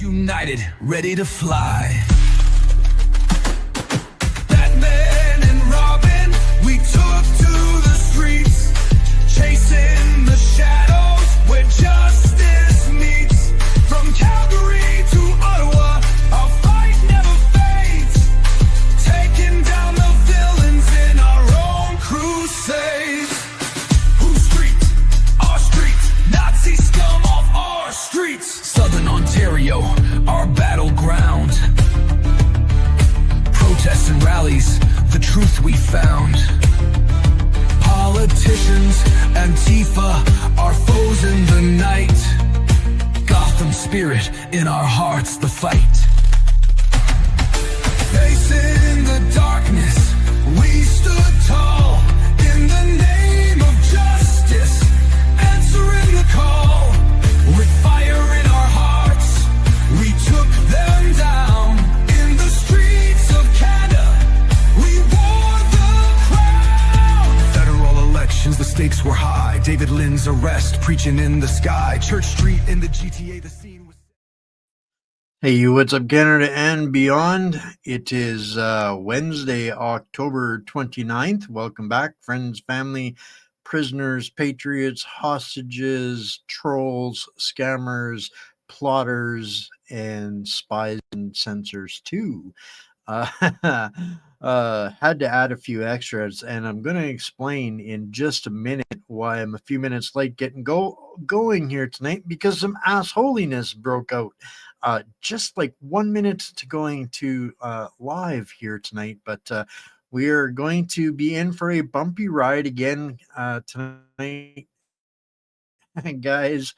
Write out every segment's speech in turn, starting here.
United, ready to fly. Batman and Robin, we took to the streets, chasing the shadows where justice meets. From Calgary to Ottawa, our fight never fades, taking down the villains in our own crusades. Whose street? Our street. Nazi scum off our streets. Southern Ontario, our battleground. Protests and rallies, the truth we found. Politicians, Antifa, our foes in the night. Gotham spirit in our hearts, the fight. Facing the darkness, we stood tall. In the name of justice, answering the call. With fire in our hearts, we took them down. In the streets of Canada, we wore the crown. Federal elections, the stakes were high. David Lynn's arrest, preaching in the sky. Church Street in the GTA, the scene was... Hey, you, what's up, Canada and beyond? It is Wednesday, October 29th. Welcome back, friends, family, prisoners, patriots, hostages, trolls, scammers, plotters, and spies and censors too. Had to add a few extras, and I'm going to explain in just a minute why I'm a few minutes late getting going here tonight, because some assholiness broke out. Just like 1 minute to going to live here tonight, but we are going to be in for a bumpy ride again tonight, guys.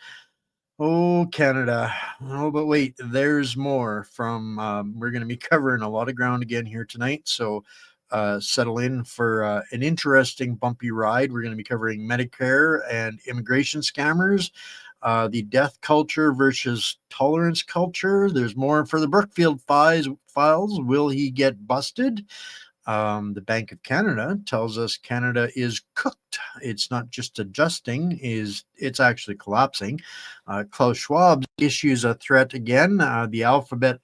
Oh, Canada. Oh, but wait, there's more from, we're going to be covering a lot of ground again here tonight. So settle in for an interesting bumpy ride. We're going to be covering Medicare and immigration scammers, the death culture versus tolerance culture. There's more for the Brookfield Files. Will he get busted? The Bank of Canada tells us Canada is cooked. It's not just adjusting, it's actually collapsing. Klaus Schwab issues a threat again. The alphabet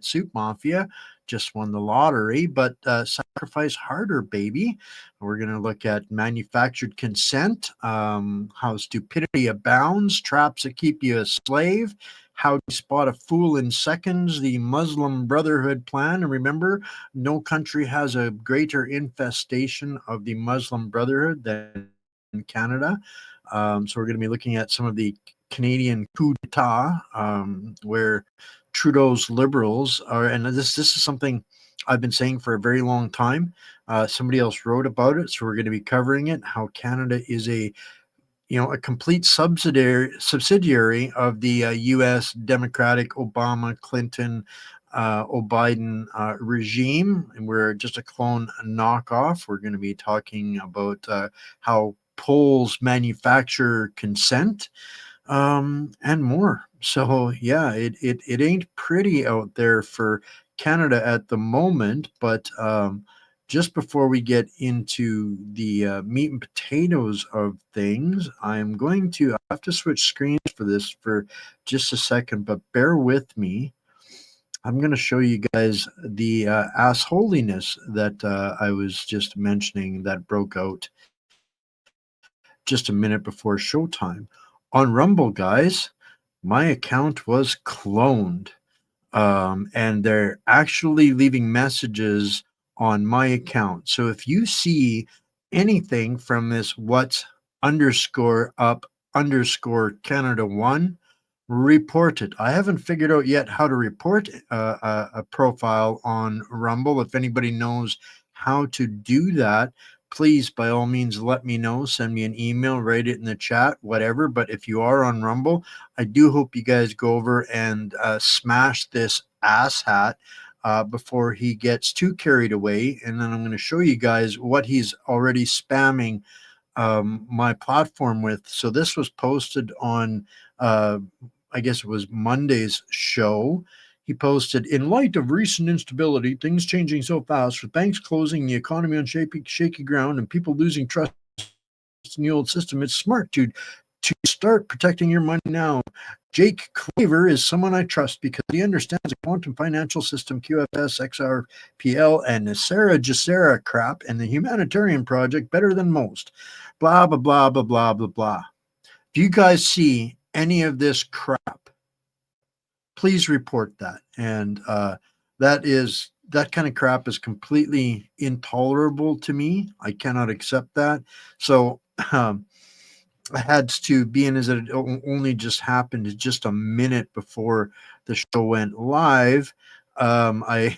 soup mafia, just won the lottery, but sacrifice harder, baby. We're going to look at manufactured consent, how stupidity abounds, traps that keep you a slave, how to spot a fool in seconds, the Muslim Brotherhood plan. And remember, no country has a greater infestation of the Muslim Brotherhood than Canada. So we're going to be looking at some of the Canadian coup d'etat, where Trudeau's Liberals are, and this is something I've been saying for a very long time. Somebody else wrote about it, so we're going to be covering it, how Canada is a complete subsidiary of the U.S. Democratic Obama, Clinton, Biden regime, and we're just a clone knockoff. We're going to be talking about how Poles manufacture consent, and more. So yeah, it ain't pretty out there for Canada at the moment, but just before we get into the meat and potatoes of things, I'm going to have to switch screens for this for just a second, but bear with me. I'm going to show you guys the assholiness that I was just mentioning that broke out just a minute before showtime. On Rumble, guys, my account was cloned, and they're actually leaving messages on my account. So if you see anything from this what's _up_ Canada 1, report it. I haven't figured out yet how to report a profile on Rumble. If anybody knows how to do that, please, by all means, let me know. Send me an email, write it in the chat, whatever. But if you are on Rumble, I do hope you guys go over and smash this asshat before he gets too carried away. And then I'm going to show you guys what he's already spamming my platform with. So this was posted on, I guess it was Monday's show. He posted, in light of recent instability, things changing so fast, with banks closing, the economy on shaky ground, and people losing trust in the old system, it's smart to to start protecting your money now. Jake Claver is someone I trust because he understands the quantum financial system, QFS, XRPL, and the Sarah Jacera crap and the humanitarian project better than most. Blah, blah, blah, blah, blah, blah, blah. If you guys see any of this crap, please report that. And that kind of crap is completely intolerable to me. I cannot accept that. So, I had to, being as it only just happened just a minute before the show went live, I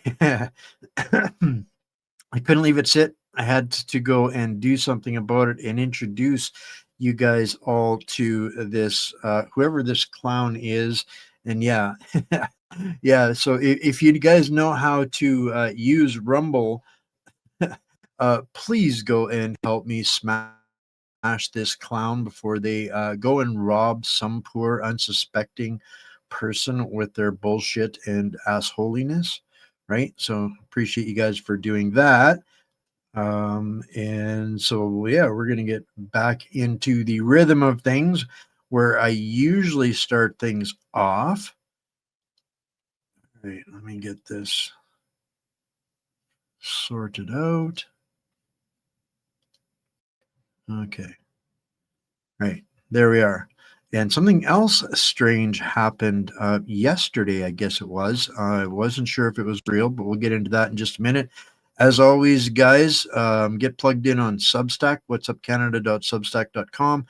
I couldn't leave it sit. I had to go and do something about it and introduce you guys all to this whoever this clown is. And yeah, yeah. So if you guys know how to use Rumble, please go and help me smash this clown before they go and rob some poor unsuspecting person with their bullshit and assholiness, right? So appreciate you guys for doing that. And so yeah, we're gonna get back into the rhythm of things where I usually start things off. All right, let me get this sorted out. Okay. Right. There we are. And something else strange happened yesterday, I guess it was. I wasn't sure if it was real, but we'll get into that in just a minute. As always, guys, get plugged in on Substack, whatsupcanada.substack.com.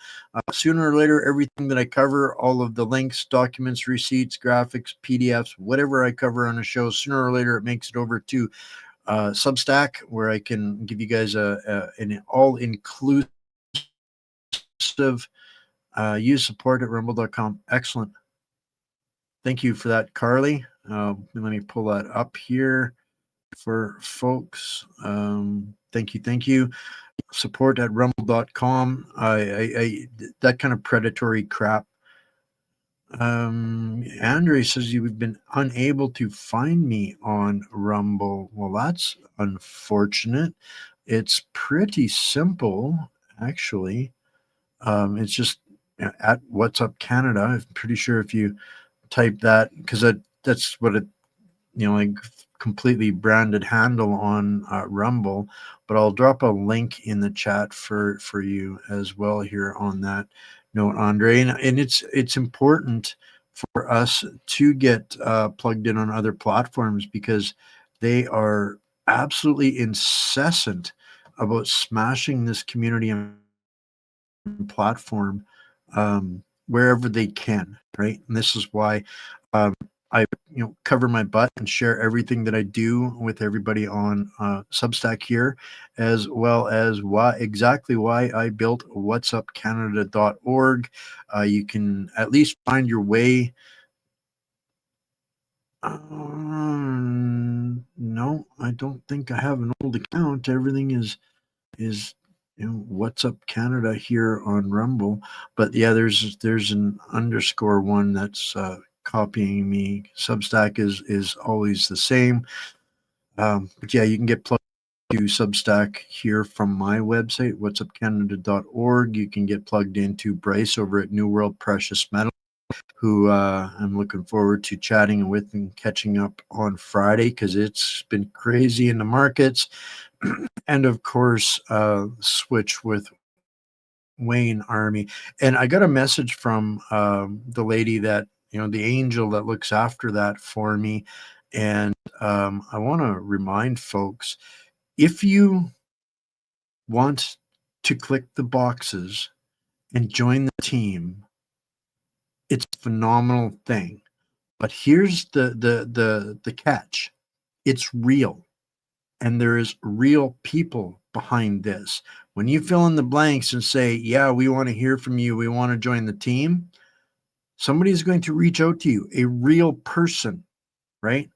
Sooner or later, everything that I cover, all of the links, documents, receipts, graphics, PDFs, whatever I cover on a show, sooner or later, it makes it over to Substack, where I can give you guys an all-inclusive use support at rumble.com. Excellent. Thank you for that, Carly. Let me pull that up here for folks. Thank you. Thank you. Support at rumble.com. That kind of predatory crap. Andre says you've been unable to find me on Rumble. Well, that's unfortunate. It's pretty simple, actually. It's just at What's Up Canada. I'm pretty sure if you type that, because that's what it, like completely branded handle on Rumble. But I'll drop a link in the chat for you as well here on that note, Andre. And it's important for us to get plugged in on other platforms because they are absolutely incessant about smashing this community and platform wherever they can, right? And this is why I cover my butt and share everything that I do with everybody on Substack here, as well as exactly why I built whatsupcanada.org. You can at least find your way. No, I don't think I have an old account. Everything is What's Up Canada here on Rumble. But yeah, there's an underscore one that's copying me. Substack is always the same. But yeah, you can get plugged to Substack here from my website, whatsupcanada.org. You can get plugged into Bryce over at New World Precious Metal, who I'm looking forward to chatting with and catching up on Friday because it's been crazy in the markets. And of course, switch with Wayne Army. And I got a message from the lady that, the angel that looks after that for me. And I want to remind folks, if you want to click the boxes and join the team, it's a phenomenal thing. But here's the catch. It's real. And there's real people behind this. When you fill in the blanks and say, yeah, we want to hear from you, we want to join the team, somebody's going to reach out to you, a real person, right?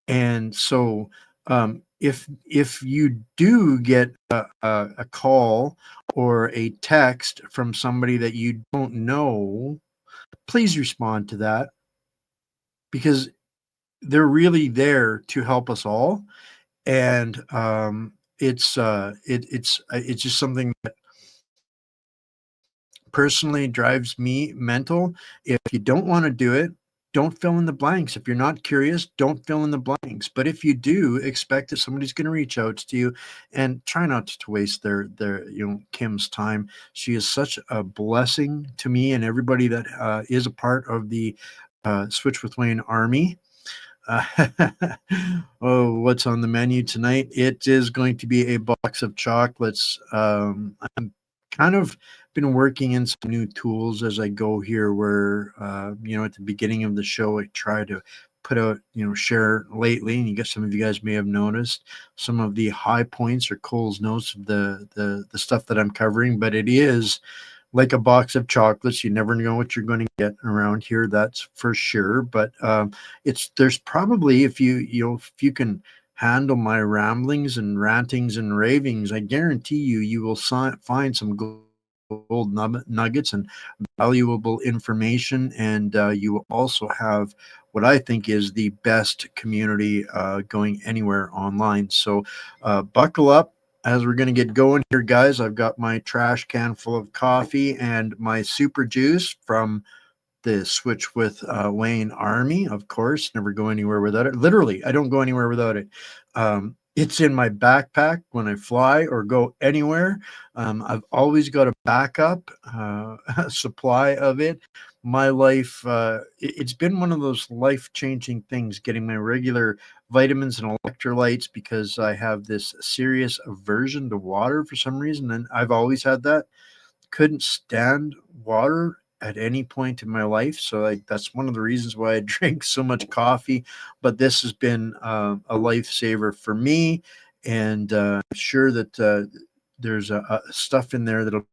And so if you do get a call or a text from somebody that you don't know, please respond to that because they're really there to help us all. And it's just something that personally drives me mental. If you don't want to do it, don't fill in the blanks. If you're not curious, don't fill in the blanks. But if you do, expect that somebody's going to reach out to you, and try not to waste their Kim's time. She is such a blessing to me and everybody that is a part of the Switch with Wayne Army. Uh, oh, what's on the menu tonight? It is going to be a box of chocolates. I'm kind of been working in some new tools as I go here, where, at the beginning of the show, I try to put out, share lately, and you guess some of you guys may have noticed some of the high points or Cole's notes of the stuff that I'm covering, but it is like a box of chocolates. You never know what you're going to get around here, that's for sure. But there's probably, if you can handle my ramblings and rantings and ravings, I guarantee you will find some gold nuggets and valuable information, and you will also have what I think is the best community going anywhere online. So buckle up as we're going to get going here, guys. I've got my trash can full of coffee and my super juice from the Switch with Wayne Army, of course. Never go anywhere without it. Literally, I don't go anywhere without it. It's in my backpack when I fly or go anywhere. I've always got a backup supply of it. My life, it's been one of those life-changing things, getting my regular vitamins and electrolytes, because I have this serious aversion to water for some reason, and I've always had that. Couldn't stand water at any point in my life, so that's one of the reasons why I drink so much coffee. But this has been a lifesaver for me, and I'm sure that there's a stuff in there that'll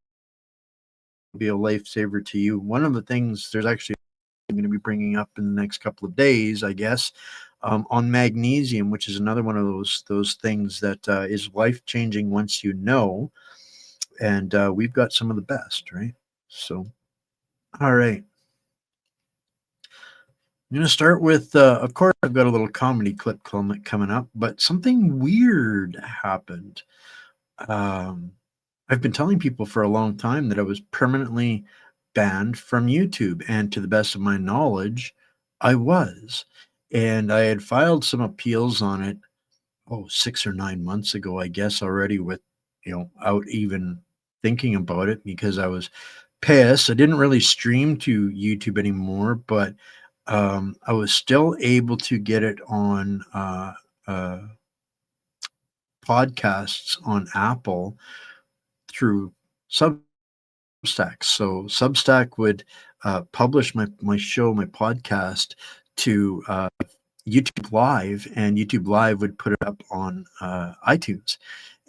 be a lifesaver to you. One of the things, there's actually, I'm going to be bringing up in the next couple of days, I guess, on magnesium, which is another one of those things that is life changing once you know. And we've got some of the best, right? So, all right. I'm going to start with, of course, I've got a little comedy clip coming up, but something weird happened. I've been telling people for a long time that I was permanently banned from YouTube, and to the best of my knowledge, I was. And I had filed some appeals on it, 6 or 9 months ago, I guess, already, out even thinking about it, because I was pissed. I didn't really stream to YouTube anymore, but I was still able to get it on podcasts on Apple through Substack. So Substack would publish my show, my podcast, to YouTube Live, and YouTube Live would put it up on iTunes.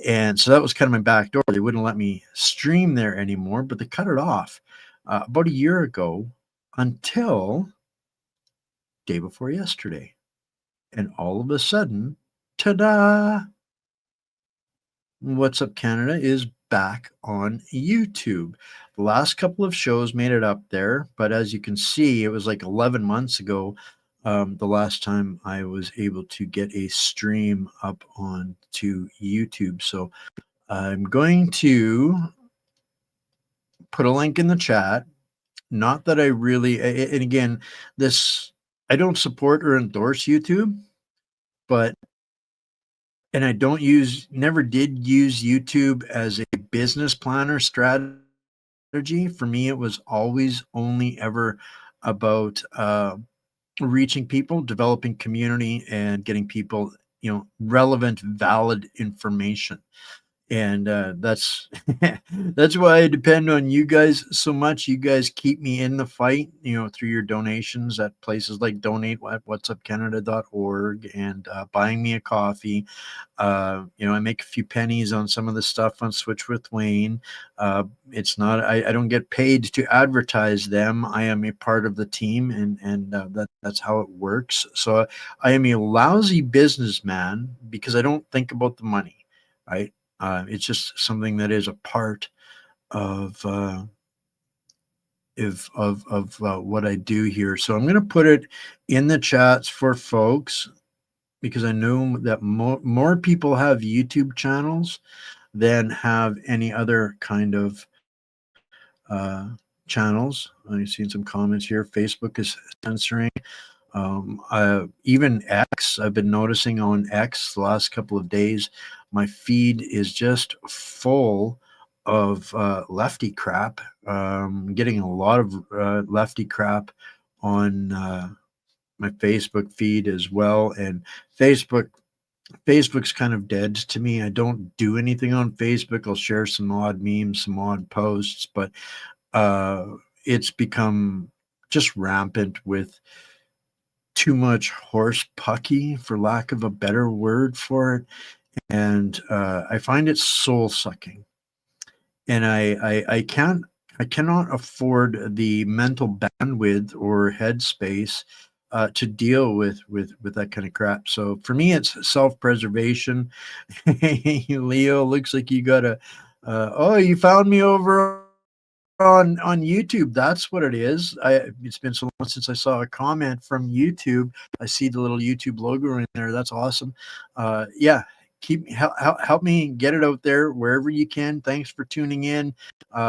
And so that was kind of my back door. They wouldn't let me stream there anymore, but they cut it off about a year ago, until day before yesterday. And all of a sudden, ta-da! What's Up Canada is back on YouTube. The last couple of shows made it up there, but as you can see, it was like 11 months ago, the last time I was able to get a stream up onto YouTube. So I'm going to put a link in the chat. Not that I really, and again, I don't support or endorse YouTube, but, and I never did use YouTube as a business plan or strategy. For me, it was always only ever about reaching people, developing community, and getting people, relevant, valid information. And that's that's why I depend on you guys so much. You guys keep me in the fight, through your donations at places like donate at whatsupcanada.org, and buying me a coffee. I make a few pennies on some of the stuff on Switch with Wayne. It's not, I don't get paid to advertise them. I am a part of the team, and that's how it works. So I am a lousy businessman because I don't think about the money, right? It's just something that is a part of what I do here. So I'm going to put it in the chats for folks, because I know that more people have YouTube channels than have any other kind of uh, channels. I've seen some comments here. Facebook is censoring. Even X, I've been noticing on X the last couple of days, my feed is just full of lefty crap. Getting a lot of lefty crap on my Facebook feed as well. And Facebook Facebook's kind of dead to me. I don't do anything on Facebook. I'll share some odd memes, some odd posts, but uh, it's become just rampant with too much horse pucky, for lack of a better word for it. And I find it soul sucking. And I cannot afford the mental bandwidth or headspace to deal with that kind of crap. So for me, it's self preservation. Hey, Leo, looks like you got a. Oh, you found me over on YouTube. That's what it is. It's been so long since I saw a comment from YouTube. I see the little YouTube logo in there. That's awesome. Yeah, help me get it out there wherever you can. Thanks for tuning in.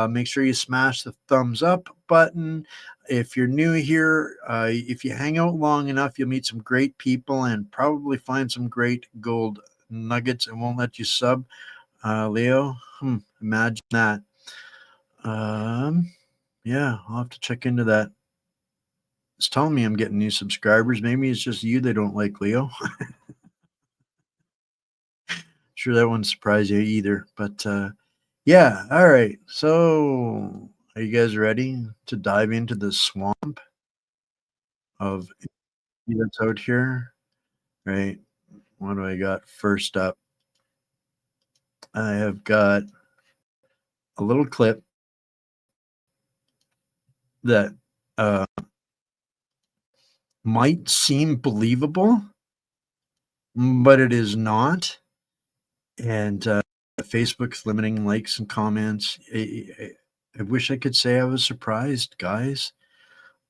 Make sure you smash the thumbs up button. If you're new here, if you hang out long enough, you'll meet some great people and probably find some great gold nuggets. It won't let you sub, Leo. Imagine that. Um, yeah, I'll have to check into that. It's telling me I'm getting new subscribers. Maybe it's just you they don't like, Leo. Sure, that wouldn't surprise you either. But yeah, all right. So, are you guys ready to dive into the swamp of that's out here? Right. What do I got first up? I have got a little clip that uh, might seem believable, but it is not. And Facebook's limiting likes and comments. I wish I could say I was surprised, guys.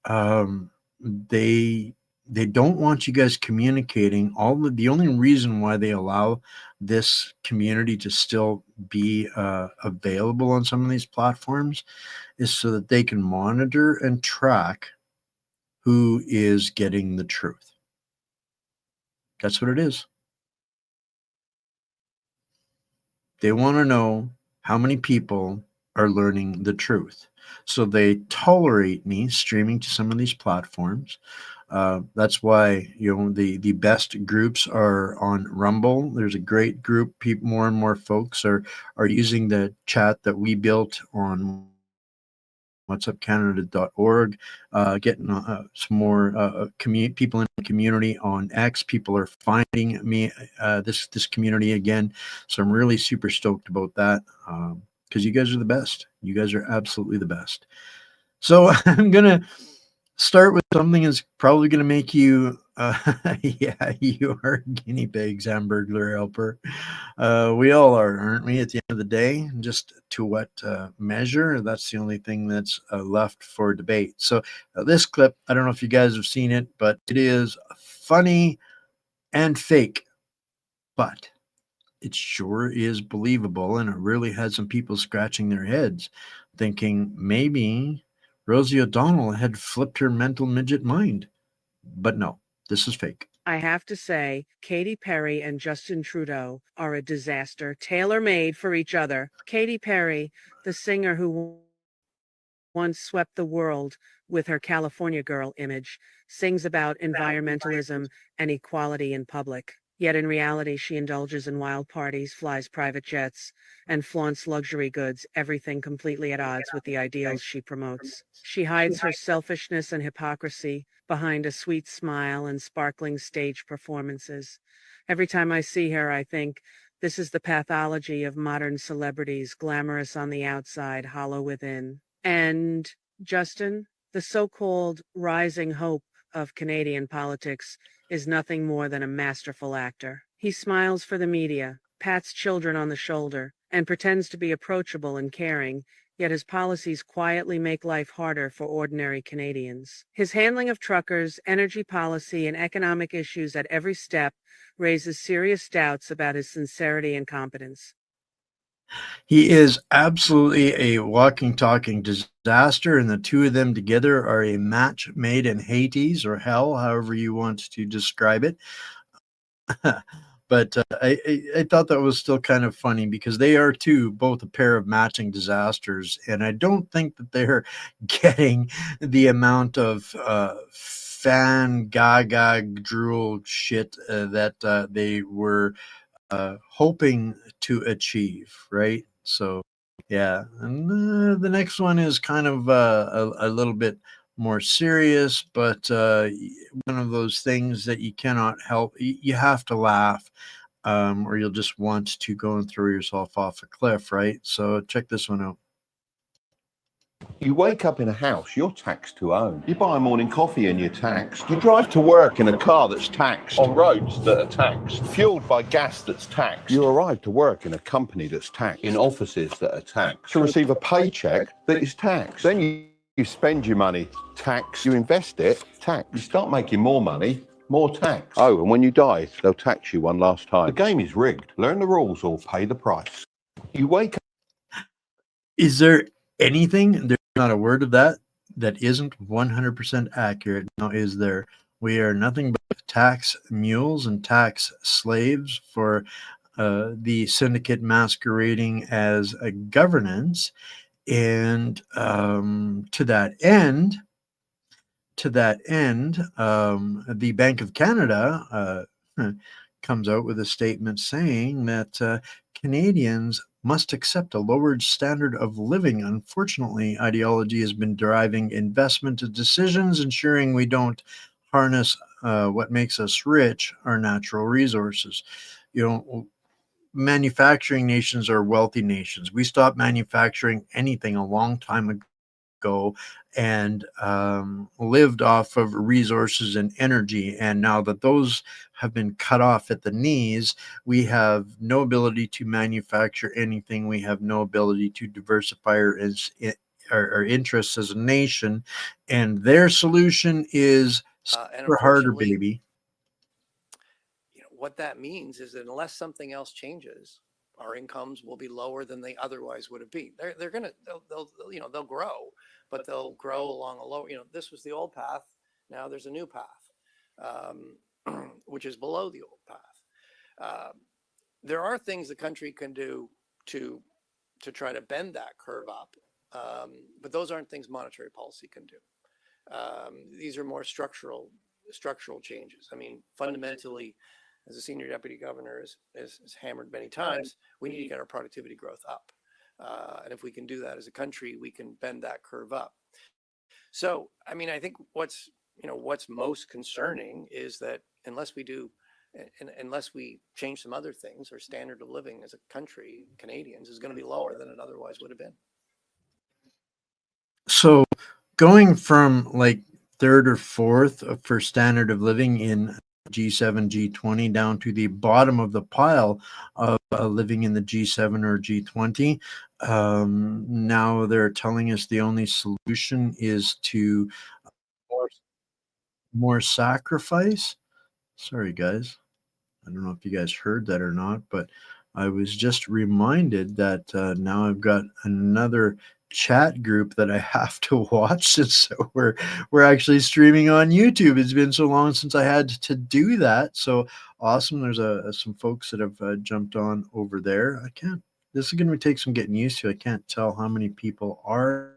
Um, they they don't want you guys communicating. The only reason why they allow this community to still be available on some of these platforms is so that they can monitor and track who is getting the truth. That's what it is. They want to know how many people are learning the truth. So they tolerate me streaming to some of these platforms. That's why the best groups are on Rumble. There's a great group. More and more folks are using the chat that we built on whatsupcanada.org, getting some more people in the community on X. People are finding me this community again, so I'm really super stoked about that because you guys are the best. You guys are absolutely the best. So I'm gonna start with something that's probably gonna make you. Yeah, you are guinea pigs, Hamburglar helper. We all are, aren't we? At the end of the day, just to what measure? That's the only thing that's left for debate. So this clip, I don't know if you guys have seen it, but it is funny and fake, but it sure is believable, and it really had some people scratching their heads, thinking maybe Rosie O'Donnell had flipped her mental midget mind. But no, this is fake. I have to say, Katy Perry and Justin Trudeau are a disaster, tailor-made for each other. Katy Perry, the singer who once swept the world with her California Girl image, sings about environmentalism and equality in public. Yet in reality, she indulges in wild parties, flies private jets, and flaunts luxury goods, everything completely at odds with the ideals she promotes. She hides her selfishness and hypocrisy behind a sweet smile and sparkling stage performances. Every time I see her, I think, this is the pathology of modern celebrities, glamorous on the outside, hollow within. And Justin, the so-called rising hope of Canadian politics, is nothing more than a masterful actor. He smiles for the media, pats children on the shoulder, and pretends to be approachable and caring, yet his policies quietly make life harder for ordinary Canadians. His handling of truckers, energy policy, and economic issues at every step raises serious doubts about his sincerity and competence. He is absolutely a walking, talking disaster, and the two of them together are a match made in Hades or hell, however you want to describe it. But I thought that was still kind of funny because they are too both a pair of matching disasters, and I don't think that they're getting the amount of fan gaga drool shit that they were hoping to achieve, right? So, yeah. And the next one is kind of a little bit more serious, but one of those things that you cannot help. You have to laugh, or you'll just want to go and throw yourself off a cliff, right? So, check this one out. You wake up in a house you're taxed to own. You buy a morning coffee and you're taxed. You drive to work in a car that's taxed. On roads that are taxed. Fueled by gas that's taxed. You arrive to work in a company that's taxed. In offices that are taxed. To receive a paycheck that is taxed. Then you spend your money, tax. You invest it, tax. You start making more money, more tax. Oh, and when you die, they'll tax you one last time. The game is rigged. Learn the rules or pay the price. You wake up. Is there anything? There's not a word of that isn't 100% accurate. Now, is there? We are nothing but tax mules and tax slaves for the syndicate masquerading as a governance. And to that end, the Bank of Canada comes out with a statement saying that Canadians must accept a lowered standard of living. Unfortunately, ideology has been driving investment decisions, ensuring we don't harness what makes us rich, our natural resources. You know, manufacturing nations are wealthy nations. We stopped manufacturing anything a long time ago and lived off of resources and energy. And now that those have been cut off at the knees, we have no ability to manufacture anything. We have no ability to diversify our interests as a nation. And their solution is And super harder, unfortunately, baby. what that means is that unless something else changes, our incomes will be lower than they otherwise would have been. They're gonna they'll grow, but they'll grow along a low. This was the old path. Now there's a new path, which is below the old path. There are things the country can do to try to bend that curve up, but those aren't things monetary policy can do. These are more structural changes. I mean, fundamentally, as a senior deputy governor is hammered many times, we need to get our productivity growth up. And if we can do that as a country, we can bend that curve up. So, I mean, I think what's most concerning is that unless we change some other things, our standard of living as a country, Canadians, is going to be lower than it otherwise would have been. So going from like third or fourth for standard of living in G7, G20 down to the bottom of the pile of living in the G7 or G20. Now they're telling us the only solution is to more sacrifice. Sorry, guys. I don't know if you guys heard that or not, but I was just reminded that now I've got another chat group that I have to watch. And so we're actually streaming on YouTube. It's been so long since I had to do that. So awesome. There's some folks that have jumped on over there. This is going to take some getting used to. I can't tell how many people are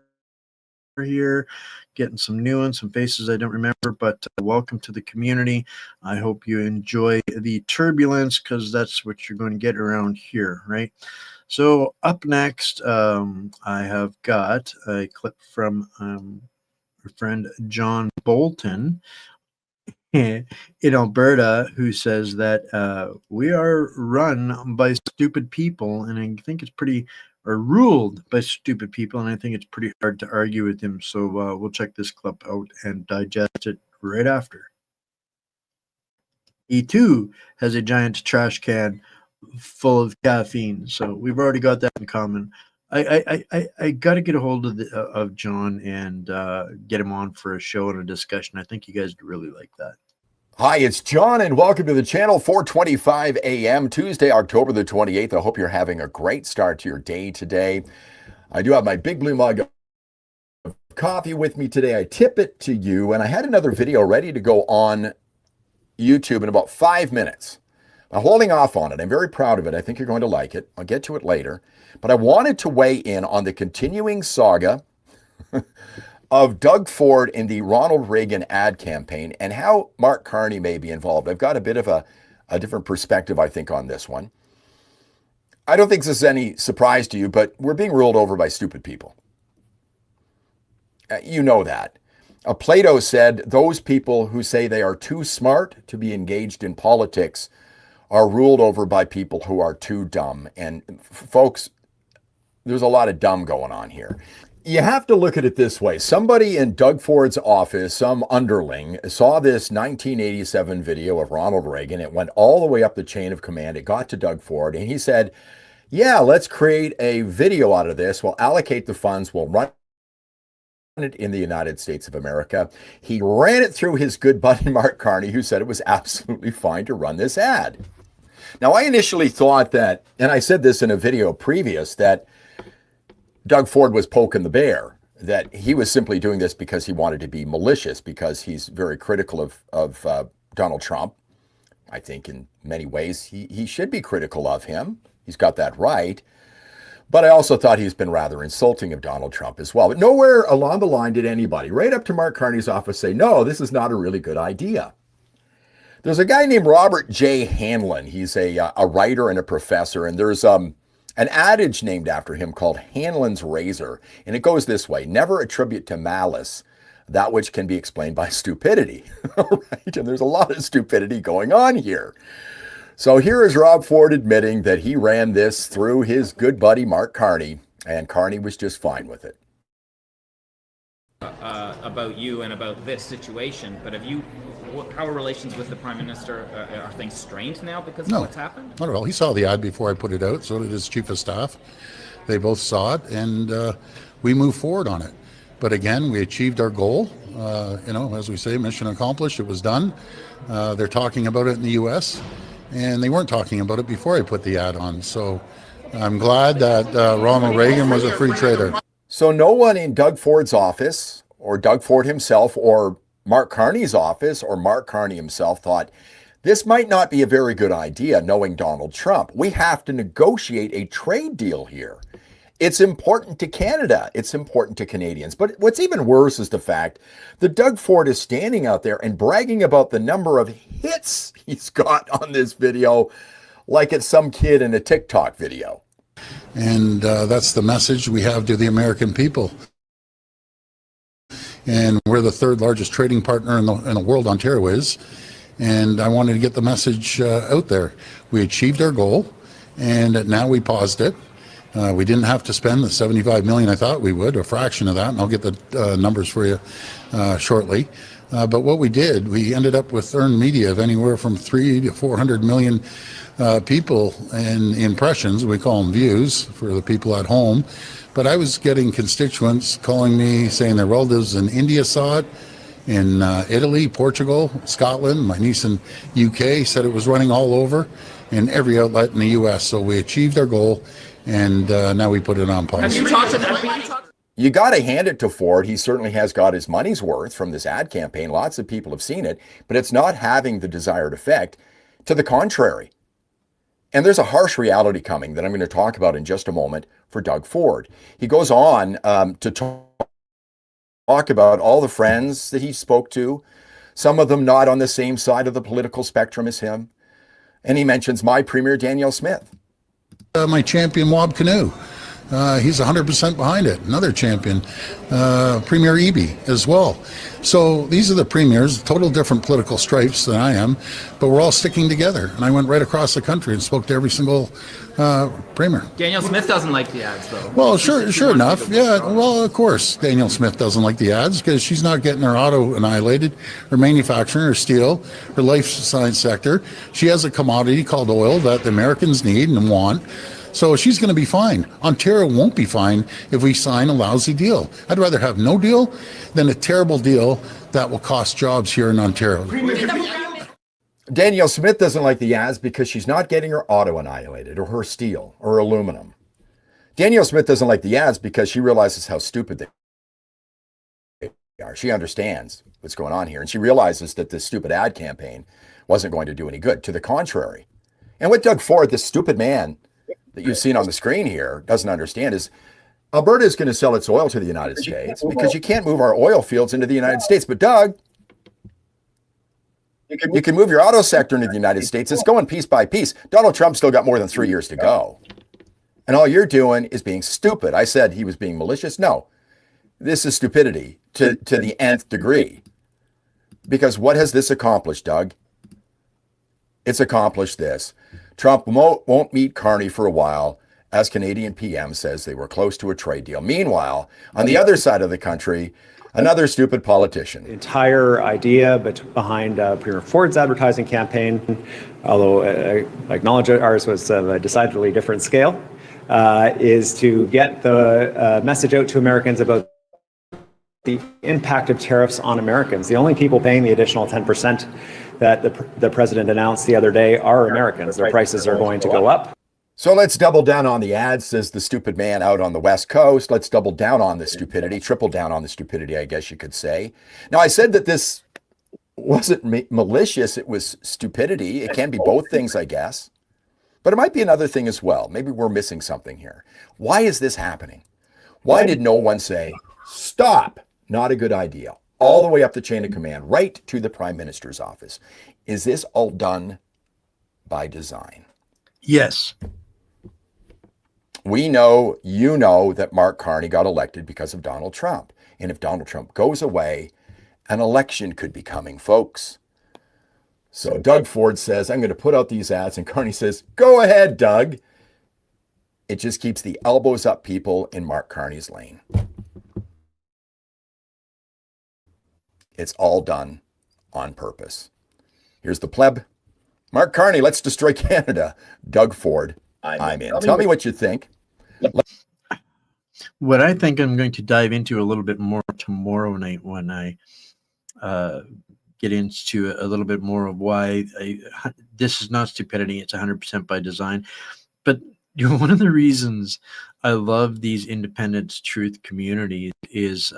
here, getting some new ones, some faces I don't remember, but welcome to the community. I hope you enjoy the turbulence because that's what you're going to get around here, right? So up next, I have got a clip from our friend John Bolton in Alberta, who says that we are run by stupid people, and I think it's pretty, or ruled by stupid people, and I think it's pretty hard to argue with him. So we'll check this clip out and digest it right after. He too has a giant trash can full of caffeine, so we've already got that in common. I got to get a hold of John and get him on for a show and a discussion. I think you guys would really like that. Hi, it's John, and welcome to the channel. 4:25 a.m. Tuesday, October the 28th. I hope you're having a great start to your day today. I do have my big blue mug of coffee with me today. I tip it to you, and I had another video ready to go on YouTube in about 5 minutes. I'm holding off on it. I'm very proud of it. I think you're going to like it. I'll get to it later. But I wanted to weigh in on the continuing saga of Doug Ford in the Ronald Reagan ad campaign and how Mark Carney may be involved. I've got a bit of a different perspective, I think, on this one. I don't think this is any surprise to you, but we're being ruled over by stupid people. You know that. Plato said those people who say they are too smart to be engaged in politics are ruled over by people who are too dumb. And folks, there's a lot of dumb going on here. You have to look at it this way. Somebody in Doug Ford's office, some underling, saw this 1987 video of Ronald Reagan. It went all the way up the chain of command. It got to Doug Ford, and he said, yeah, let's create a video out of this. We'll allocate the funds. We'll run it in the United States of America. He ran it through his good buddy Mark Carney, who said it was absolutely fine to run this ad. Now, I initially thought that, and I said this in a video previous, that Doug Ford was poking the bear, that he was simply doing this because he wanted to be malicious, because he's very critical of Donald Trump. I think in many ways he should be critical of him. He's got that right. But I also thought he's been rather insulting of Donald Trump as well. But nowhere along the line did anybody, right up to Mark Carney's office, say, no, this is not a really good idea. There's a guy named Robert J. Hanlon. He's a writer and a professor, and there's an adage named after him called Hanlon's razor, and it goes this way: never attribute to malice that which can be explained by stupidity. All right, and there's a lot of stupidity going on here. So here is Rob Ford admitting that he ran this through his good buddy Mark Carney, and Carney was just fine with it. About you and about this situation, but how are relations with the Prime Minister? Are things strained now because of what's happened? Not at all. He saw the ad before I put it out, so did his chief of staff. They both saw it, and we moved forward on it. But again, we achieved our goal. As we say, mission accomplished. It was done. They're talking about it in the U.S., and they weren't talking about it before I put the ad on. So I'm glad that Ronald Reagan was a free trader. So no one in Doug Ford's office, or Doug Ford himself, or Mark Carney's office, or Mark Carney himself thought, this might not be a very good idea, knowing Donald Trump. We have to negotiate a trade deal here. It's important to Canada. It's important to Canadians. But what's even worse is the fact that Doug Ford is standing out there and bragging about the number of hits he's got on this video like it's some kid in a TikTok video. And that's the message we have to the American people. And we're the third largest trading partner in the world, Ontario is. And I wanted to get the message out there. We achieved our goal, and now we paused it. We didn't have to spend the $75 million I thought we would, a fraction of that, and I'll get the numbers for you shortly. But what we did, we ended up with earned media of anywhere from 300 to 400 million people and impressions. We call them views for the people at home. But I was getting constituents calling me, saying their relatives in India saw it, in Italy, Portugal, Scotland. My niece in UK said it was running all over, and every outlet in the US. So we achieved our goal, and now we put it on pause. Have you talked to them? You got to hand it to Ford. He certainly has got his money's worth from this ad campaign. Lots of people have seen it, but it's not having the desired effect. To the contrary. And there's a harsh reality coming that I'm going to talk about in just a moment for Doug Ford. He goes on to talk about all the friends that he spoke to, some of them not on the same side of the political spectrum as him. And he mentions my Premier Danielle Smith. My champion, Wab Canoe. He's 100% behind it. Another champion, Premier Eby as well. So these are the premiers, total different political stripes than I am, but we're all sticking together. And I went right across the country and spoke to every single premier. Danielle Smith doesn't like the ads, though. Well, sure enough. Yeah, well, of course, Danielle Smith doesn't like the ads because she's not getting her auto annihilated, her manufacturing, her steel, her life science sector. She has a commodity called oil that the Americans need and want. So she's going to be fine. Ontario won't be fine if we sign a lousy deal. I'd rather have no deal than a terrible deal that will cost jobs here in Ontario. Danielle Smith doesn't like the ads because she's not getting her auto annihilated or her steel or aluminum. Danielle Smith doesn't like the ads because she realizes how stupid they are. She understands what's going on here, and she realizes that this stupid ad campaign wasn't going to do any good. To the contrary. And what Doug Ford, this stupid man that you've seen on the screen here, doesn't understand is Alberta is going to sell its oil to the United States because you can't move our oil fields into the United States. But Doug, you can move your auto sector into the United States. It's going piece by piece. Donald Trump still got more than 3 years to go. And all you're doing is being stupid. I said he was being malicious. No, this is stupidity to the nth degree. Because what has this accomplished, Doug? It's accomplished this. Trump won't meet Carney for a while, as Canadian PM says they were close to a trade deal. Meanwhile, on the other side of the country, another stupid politician. The entire idea behind Premier Ford's advertising campaign, although I acknowledge ours was of a decidedly different scale, is to get the message out to Americans about the impact of tariffs on Americans. The only people paying the additional 10% that the president announced the other day are Americans. Their prices are going to go up. So let's double down on the ads, says the stupid man out on the West Coast. Let's double down on the stupidity, triple down on the stupidity, I guess you could say. Now, I said that this wasn't malicious, it was stupidity. It can be both things, I guess. But it might be another thing as well. Maybe we're missing something here. Why is this happening? Why did no one say, stop, not a good idea, all the way up the chain of command, right to the Prime Minister's office? Is this all done by design? Yes. We know, you know, that Mark Carney got elected because of Donald Trump. And if Donald Trump goes away, an election could be coming, folks. So Doug Ford says, I'm going to put out these ads. And Carney says, go ahead, Doug. It just keeps the elbows up people in Mark Carney's lane. It's all done on purpose. Here's the pleb. Mark Carney, let's destroy Canada. Doug Ford, I'm in. Tell me what you think. What I think I'm going to dive into a little bit more tomorrow night when I get into a little bit more of why this is not stupidity. It's 100% by design. But one of the reasons I love these independent truth communities is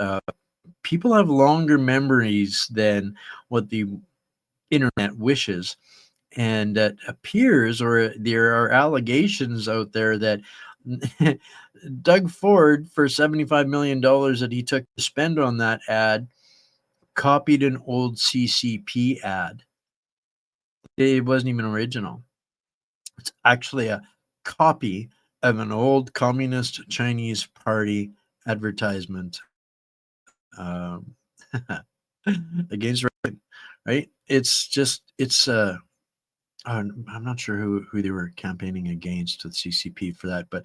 people have longer memories than what the internet wishes. And it appears, or there are allegations out there that Doug Ford, for $75 million that he took to spend on that ad, copied an old CCP ad. It wasn't even original. It's actually a copy of an old Communist Chinese Party advertisement against right. It's just I'm not sure who they were campaigning against with CCP for that, but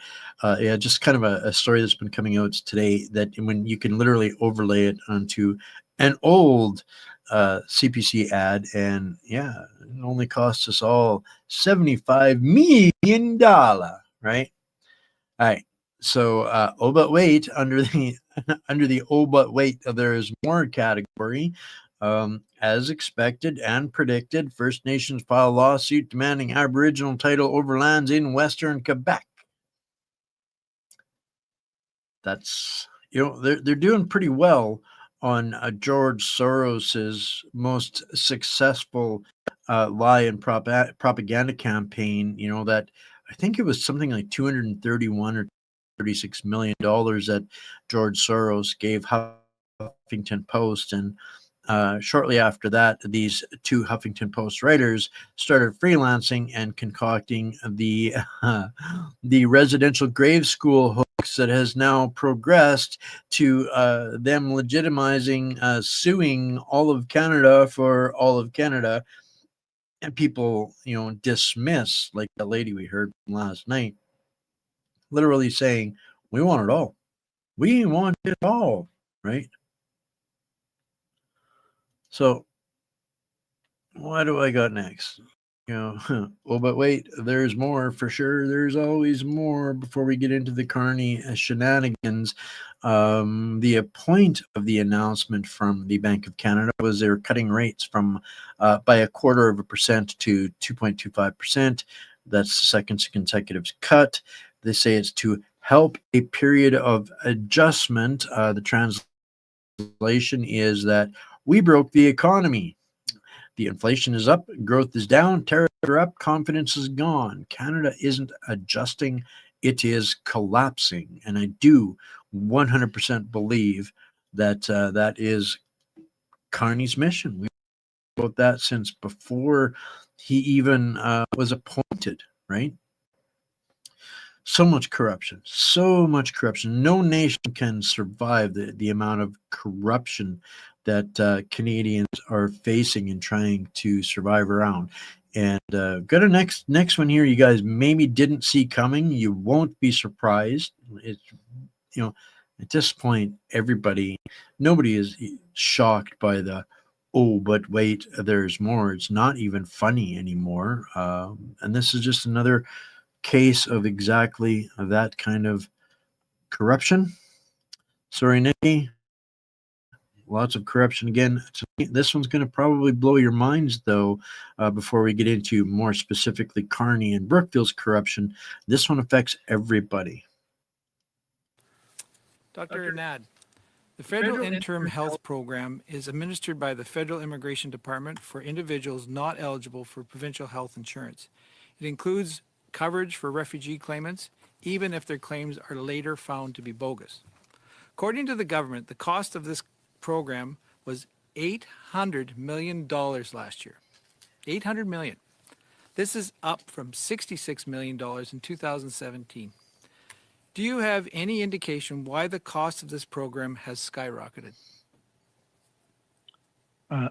yeah, just kind of a story that's been coming out today that when you can literally overlay it onto an old CPC ad, and yeah, it only costs us all $75 million, right? All right. So, oh, but wait, under the oh, but wait, there is more category. As expected and predicted, First Nations file lawsuit demanding Aboriginal title over lands in Western Quebec. That's, they're doing pretty well on George Soros's most successful lie and propaganda campaign. That I think it was something like 231 or $36 million that George Soros gave Huffington Post, and shortly after that, these two Huffington Post writers started freelancing and concocting the residential grave school hoax that has now progressed to them legitimizing suing all of Canada for all of Canada. And people, dismiss, like the lady we heard from last night, literally saying, we want it all. We want it all, right? So, what do I got next? you know, oh, but wait, there's more for sure. There's always more before we get into the Carney shenanigans. The point of the announcement from the Bank of Canada was they're cutting rates from by 0.25% to 2.25%. That's the second consecutive cut. They say it's to help a period of adjustment. The translation is that we broke the economy. The inflation is up, growth is down, tariffs are up, confidence is gone. Canada isn't adjusting, it is collapsing. And I do 100% believe that that is Carney's mission. We've talked about that since before he even was appointed, right? So much corruption, so much corruption. No nation can survive the amount of corruption that Canadians are facing and trying to survive around. And got a next one here you guys maybe didn't see coming. You won't be surprised. It's, you know, at this point, nobody is shocked by the, oh, but wait, there's more. It's not even funny anymore. And this is just another case of exactly that kind of corruption. Sorry, Nikki. Lots of corruption again. This one's going to probably blow your minds, though, before we get into more specifically Carney and Brookfield's corruption. This one affects everybody. Dr. Nad, the Federal Interim Health Program is administered by the Federal Immigration Department for individuals not eligible for provincial health insurance. It includes coverage for refugee claimants, even if their claims are later found to be bogus. According to the government, the cost of this program was $800 million last year. $800 million. This is up from $66 million in 2017. Do you have any indication why the cost of this program has skyrocketed?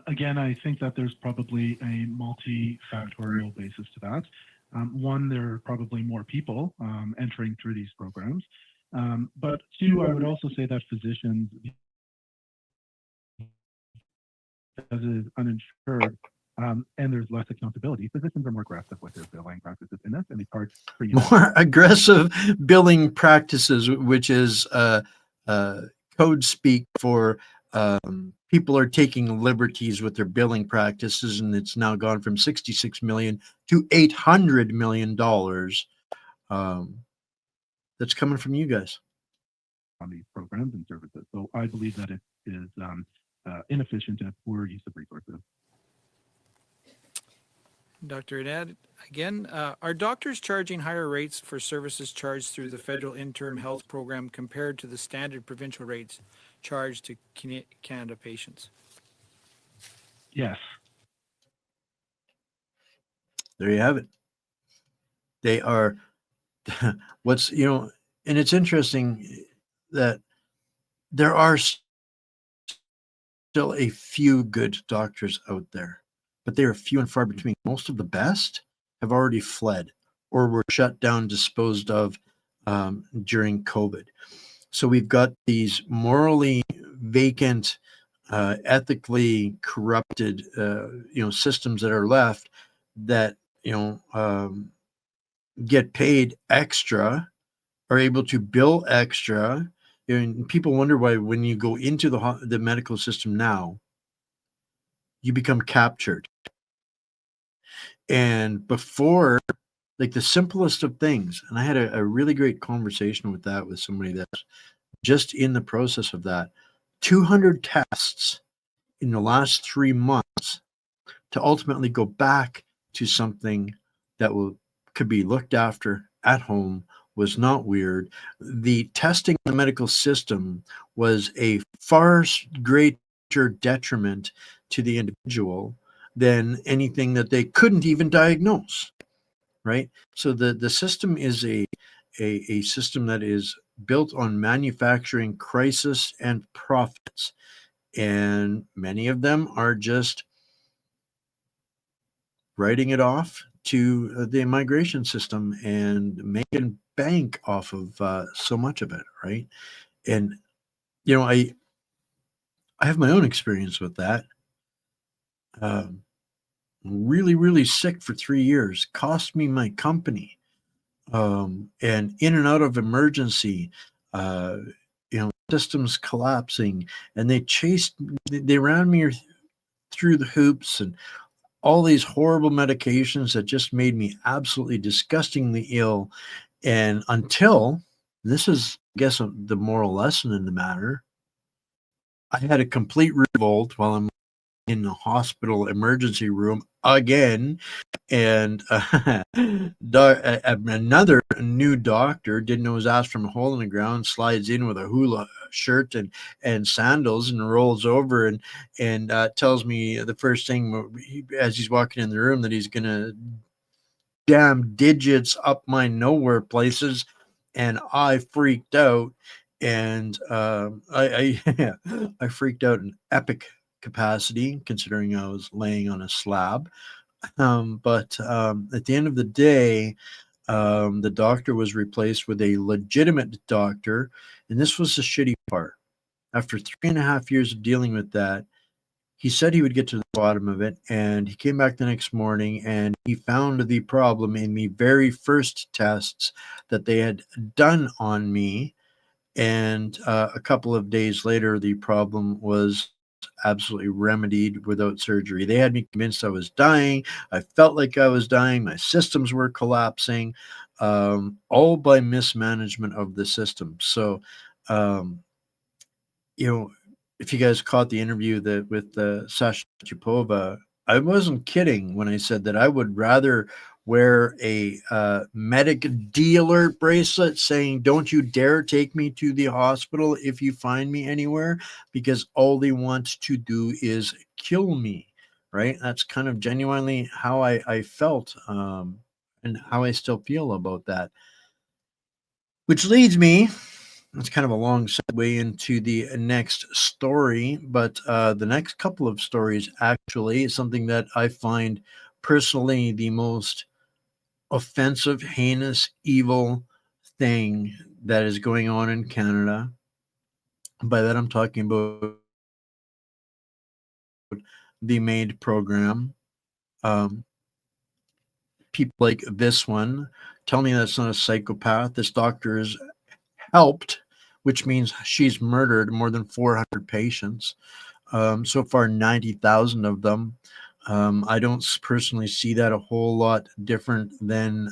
Again, I think that there's probably a multifactorial basis to that. One, there are probably more people entering through these programs. But two, I would also say that physicians, as is uninsured, and there's less accountability, physicians are more aggressive with their billing practices in this, and it's hard for you. More aggressive billing practices, which is code speak for people are taking liberties with their billing practices, and it's now gone from $66 million to $800 million. That's coming from you guys On these programs and services. So I believe that it is inefficient and poor use of resources. Dr. Nad, again, are doctors charging higher rates for services charged through the Federal Interim Health Program compared to the standard provincial rates charged to Canada patients? Yes. There you have it. They are what's, and it's interesting that there are still a few good doctors out there, but they are few and far between. Most of the best have already fled or were shut down, disposed of during COVID. So we've got these morally vacant, ethically corrupted, systems that are left that, get paid extra, are able to bill extra. And people wonder why when you go into the medical system now, you become captured. And before, like the simplest of things, and I had a really great conversation with somebody that's just in the process of that, 200 tests in the last 3 months to ultimately go back to something that could be looked after at home, was not weird. The testing in the medical system was a far greater detriment to the individual than anything that they couldn't even diagnose, right? So the system is a system that is built on manufacturing crisis and profits. And many of them are just writing it off to the immigration system and making bank off of so much of it, right? And I have my own experience with that. really, really sick for 3 years, cost me my company, and in and out of emergency, uh, systems collapsing, and they ran me through the hoops and all these horrible medications that just made me absolutely disgustingly ill. And until this is, I guess, the moral lesson in the matter, I had a complete revolt while I'm in the hospital emergency room again, and another new doctor didn't know his ass from a hole in the ground, slides in with a hula shirt and sandals and rolls over and tells me the first thing as he's walking in the room that he's gonna jam digits up my nowhere places, and I freaked out, and I I freaked out in epic capacity considering I was laying on a slab. But at the end of the day, the doctor was replaced with a legitimate doctor, and this was the shitty part. After 3.5 years of dealing with that, he said he would get to the bottom of it, and he came back the next morning and he found the problem in the very first tests that they had done on me. And a couple of days later, the problem was absolutely remedied without surgery. They had me convinced I was dying. I felt like I was dying. My systems were collapsing, all by mismanagement of the system. So, um, you know, if you guys caught the interview that with Sasha Chupova, I wasn't kidding when I said that I would rather wear a medic dealer bracelet saying, "Don't you dare take me to the hospital if you find me anywhere," because all they want to do is kill me. Right? That's kind of genuinely how I felt, and how I still feel about that. Which leads me, that's kind of a long segue into the next story, but the next couple of stories actually is something that I find personally the most offensive, heinous, evil thing that is going on in Canada. By that, I'm talking about the MAID program. Um, People like this one tell me that's not a psychopath. This doctor is helped, which means she's murdered more than 400 patients. So far, 90,000 of them. I don't personally see that a whole lot different than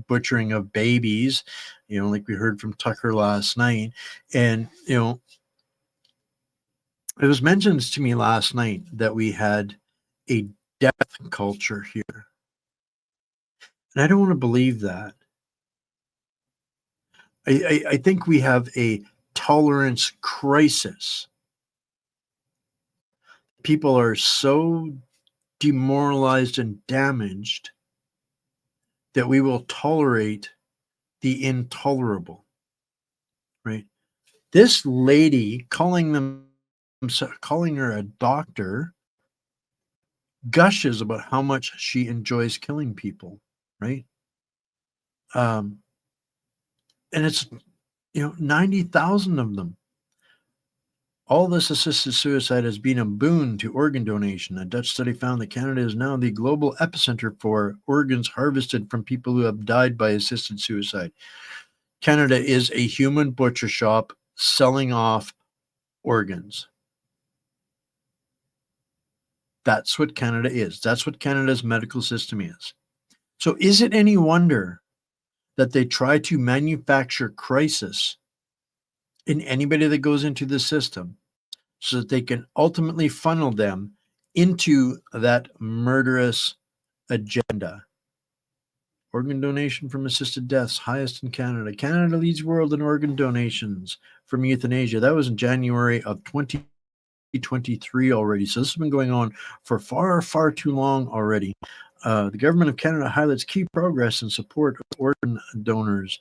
butchering of babies, like we heard from Tucker last night. And, it was mentioned to me last night that we had a death culture here. And I don't want to believe that. I think we have a tolerance crisis. People are so demoralized and damaged that we will tolerate the intolerable, right? This lady calling her a doctor gushes about how much she enjoys killing people, right? And it's 90,000 of them. All this assisted suicide has been a boon to organ donation. A Dutch study found that Canada is now the global epicenter for organs harvested from people who have died by assisted suicide. Canada is a human butcher shop selling off organs. That's what Canada is. That's what Canada's medical system is. So is it any wonder that they try to manufacture crisis in anybody that goes into the system so that they can ultimately funnel them into that murderous agenda? Organ donation from assisted deaths, highest in Canada. Canada leads world in organ donations from euthanasia. That was in January of 2023 already. So this has been going on for far, far too long already. The government of Canada highlights key progress in support of organ donors.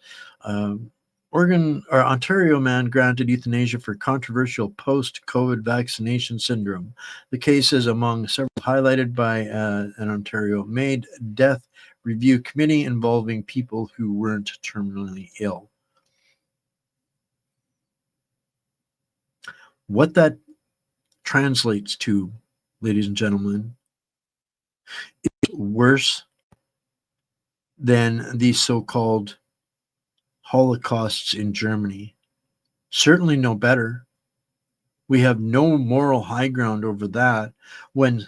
Ontario man granted euthanasia for controversial post-COVID vaccination syndrome. The case is among several highlighted by an Ontario MAID death review committee involving people who weren't terminally ill. What that translates to, ladies and gentlemen, is worse than these so-called holocausts in Germany. Certainly no better. We have no moral high ground over that. When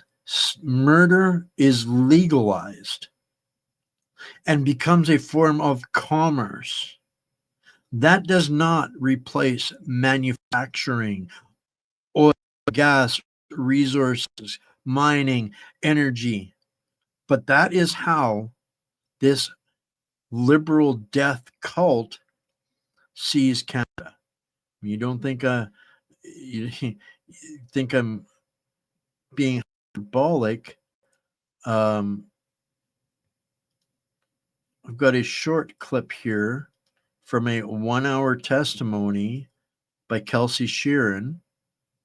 murder is legalized and becomes a form of commerce, that does not replace manufacturing, oil, gas, resources, mining, energy. But that is how this liberal death cult sees Canada. You don't think you think I'm being hyperbolic? I've got a short clip here from a 1-hour testimony by Kelsey Sheeran.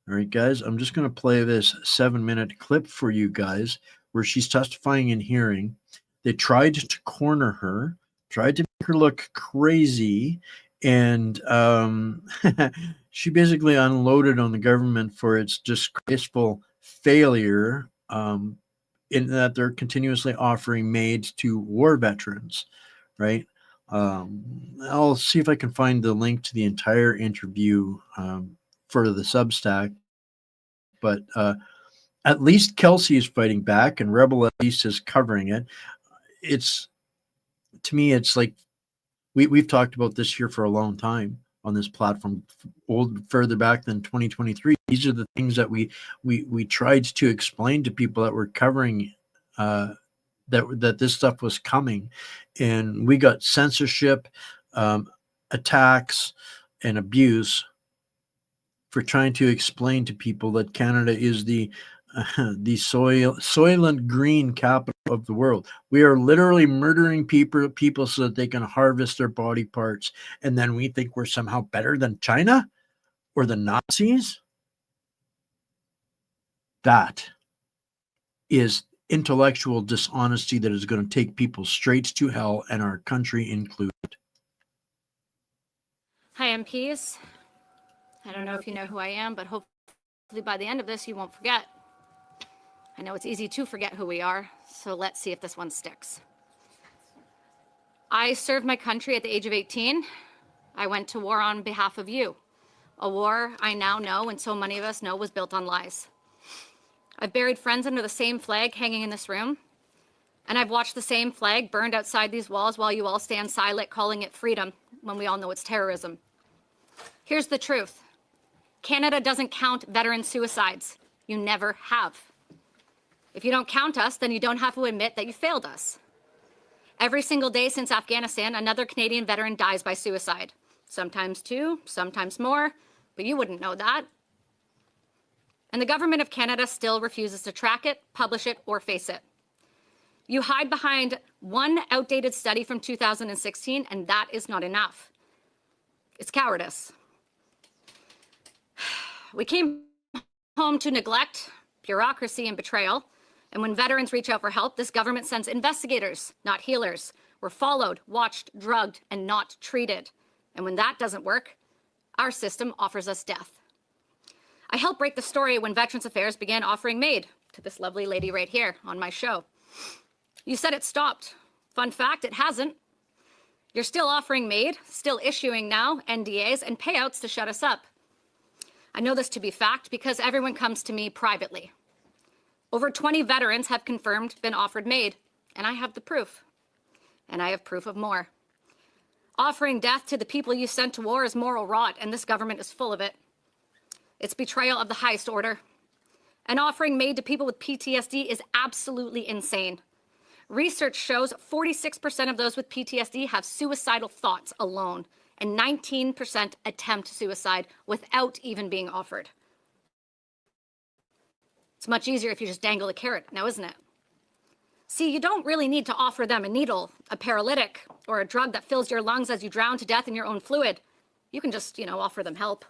All right, guys, I'm just going to play this 7-minute clip for you guys where she's testifying in hearing. They tried to corner her, tried to make her look crazy, and she basically unloaded on the government for its disgraceful failure in that they're continuously offering MAID to war veterans, right? I'll see if I can find the link to the entire interview for the Substack, but at least Kelsey is fighting back and Rebel at least is covering it. It's, to me, it's like we've talked about this here for a long time on this platform, further back than 2023. These are the things that we tried to explain to people that were covering that this stuff was coming, and we got censorship, attacks, and abuse for trying to explain to people that Canada is the Soylent Green capital of the world. We are literally murdering people so that they can harvest their body parts, and then we think we're somehow better than China or the Nazis. That is intellectual dishonesty that is going to take people straight to hell, and our country included. Hi, MPs. I don't know if you know who I am, but hopefully by the end of this, you won't forget. I know it's easy to forget who we are, so let's see if this one sticks. I served my country at the age of 18. I went to war on behalf of you. A war I now know, and so many of us know, was built on lies. I've buried friends under the same flag hanging in this room, and I've watched the same flag burned outside these walls while you all stand silent calling it freedom when we all know it's terrorism. Here's the truth. Canada doesn't count veteran suicides. You never have. If you don't count us, then you don't have to admit that you failed us. Every single day since Afghanistan, another Canadian veteran dies by suicide. Sometimes 2, sometimes more, but you wouldn't know that. And the government of Canada still refuses to track it, publish it, or face it. You hide behind one outdated study from 2016, and that is not enough. It's cowardice. We came home to neglect, bureaucracy, and betrayal. And when veterans reach out for help, this government sends investigators, not healers. We're followed, watched, drugged, and not treated. And when that doesn't work, our system offers us death. I helped break the story when Veterans Affairs began offering MAID to this lovely lady right here on my show. You said it stopped. Fun fact, it hasn't. You're still offering MAID, still issuing now NDAs and payouts to shut us up. I know this to be fact because everyone comes to me privately. Over 20 veterans have confirmed been offered MAID, and I have the proof. And I have proof of more. Offering death to the people you sent to war is moral rot, and this government is full of it. It's betrayal of the highest order. And offering MAID to people with PTSD is absolutely insane. Research shows 46% of those with PTSD have suicidal thoughts alone, and 19% attempt suicide without even being offered. It's much easier if you just dangle a carrot now, isn't it? See, you don't really need to offer them a needle, a paralytic, or a drug that fills your lungs as you drown to death in your own fluid. You can just, offer them help.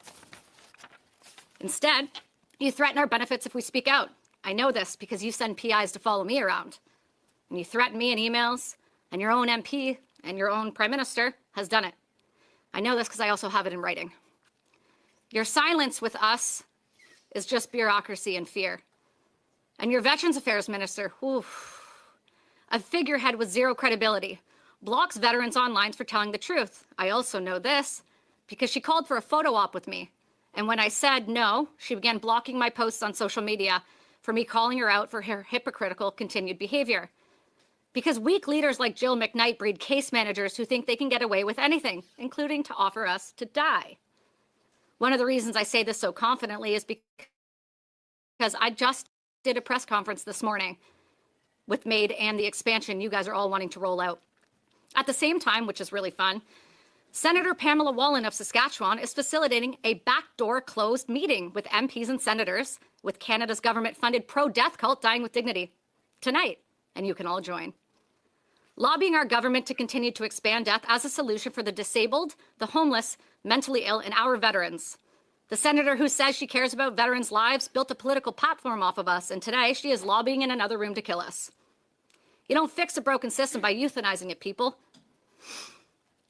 Instead, you threaten our benefits if we speak out. I know this because you send PIs to follow me around. And you threaten me in emails, and your own MP and your own Prime Minister has done it. I know this because I also have it in writing. Your silence with us is just bureaucracy and fear. And your Veterans Affairs Minister, a figurehead with zero credibility, blocks veterans online for telling the truth. I also know this because she called for a photo op with me. And when I said no, she began blocking my posts on social media for me calling her out for her hypocritical continued behavior. Because weak leaders like Jill McKnight breed case managers who think they can get away with anything, including to offer us to die. One of the reasons I say this so confidently is because I just did a press conference this morning with MAID and the expansion you guys are all wanting to roll out. At the same time, which is really fun, Senator Pamela Wallin of Saskatchewan is facilitating a backdoor closed meeting with MPs and senators with Canada's government-funded pro-death cult Dying with Dignity tonight, and you can all join. Lobbying our government to continue to expand death as a solution for the disabled, the homeless, mentally ill, and our veterans. The senator who says she cares about veterans' lives built a political platform off of us, and today she is lobbying in another room to kill us. You don't fix a broken system by euthanizing it, people.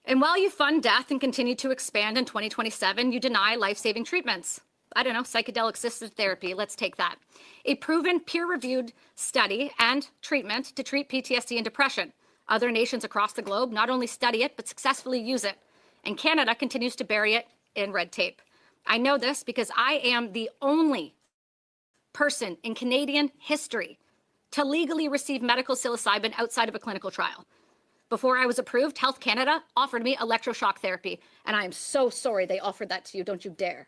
And while you fund death and continue to expand in 2027, you deny life-saving treatments. I don't know, psychedelic-assisted therapy, let's take that. A proven peer-reviewed study and treatment to treat PTSD and depression. Other nations across the globe not only study it, but successfully use it. And Canada continues to bury it in red tape. I know this because I am the only person in Canadian history to legally receive medical psilocybin outside of a clinical trial. Before I was approved, Health Canada offered me electroshock therapy, and I am so sorry they offered that to you, don't you dare.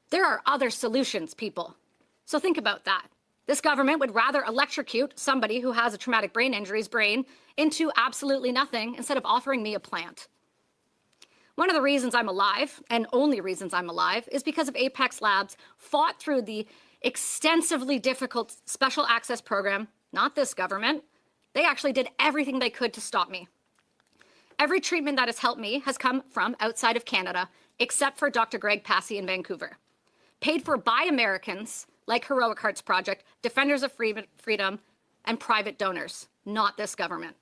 There are other solutions, people. So think about that. This government would rather electrocute somebody who has a traumatic brain injury's brain into absolutely nothing instead of offering me a plant. One of the reasons I'm alive, and only reasons I'm alive, is because of Apex Labs fought through the extensively difficult special access program, not this government. They actually did everything they could to stop me. Every treatment that has helped me has come from outside of Canada, except for Dr. Greg Passy in Vancouver. Paid for by Americans like Heroic Hearts Project, Defenders of Freedom, and private donors, not this government.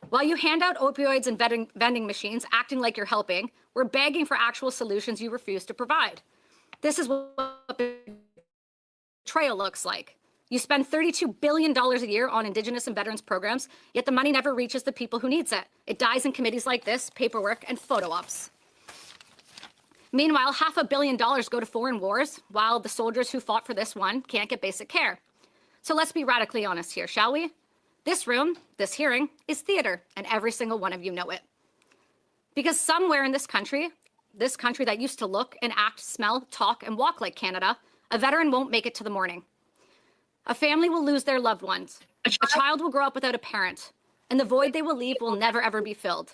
While you hand out opioids and vending machines, acting like you're helping, we're begging for actual solutions you refuse to provide. This is what betrayal looks like. You spend $32 billion a year on Indigenous and veterans programs, yet the money never reaches the people who needs it. It dies in committees like this, paperwork, and photo ops. Meanwhile, $500 million go to foreign wars, while the soldiers who fought for this one can't get basic care. So let's be radically honest here, shall we? This room, this hearing, is theater, and every single one of you know it. Because somewhere in this country that used to look and act, smell, talk, and walk like Canada, a veteran won't make it to the morning. A family will lose their loved ones. A child will grow up without a parent, and the void they will leave will never, ever be filled.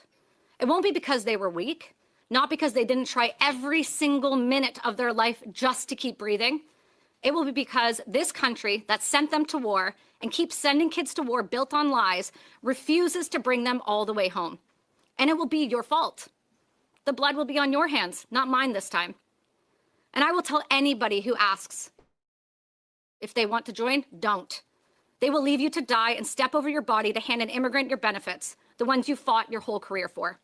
It won't be because they were weak, not because they didn't try every single minute of their life just to keep breathing. It will be because this country that sent them to war and keeps sending kids to war built on lies refuses to bring them all the way home. And it will be your fault. The blood will be on your hands, not mine this time. And I will tell anybody who asks if they want to join, don't. They will leave you to die and step over your body to hand an immigrant your benefits, the ones you fought your whole career for.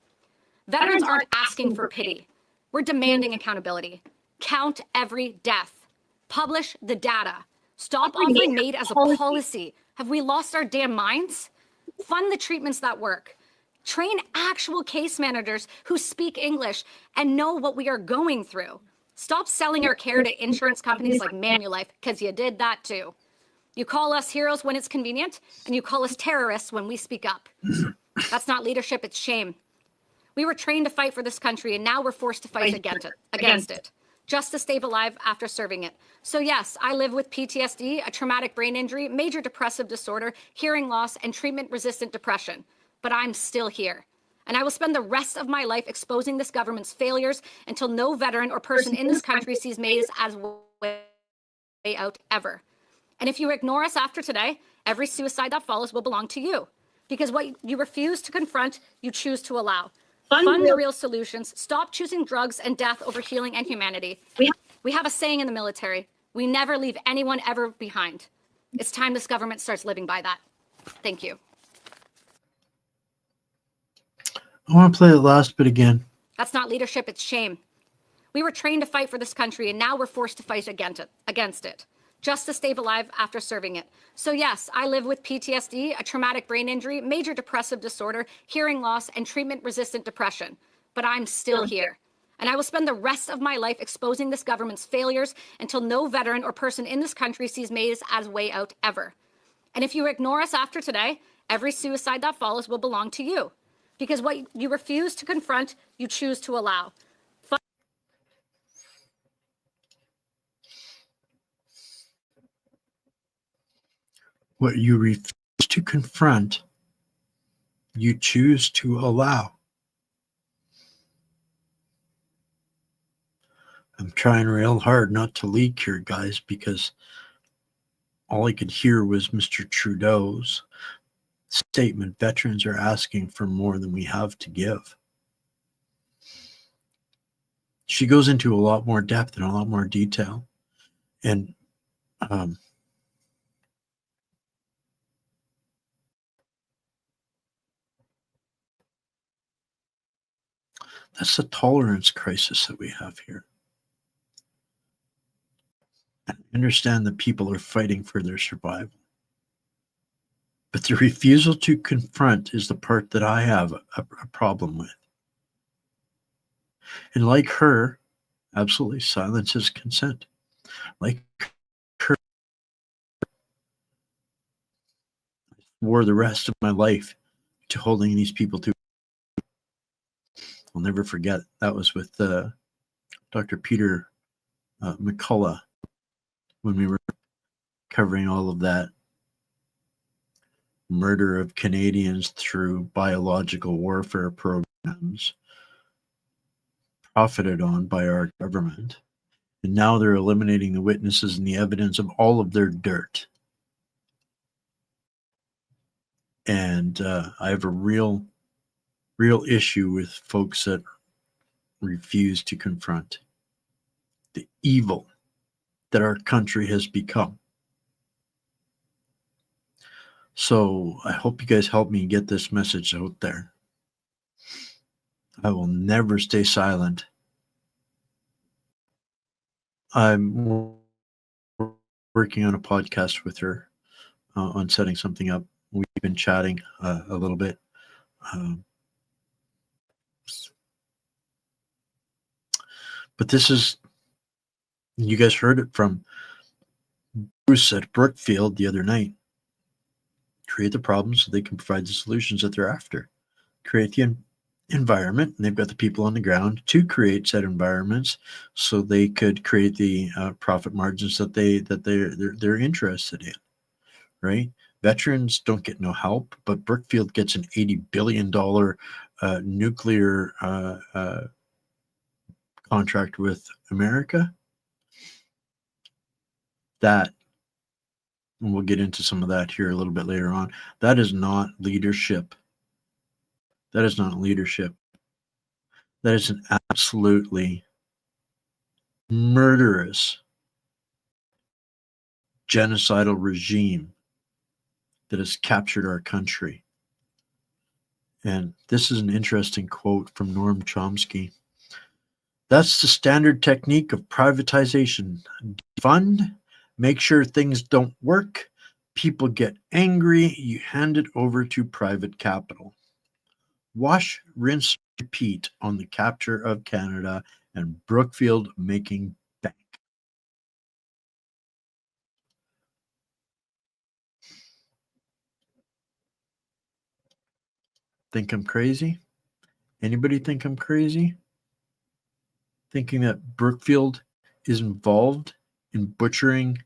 Veterans aren't asking for pity. We're demanding accountability. Count every death. Publish the data. Stop offering MAID as a policy. Have we lost our damn minds? Fund the treatments that work. Train actual case managers who speak English and know what we are going through. Stop selling our care to insurance companies like Manulife, because you did that too. You call us heroes when it's convenient, and you call us terrorists when we speak up. That's not leadership, it's shame. We were trained to fight for this country, and now we're forced to fight against it, just to stay alive after serving it. So yes, I live with PTSD, a traumatic brain injury, major depressive disorder, hearing loss, and treatment-resistant depression. But I'm still here. And I will spend the rest of my life exposing this government's failures until no veteran or person in this country sees MAID as way out ever. And if you ignore us after today, every suicide that follows will belong to you. Because what you refuse to confront, you choose to allow. Fund the real solutions. Stop choosing drugs and death over healing and humanity. We have a saying in the military: we never leave anyone ever behind. It's time this government starts living by that. Thank you. I want to play the last bit again. That's not leadership, it's shame. We were trained to fight for this country, and now we're forced to fight against it. just to stay alive after serving it. So yes, I live with PTSD, a traumatic brain injury, major depressive disorder, hearing loss, and treatment-resistant depression. But I'm still here. And I will spend the rest of my life exposing this government's failures until no veteran or person in this country sees Maze as way out ever. And if you ignore us after today, every suicide that follows will belong to you. Because what you refuse to confront, you choose to allow. What you refuse to confront, you choose to allow. I'm trying real hard not to leak here, guys, because all I could hear was Mr. Trudeau's statement. Veterans are asking for more than we have to give. She goes into a lot more depth and a lot more detail. And that's the tolerance crisis that we have here. I understand that people are fighting for their survival. But the refusal to confront is the part that I have a problem with. And like her, absolutely silence is consent. Like her, I swore the rest of my life to holding these people to. I'll never forget. That was with Dr. Peter McCullough when we were covering all of that murder of Canadians through biological warfare programs profited on by our government. And now they're eliminating the witnesses and the evidence of all of their dirt. And I have a real issue with folks that refuse to confront the evil that our country has become. So I hope you guys help me get this message out there. I will never stay silent. I'm working on a podcast with her on setting something up. We've been chatting a little bit. But this is, you guys heard it from Bruce at Brookfield the other night. Create the problems so they can provide the solutions that they're after. Create the environment, and they've got the people on the ground to create said environments so they could create the profit margins that they're interested in, right? Veterans don't get no help, but Brookfield gets an $80 billion nuclear contract with America. That, and we'll get into some of that here a little bit later on, that is not leadership. That is not leadership. That is an absolutely murderous, genocidal regime that has captured our country. And this is an interesting quote from Noam Chomsky. That's the standard technique of privatization. Defund, make sure things don't work, people get angry, you hand it over to private capital. Wash, rinse, repeat on the capture of Canada and Brookfield making bank. Think I'm crazy? Anybody think I'm crazy? Thinking that Brookfield is involved in butchering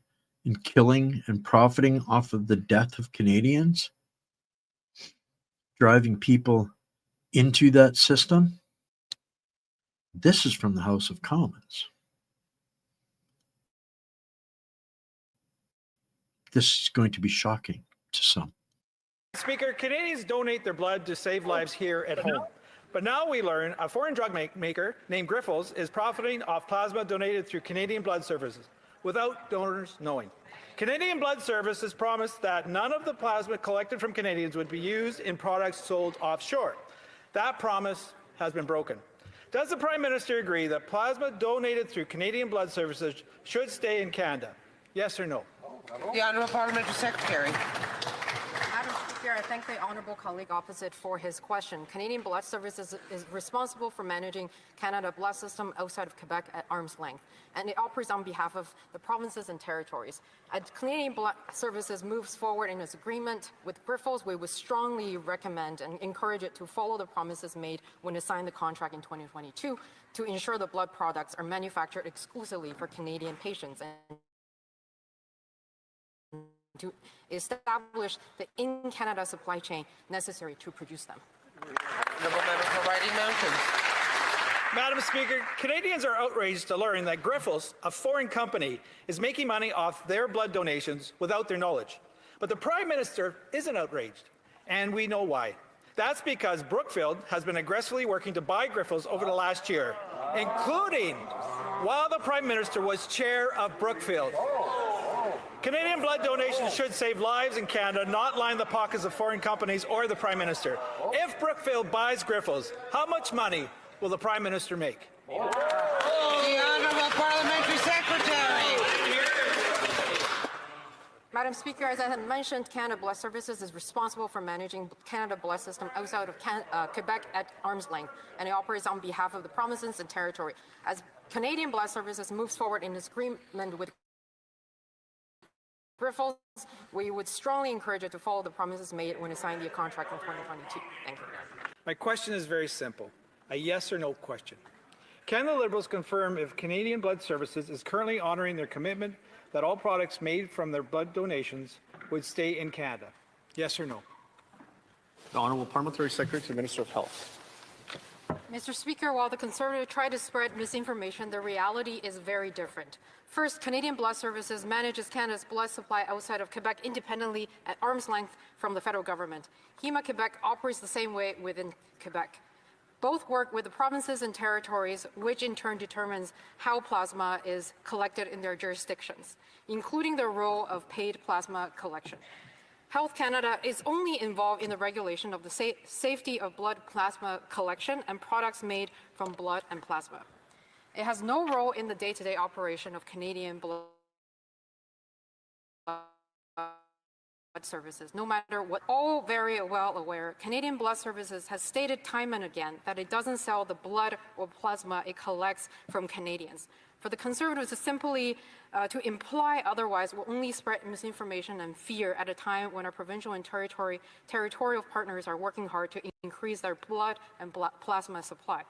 and killing and profiting off of the death of Canadians? Driving people into that system? This is from the House of Commons. This is going to be shocking to some. Speaker, Canadians donate their blood to save lives here at home. But now we learn a foreign drug maker named Grifols is profiting off plasma donated through Canadian Blood Services without donors knowing. Canadian Blood Services promised that none of the plasma collected from Canadians would be used in products sold offshore. That promise has been broken. Does the Prime Minister agree that plasma donated through Canadian Blood Services should stay in Canada? Yes or no? The Honourable Parliamentary Secretary. Madam Speaker, I thank the honourable colleague opposite for his question. Canadian Blood Services is responsible for managing Canada Blood System outside of Quebec at arm's length, and it operates on behalf of the provinces and territories. As Canadian Blood Services moves forward in its agreement with Grifols, we would strongly recommend and encourage it to follow the promises made when it signed the contract in 2022 to ensure the blood products are manufactured exclusively for Canadian patients and to establish the in-Canada supply chain necessary to produce them. Honourable Member for Riding Mountains. Madam Speaker, Canadians are outraged to learn that Grifols, a foreign company, is making money off their blood donations without their knowledge. But the Prime Minister isn't outraged, and we know why. That's because Brookfield has been aggressively working to buy Grifols over the last year, including while the Prime Minister was chair of Brookfield. Canadian blood donations should save lives in Canada, not line the pockets of foreign companies or the Prime Minister. If Brookfield buys Grifols, how much money will the Prime Minister make? The Honourable Parliamentary Secretary. Madam Speaker, as I had mentioned, Canada Blood Services is responsible for managing Canada Blood System outside of Quebec at arm's length, and it operates on behalf of the provinces and territory. As Canadian Blood Services moves forward in its agreement with Grifols, we would strongly encourage it to follow the promises made when it signed the contract in 2022. Thank you. My question is very simple, a yes or no question. Can the Liberals confirm if Canadian Blood Services is currently honouring their commitment that all products made from their blood donations would stay in Canada? Yes or no? The Honourable Parliamentary Secretary to the Minister of Health. Mr. Speaker, while the Conservatives try to spread misinformation, the reality is very different. First, Canadian Blood Services manages Canada's blood supply outside of Quebec independently at arm's length from the federal government. HEMA Quebec operates the same way within Quebec. Both work with the provinces and territories, which in turn determines how plasma is collected in their jurisdictions, including the role of paid plasma collection. Health Canada is only involved in the regulation of the safety of blood plasma collection and products made from blood and plasma. It has no role in the day-to-day operation of Canadian Blood Services, no matter what. All very well aware, Canadian Blood Services has stated time and again that it doesn't sell the blood or plasma it collects from Canadians. For the Conservatives to simply to imply otherwise will only spread misinformation and fear at a time when our provincial and territorial partners are working hard to increase their blood and plasma supply.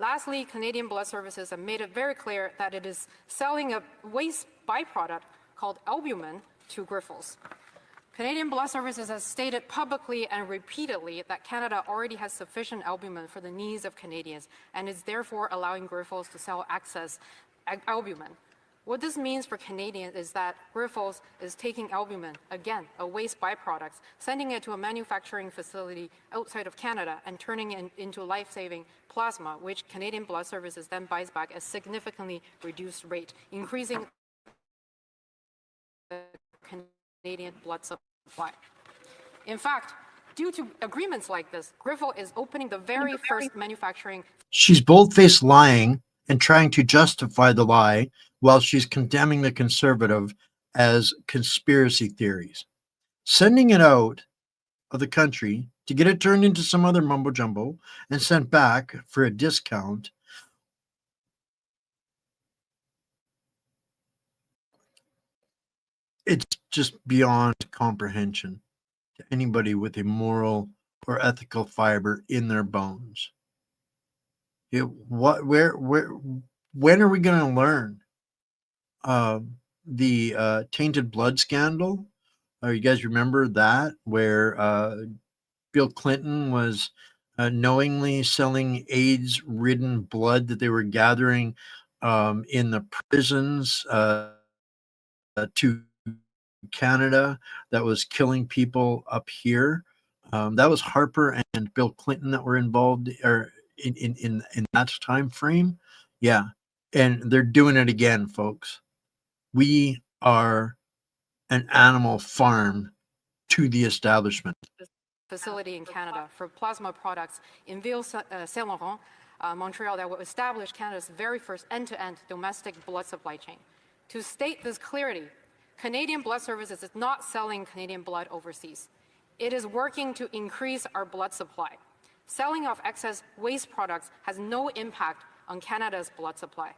Lastly, Canadian Blood Services have made it very clear that it is selling a waste byproduct called albumin to Grifols. Canadian Blood Services has stated publicly and repeatedly that Canada already has sufficient albumin for the needs of Canadians and is therefore allowing Grifols to sell excess albumin. What this means for Canadians is that Grifols is taking albumin, again, a waste byproduct, sending it to a manufacturing facility outside of Canada and turning it into life-saving plasma, which Canadian Blood Services then buys back at a significantly reduced rate, increasing the Canadian blood supply. In fact, due to agreements like this, Grifols is opening the very first manufacturing. She's bold-faced lying and trying to justify the lie while she's condemning the Conservative as conspiracy theories. Sending it out of the country to get it turned into some other mumbo-jumbo and sent back for a discount. It's just beyond comprehension to anybody with a moral or ethical fiber in their bones. When are we going to learn? The tainted blood scandal. You guys remember that, where Bill Clinton was knowingly selling AIDS-ridden blood that they were gathering in the prisons to Canada that was killing people up here. That was Harper and Bill Clinton that were involved in that time frame. Yeah, and they're doing it again, folks. We are an animal farm to the establishment. Facility in Canada for plasma products in Ville-Saint-Laurent, Montreal, that will establish Canada's very first end-to-end domestic blood supply chain. To state this clearly, Canadian Blood Services is not selling Canadian blood overseas. It is working to increase our blood supply. Selling of excess waste products has no impact on Canada's blood supply.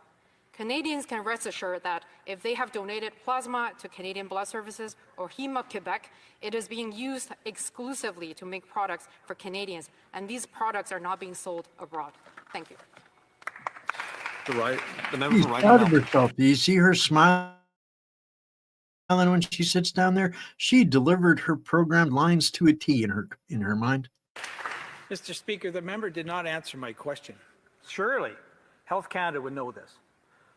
Canadians can rest assured that if they have donated plasma to Canadian Blood Services or Heme of Quebec, it is being used exclusively to make products for Canadians, and these products are not being sold abroad. Thank you. The member She's for Writing proud of Mountain. herself. Do you see her smiling when she sits down there? She delivered her programmed lines to a T in her mind. Mr. Speaker, the member did not answer my question. Surely, Health Canada would know this.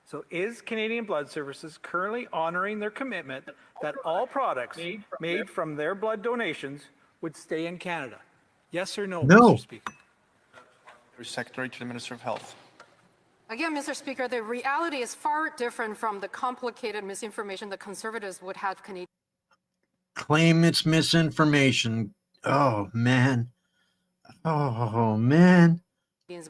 So is Canadian Blood Services currently honoring their commitment that all products made from their blood donations would stay in Canada? Yes or no, No. Mr. Speaker? Secretary to the Minister of Health. Again, Mr. Speaker, the reality is far different from the complicated misinformation the Conservatives would have Canadians Claim it's misinformation. Oh, man. Oh, man.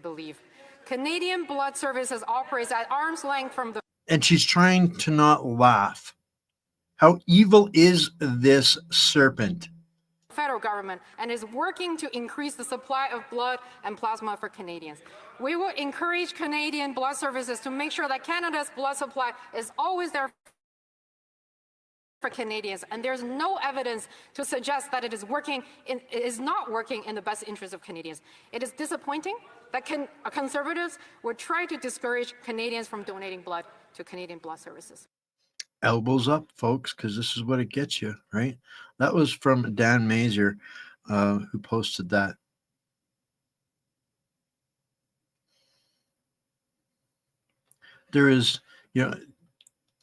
believe. Canadian Blood Services operates at arm's length from the And she's trying to not laugh. How evil is this serpent? federal government and is working to increase the supply of blood and plasma for Canadians. We will encourage Canadian Blood Services to make sure that Canada's blood supply is always there for Canadians, and there's no evidence to suggest that it is not working in the best interest of Canadians. It is disappointing that Conservatives would try to discourage Canadians from donating blood to Canadian Blood Services. Elbows up, folks, because this is what it gets you, right? That was from Dan Mazer, who posted that. There is,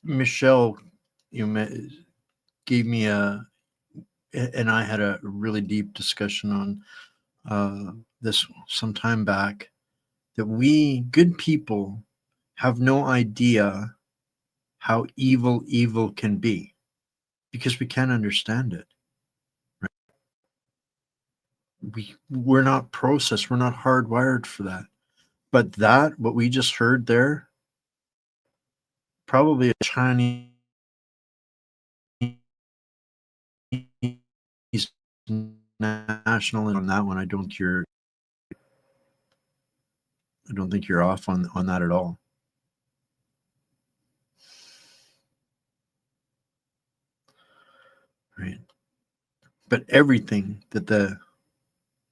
Michelle, gave me and I had a really deep discussion on this some time back, that we good people have no idea how evil can be because we can't understand it. Right? We're not processed. We're not hardwired for that. But what we just heard there, probably a Chinese national, and on that one, I don't think you're off on that at all. Right. But everything that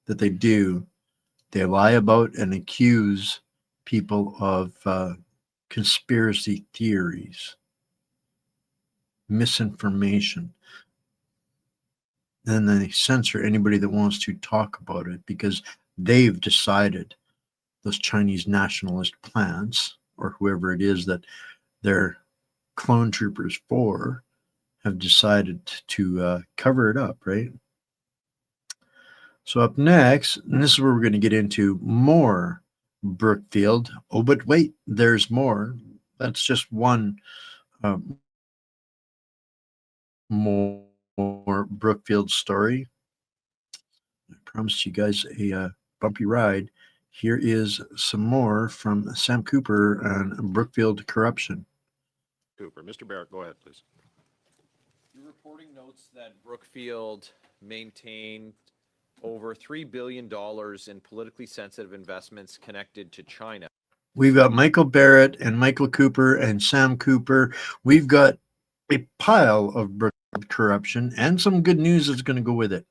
they do, they lie about and accuse people of conspiracy theories, misinformation. And then they censor anybody that wants to talk about it because they've decided, those Chinese nationalist plants or whoever it is that they're clone troopers for, have decided to cover it up, right? So up next, and this is where we're going to get into more Brookfield. Oh, but wait, there's more. That's just one more Brookfield story. I promised you guys a bumpy ride. Here is some more from Sam Cooper on Brookfield corruption. Cooper. Mr. Barrett, go ahead, please. Your reporting notes that Brookfield maintained over $3 billion in politically sensitive investments connected to China. We've got Michael Barrett and Michael Cooper and Sam Cooper. We've got a pile of Brookfield corruption and some good news that's going to go with it.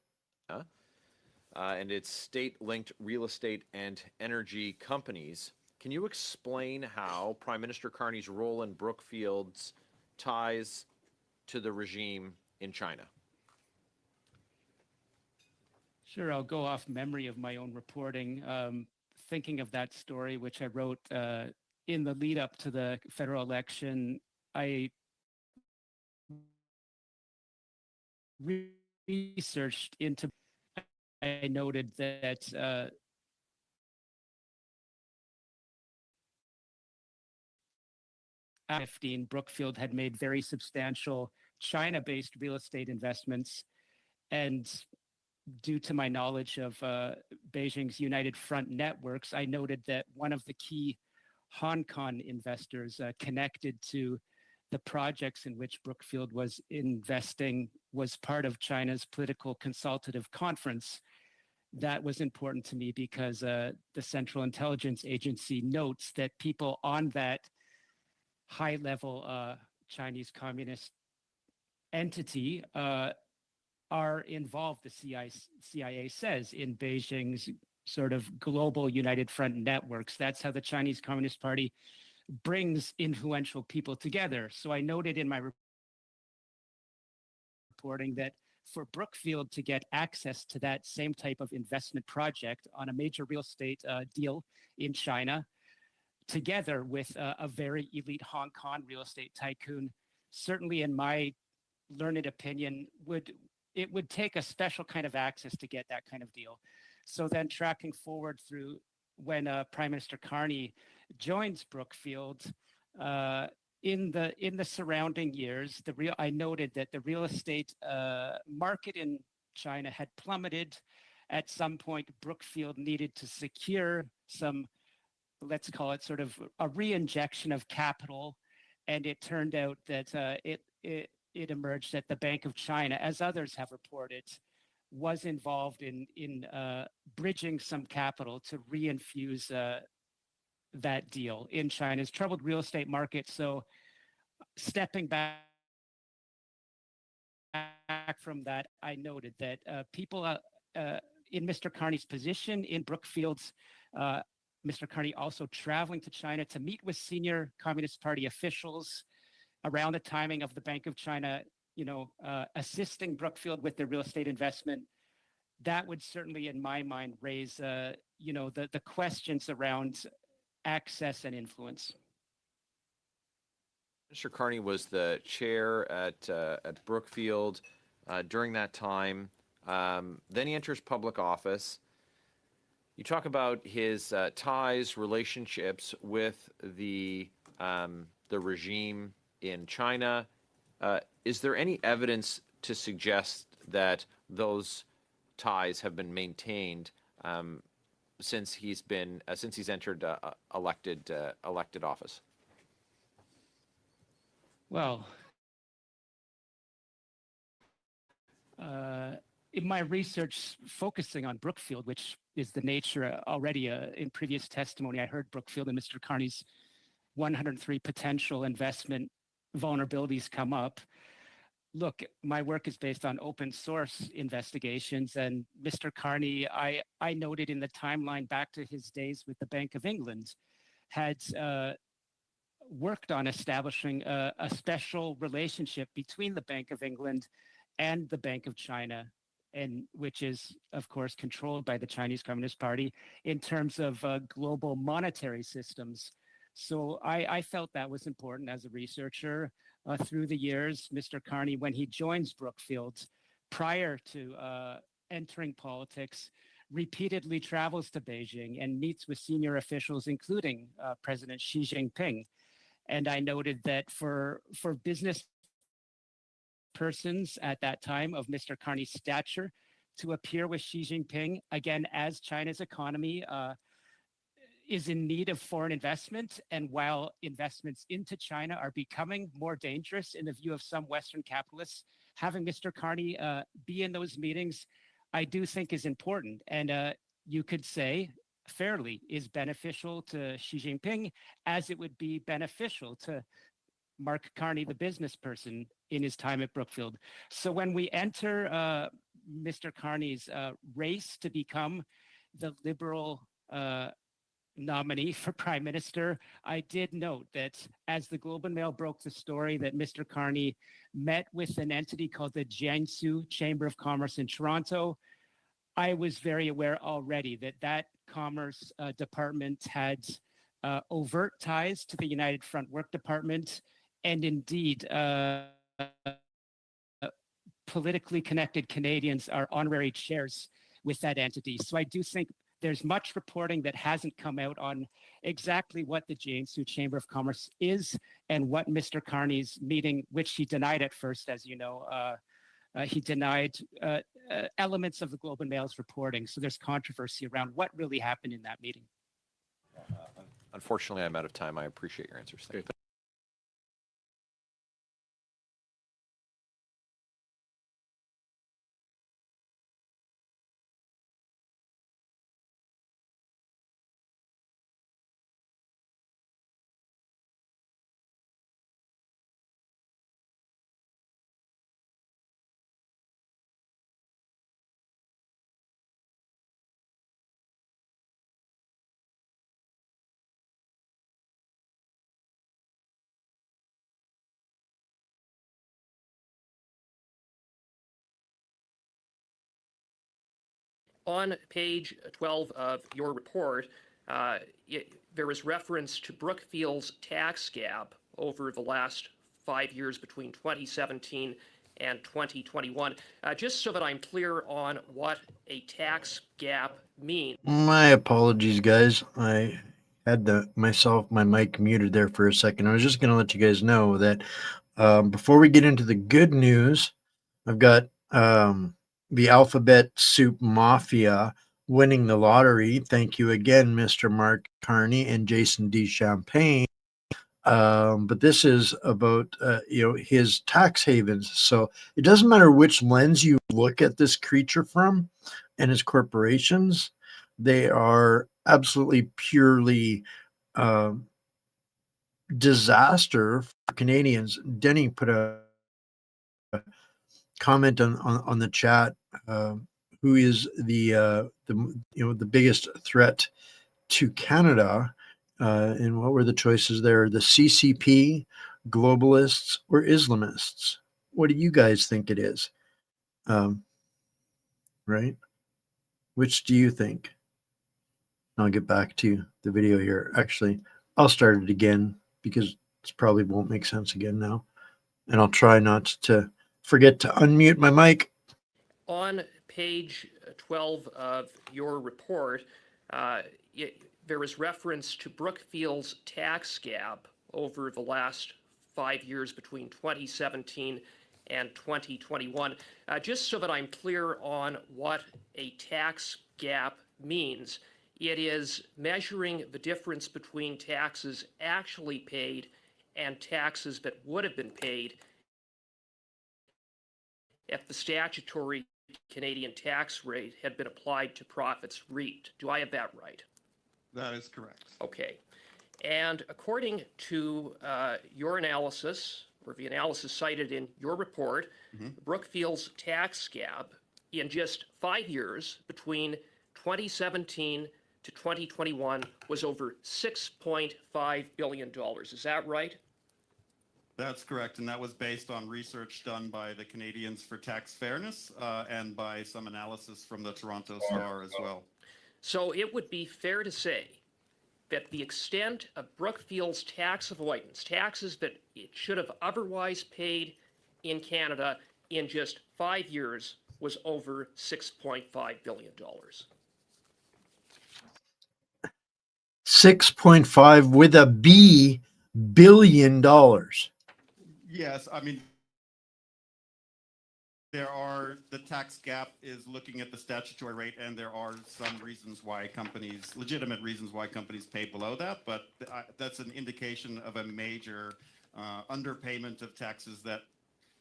And its state-linked real estate and energy companies. Can you explain how Prime Minister Carney's role in Brookfield's ties to the regime in China? Sure, I'll go off memory of my own reporting. Thinking of that story, which I wrote in the lead up to the federal election, I researched into. I noted that Brookfield had made very substantial China-based real estate investments, and due to my knowledge of Beijing's United Front networks, I noted that one of the key Hong Kong investors connected to the projects in which Brookfield was investing was part of China's political consultative conference. That was important to me because the Central Intelligence Agency notes that people on that high-level Chinese communist entity are involved, the CIA says, in Beijing's sort of global United Front networks. That's how the Chinese Communist Party brings influential people together. So I noted in my reporting that for Brookfield to get access to that same type of investment project on a major real estate deal in China, together with a very elite Hong Kong real estate tycoon, certainly in my learned opinion, it would take a special kind of access to get that kind of deal. So then tracking forward through when Prime Minister Carney joins Brookfield, in the surrounding years, I noted that the real estate market in China had plummeted. At some point, Brookfield needed to secure some, let's call it sort of a re-injection of capital, and it turned out that it emerged that the Bank of China, as others have reported, was involved in bridging some capital to reinfuse that deal in China's troubled real estate market. So stepping back from that, I noted that people in Mr. Carney's position in Brookfield's, Mr. Carney also traveling to China to meet with senior Communist Party officials around the timing of the Bank of China, assisting Brookfield with their real estate investment. That would certainly, in my mind, raise, the questions around access and influence. Mr. Carney was the chair at Brookfield during that time. Then he enters public office. You talk about his ties, relationships with the regime in China. Is there any evidence to suggest that those ties have been maintained since he's entered elected office? Well, in my research focusing on Brookfield, which is the nature already in previous testimony, I heard Brookfield and Mr. Carney's 103 potential investment vulnerabilities come up. Look, my work is based on open source investigations, and Mr. Carney, I noted in the timeline back to his days with the Bank of England, had worked on establishing a special relationship between the Bank of England and the Bank of China, and which is, of course, controlled by the Chinese Communist Party in terms of global monetary systems. So I felt that was important as a researcher. Through the years, Mr. Carney, when he joins Brookfield, prior to entering politics, repeatedly travels to Beijing and meets with senior officials, including President Xi Jinping. And I noted that for business persons at that time of Mr. Carney's stature to appear with Xi Jinping, again, as China's economy is in need of foreign investment, and while investments into China are becoming more dangerous in the view of some Western capitalists, having Mr. Carney be in those meetings, I do think is important. And you could say fairly is beneficial to Xi Jinping, as it would be beneficial to Mark Carney, the business person, in his time at Brookfield. So when we enter Mr. Carney's race to become the Liberal nominee for Prime Minister, I did note that as the Globe and Mail broke the story that Mr. Carney met with an entity called the Jiangsu Chamber of Commerce in Toronto, I was very aware already that that Commerce Department had overt ties to the United Front Work Department, and indeed politically connected Canadians are honorary chairs with that entity. So I do think there's much reporting that hasn't come out on exactly what the Jiangsu Chamber of Commerce is and what Mr. Carney's meeting, which he denied at first, as you know, he denied elements of the Globe and Mail's reporting. So there's controversy around what really happened in that meeting. Unfortunately, I'm out of time. I appreciate your answers. On page 12 of your report, there is reference to Brookfield's tax gap over the last 5 years between 2017 and 2021. Just so that I'm clear on what a tax gap means. My apologies, guys. I had my mic muted there for a second. I was just going to let you guys know that before we get into the good news, I've got the Alphabet Soup Mafia winning the lottery. Thank you again, Mr. Mark Carney and Jason D. Champagne. But this is about his tax havens. So it doesn't matter which lens you look at this creature from and his corporations. They are absolutely purely disaster for Canadians. Denny put a comment on the chat. Who is the biggest threat to Canada? And what were the choices there? The CCP, globalists, or Islamists? What do you guys think it is? Right? Which do you think? I'll get back to the video here. Actually, I'll start it again because it probably won't make sense again now. And I'll try not to forget to unmute my mic. On page 12 of your report, there is reference to Brookfield's tax gap over the last 5 years between 2017 and 2021. Just so that I'm clear on what a tax gap means, it is measuring the difference between taxes actually paid and taxes that would have been paid if the statutory Canadian tax rate had been applied to profits reaped. Do I have that right? That is correct. Okay. And according to your analysis, or the analysis cited in your report, Brookfield's tax gap in just 5 years between 2017 to 2021 was over $6.5 billion. Is that right? That's correct, and that was based on research done by the Canadians for Tax Fairness and by some analysis from the Toronto Star as well. So it would be fair to say that the extent of Brookfield's tax avoidance, taxes that it should have otherwise paid in Canada in just 5 years, was over $6.5 billion. 6.5 with a B billion dollars. Yes, I mean, the tax gap is looking at the statutory rate, and there are some reasons why companies, legitimate reasons why companies pay below that, but that's an indication of a major underpayment of taxes that,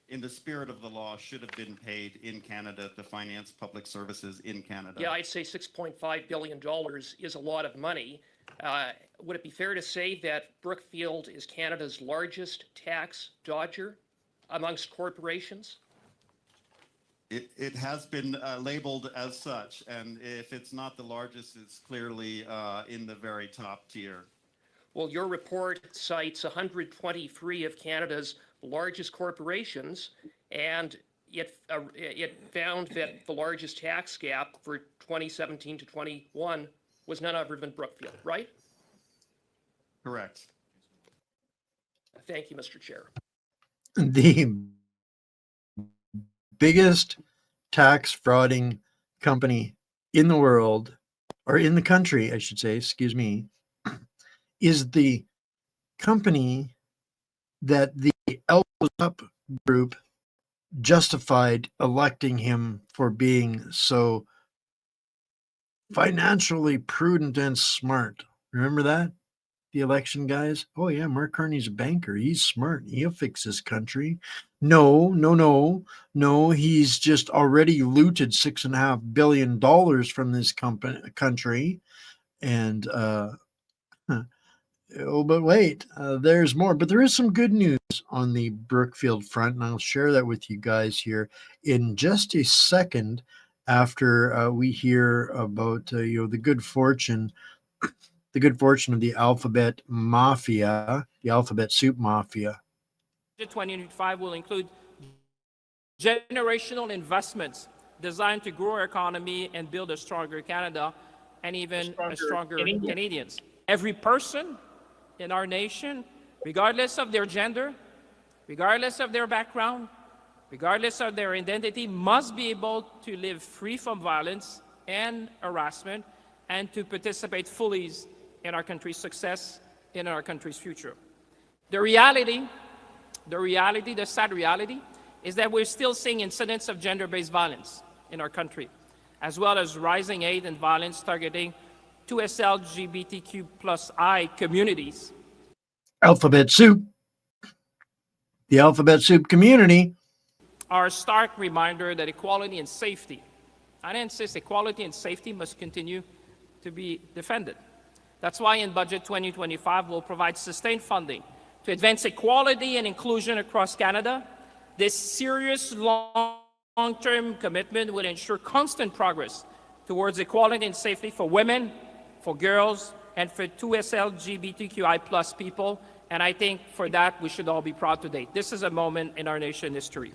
in the spirit of the law, should have been paid in Canada to finance public services in Canada. Yeah, I'd say $6.5 billion is a lot of money. Would it be fair to say that Brookfield is Canada's largest tax dodger amongst corporations? It has been labeled as such, and if it's not the largest, it's clearly in the very top tier. Well, your report cites 123 of Canada's largest corporations, and it found that the largest tax gap for 2017 to 21 was none other than Brookfield, right? Correct. Thank you, Mr. Chair. The biggest tax frauding company in the world, or in the country, I should say, excuse me, is the company that the Elbows Up group justified electing him for being so financially prudent and smart. Remember that? The election guys? Oh yeah, Mark Carney's a banker. He's smart. He'll fix this country. No. He's just already looted $6.5 billion from this country. And but wait, there's more. But there is some good news on the Brookfield front, and I'll share that with you guys here in just a second after we hear about the good fortune of the Alphabet Mafia, the Alphabet Soup Mafia. 2025 will include generational investments designed to grow our economy and build a stronger Canada and even a stronger Canadians. Every person in our nation, regardless of their gender, regardless of their background, regardless of their identity, must be able to live free from violence and harassment and to participate fully in our country's success, in our country's future. The sad reality, is that we're still seeing incidents of gender-based violence in our country, as well as rising hate and violence targeting 2S LGBTQ+I communities. Alphabet soup. The alphabet soup community Are a stark reminder that equality and safety, I insist, equality and safety must continue to be defended. That's why in Budget 2025, we'll provide sustained funding to advance equality and inclusion across Canada. This serious long-term commitment will ensure constant progress towards equality and safety for women, for girls, and for 2S LGBTQI+ people. And I think for that, we should all be proud today. This is a moment in our nation history.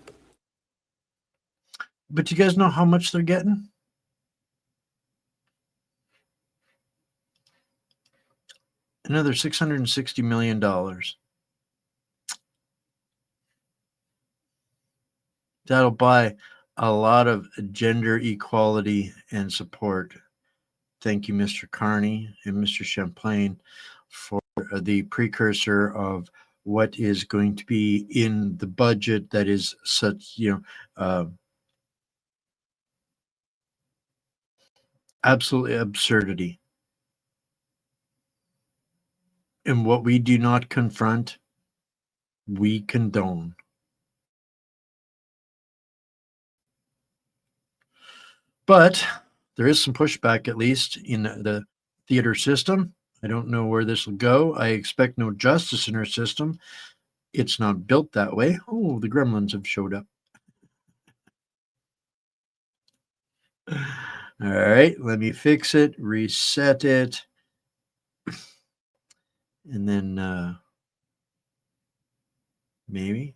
But you guys know how much they're getting? Another $660 million. That'll buy a lot of gender equality and support. Thank you, Mr. Carney and Mr. Champlain, for the precursor of what is going to be in the budget that is such, absolutely absurdity. And what we do not confront, we condone. But there is some pushback, at least in the theater system. I don't know where this will go. I expect no justice in our system. It's not built that way. Oh, the gremlins have showed up. All right, let me fix it, reset it. And then maybe.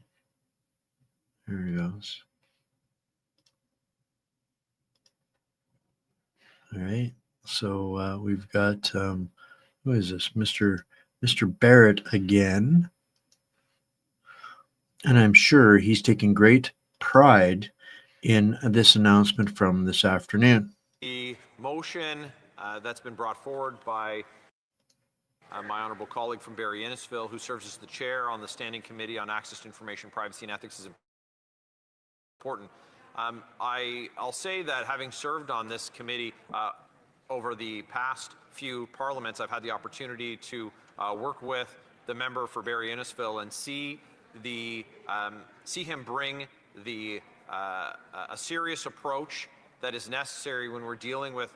There it goes. All right. So we've got, who is this? Mr. Barrett again. And I'm sure he's taking great pride in this announcement from this afternoon. The motion that's been brought forward by my honorable colleague from Barrie-Innisfil, who serves as the chair on the Standing Committee on Access to Information, Privacy and Ethics, is important. I'll say that having served on this committee over the past few parliaments, I've had the opportunity to work with the member for Barrie-Innisfil and see him bring a serious approach that is necessary when we're dealing with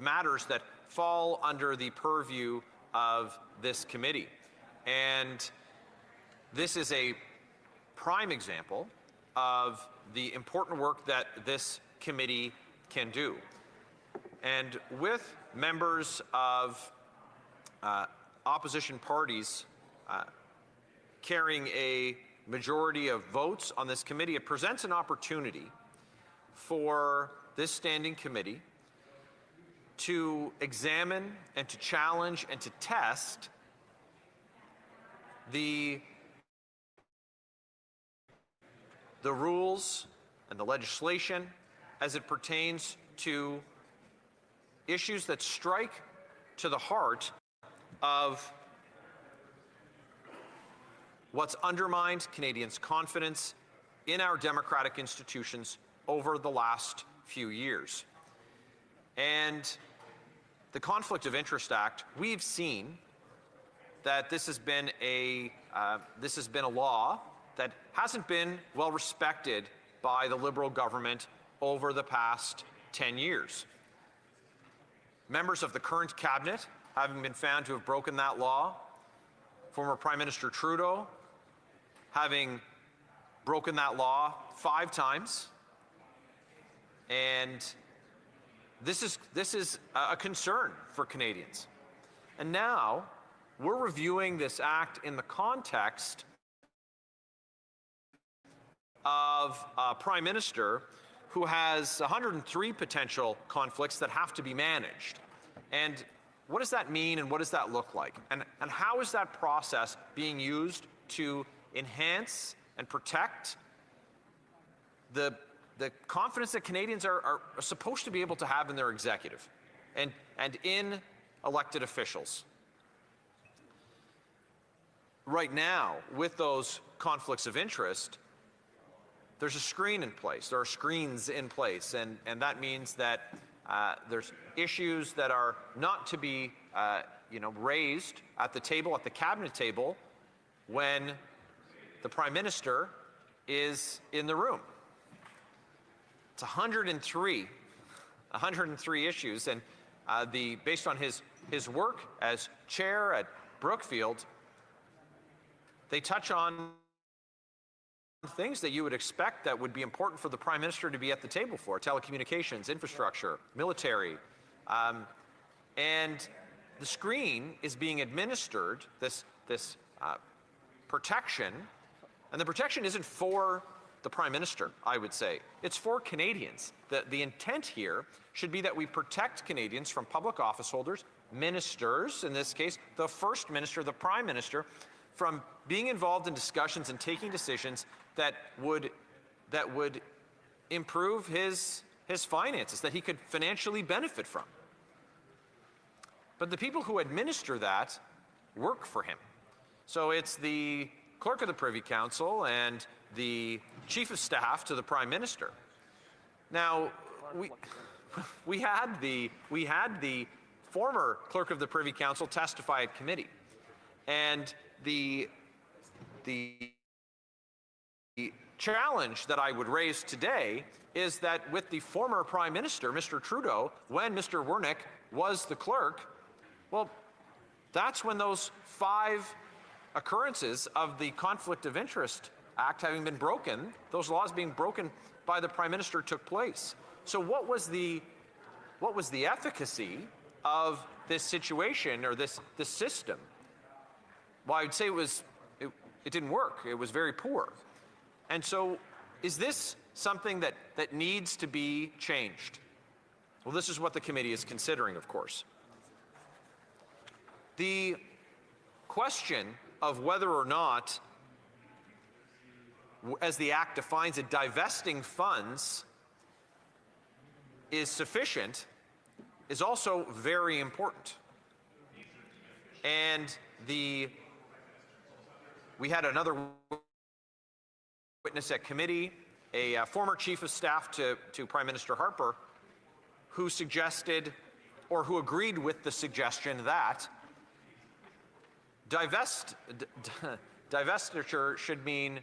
matters that fall under the purview of this committee. And this is a prime example of the important work that this committee can do. And with members of opposition parties carrying a majority of votes on this committee, it presents an opportunity for this standing committee to examine and to challenge and to test the rules and the legislation as it pertains to issues that strike to the heart of what's undermined Canadians' confidence in our democratic institutions over the last few years. And the Conflict of Interest Act, we've seen that this has been a law that hasn't been well respected by the Liberal government over the past 10 years. Members of the current cabinet having been found to have broken that law, former Prime Minister Trudeau having broken that law 5 times, and this is a concern for Canadians. And now we're reviewing this act in the context of a prime minister who has 103 potential conflicts that have to be managed. And what does that mean and what does that look like? And how is that process being used to enhance and protect the confidence that Canadians are supposed to be able to have in their executive and in elected officials? Right now, with those conflicts of interest, there's a screen in place. There are screens in place, and that means that there's issues that are not to be raised at the table, at the cabinet table, when the Prime Minister is in the room. It's 103 issues, and based on his work as chair at Brookfield, they touch on things that you would expect that would be important for the Prime Minister to be at the table for: telecommunications, infrastructure, military. And the screen is being administered, this protection, and the protection isn't for the Prime Minister, I would say. It's for Canadians. The intent here should be that we protect Canadians from public office holders, ministers, in this case, the First Minister, the Prime Minister, from being involved in discussions and taking decisions that would improve his finances, that he could financially benefit from. But the people who administer that work for him. So it's the Clerk of the Privy Council and the Chief of Staff to the Prime Minister. Now, we had the former Clerk of the Privy Council testify at committee, and the challenge that I would raise today is that with the former Prime Minister, Mr. Trudeau, when Mr. Wernick was the clerk, well, that's when those 5 occurrences of the Conflict of Interest Act having been broken, those laws being broken by the Prime Minister, took place. So what was the efficacy of this situation, or this system? Well, I would say it didn't work. It was very poor. And so is this something that needs to be changed? Well, this is what the committee is considering, of course. The question of whether or not, as the Act defines it, divesting funds is sufficient is also very important. And we had another witness at committee, a former Chief of Staff to Prime Minister Harper, who suggested, or who agreed with the suggestion, that divestiture should mean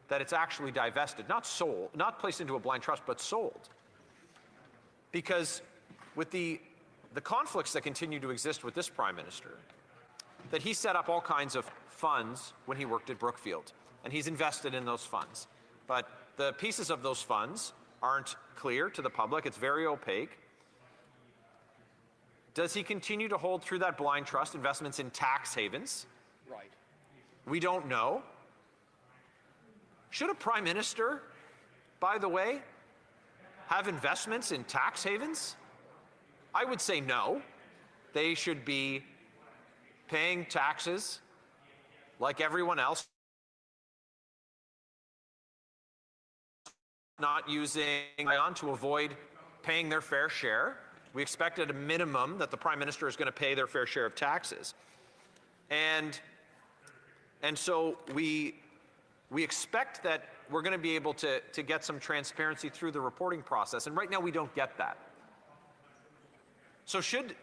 that it's actually divested, not sold, not placed into a blind trust, but sold. Because with the conflicts that continue to exist with this Prime Minister, that he set up all kinds of funds when he worked at Brookfield, and he's invested in those funds. But the pieces of those funds aren't clear to the public. It's very opaque. Does he continue to hold, through that blind trust, investments in tax havens? Right. We don't know. Should a Prime Minister, by the way, have investments in tax havens? I would say no. They should be paying taxes like everyone else, not using on to avoid paying their fair share. We expect at a minimum that the Prime Minister is going to pay their fair share of taxes. And so we expect that we're going to be able to get some transparency through the reporting process, and right now we don't get that. So should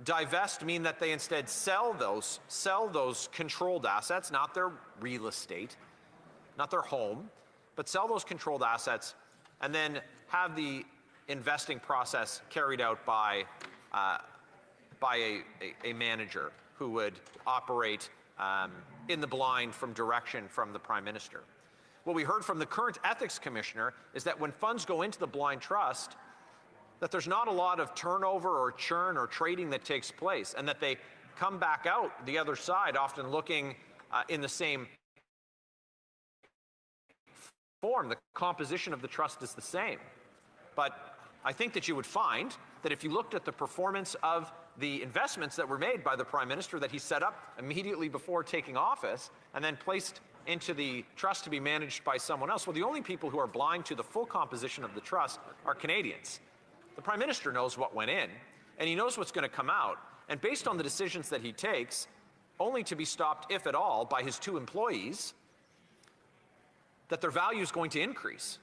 divest mean that they instead sell those controlled assets, not their real estate, not their home, but sell those controlled assets, and then have the investing process carried out by a manager who would operate in the blind from direction from the Prime Minister? What we heard from the current ethics commissioner is that when funds go into the blind trust, that there's not a lot of turnover or churn or trading that takes place, and that they come back out the other side often looking in the same form, the composition of the trust is the same. But I think that you would find that if you looked at the performance of the investments that were made by the Prime Minister that he set up immediately before taking office and then placed into the trust to be managed by someone else, well, the only people who are blind to the full composition of the trust are Canadians. The Prime Minister knows what went in, and he knows what's going to come out. And based on the decisions that he takes, only to be stopped, if at all, by his 2 employees, that their value is going to increase.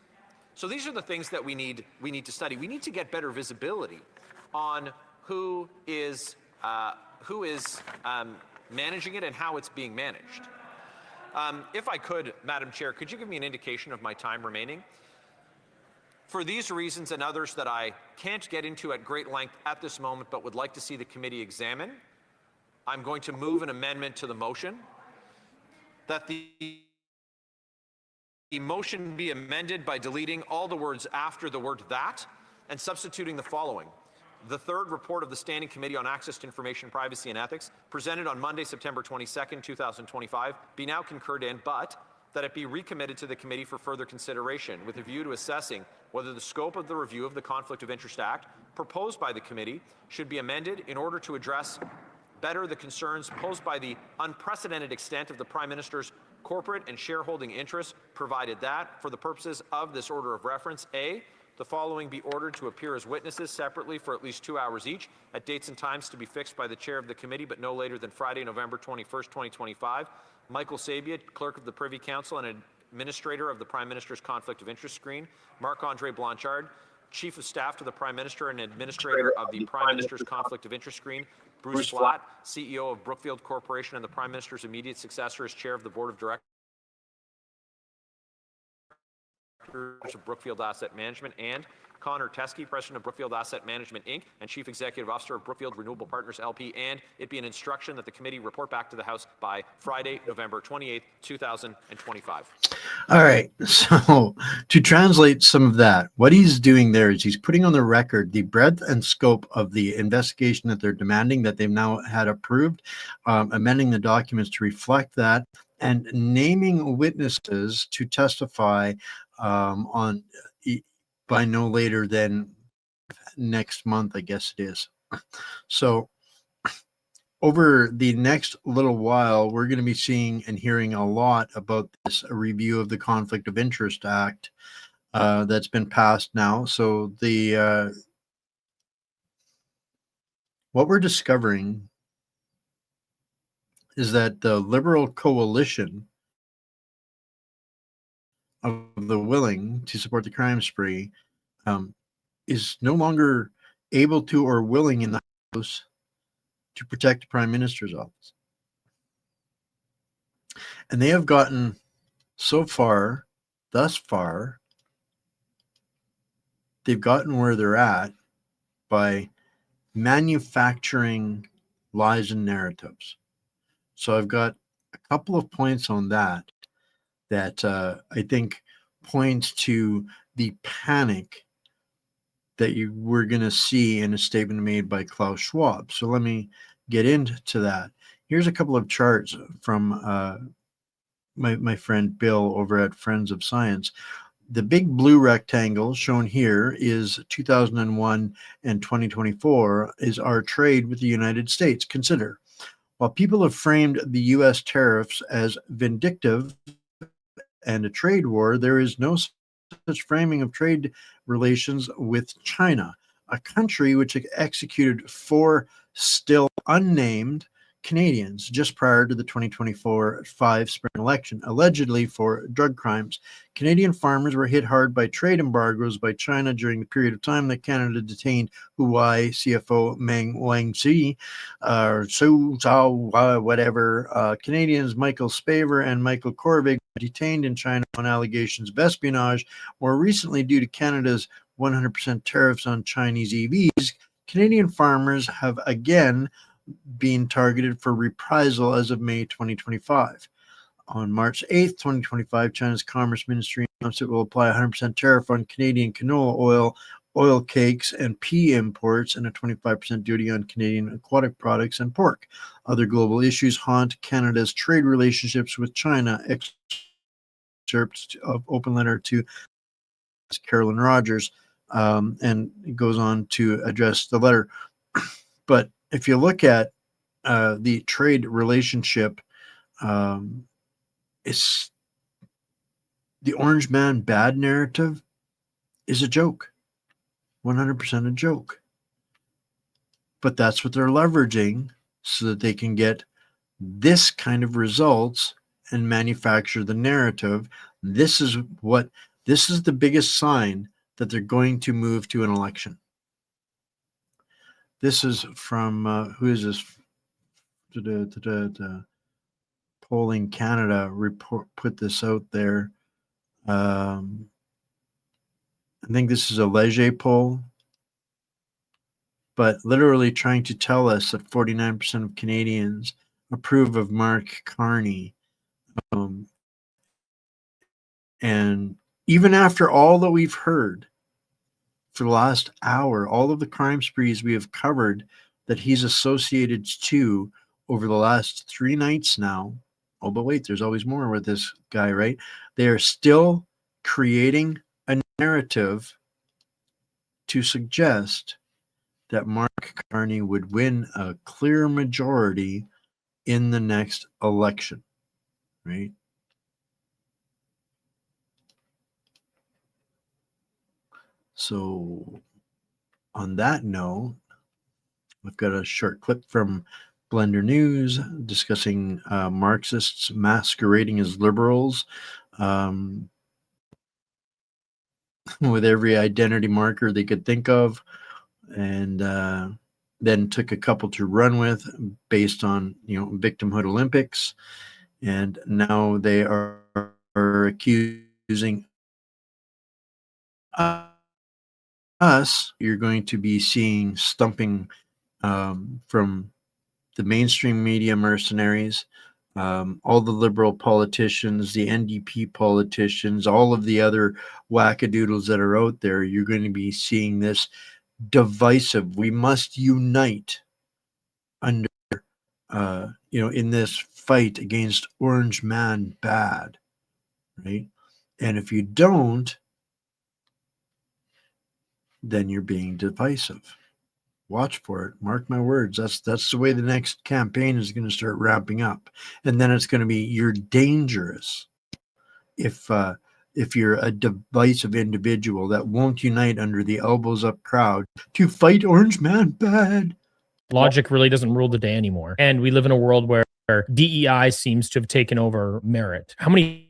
So these are the things that we need to study. We need to get better visibility on who is managing it and how it's being managed. If I could, Madam Chair, could you give me an indication of my time remaining? For these reasons and others that I can't get into at great length at this moment but would like to see the committee examine, I'm going to move an amendment to the motion that the motion be amended by deleting all the words after the word that and substituting the following. The third report of the Standing Committee on Access to Information, Privacy and Ethics, presented on Monday, September 22nd, 2025, be now concurred in, but that it be recommitted to the committee for further consideration with a view to assessing whether the scope of the review of the Conflict of Interest Act proposed by the committee should be amended in order to address better the concerns posed by the unprecedented extent of the Prime Minister's corporate and shareholding interests, provided that, for the purposes of this order of reference, A, the following be ordered to appear as witnesses separately for at least 2 hours each at dates and times to be fixed by the chair of the committee, but no later than Friday, November 21st, 2025. Michael Sabia, Clerk of the Privy Council and Administrator of the Prime Minister's Conflict of Interest Screen. Marc-Andre Blanchard, Chief of Staff to the Prime Minister and Administrator of the Prime Minister's Conflict of Interest Screen. Bruce Flatt, CEO of Brookfield Corporation and the Prime Minister's immediate successor as Chair of the Board of Directors of Brookfield Asset Management, and Connor Teskey, President of Brookfield Asset Management, Inc., and Chief Executive Officer of Brookfield Renewable Partners, LP, and it be an instruction that the committee report back to the House by Friday, November 28th, 2025. All right. So to translate some of that, what he's doing there is he's putting on the record the breadth and scope of the investigation that they're demanding, that they've now had approved, amending the documents to reflect that, and naming witnesses to testify on by no later than next month, I guess it is. So over the next little while, we're going to be seeing and hearing a lot about this review of the Conflict of Interest Act that's been passed now. So the what we're discovering is that the Liberal coalition of the willing to support the crime spree is no longer able to or willing in the House to protect the Prime Minister's office. And they have gotten so far, thus far, they've gotten where they're at by manufacturing lies and narratives. So I've got a couple of points on that I think points to the panic that you were going to see in a statement made by Klaus Schwab. So let me get into that. Here's a couple of charts from my friend Bill over at Friends of Science. The big blue rectangle shown here is 2001 and 2024 is our trade with the United States. Consider, while people have framed the U.S. tariffs as vindictive and a trade war, there is no such framing of trade relations with China, a country which executed 4 still unnamed Canadians just prior to the 2024 spring election, allegedly for drug crimes. Canadian farmers were hit hard by trade embargoes by China during the period of time that Canada detained Huawei CFO Meng Wanzhou, Su Zhao, whatever. Canadians Michael Spavor and Michael Korvig were detained in China on allegations of espionage. More recently, due to Canada's 100% tariffs on Chinese EVs, Canadian farmers have again being targeted for reprisal as of May 2025. On March 8th, 2025, China's Commerce Ministry announced it will apply a 100% tariff on Canadian canola oil, oil cakes, and pea imports, and a 25% duty on Canadian aquatic products and pork. Other global issues haunt Canada's trade relationships with China. excerpts of open letter to Carolyn Rogers, and it goes on to address the letter. But if you look at the trade relationship, it's the orange man bad narrative is a joke, 100% a joke. But that's what they're leveraging so that they can get this kind of results and manufacture the narrative. This is the biggest sign that they're going to move to an election. This is from who is this? Polling Canada report put this out there. I think this is a Leger poll, but literally trying to tell us that 49% of Canadians approve of Mark Carney. And even after all that we've heard for the last hour, all of the crime sprees we have covered that he's associated to over the last 3 nights now. Oh, but wait, there's always more with this guy, right? They are still creating a narrative to suggest that Mark Carney would win a clear majority in the next election, right? So on that note, I've got a short clip from Blender News discussing Marxists masquerading as liberals with every identity marker they could think of, and then took a couple to run with based on victimhood Olympics, and now they are accusing us. You're going to be seeing stumping from the mainstream media mercenaries, all the liberal politicians, the NDP politicians, all of the other wackadoodles that are out there. You're going to be seeing this divisive. We must unite under, in this fight against Orange Man bad, right? And if you don't, then you're being divisive. Watch for it. Mark my words. That's the way the next campaign is going to start ramping up, and then it's going to be you're dangerous if you're a divisive individual that won't unite under the elbows up crowd to fight Orange Man bad. Logic really doesn't rule the day anymore, and we live in a world where DEI seems to have taken over merit. How many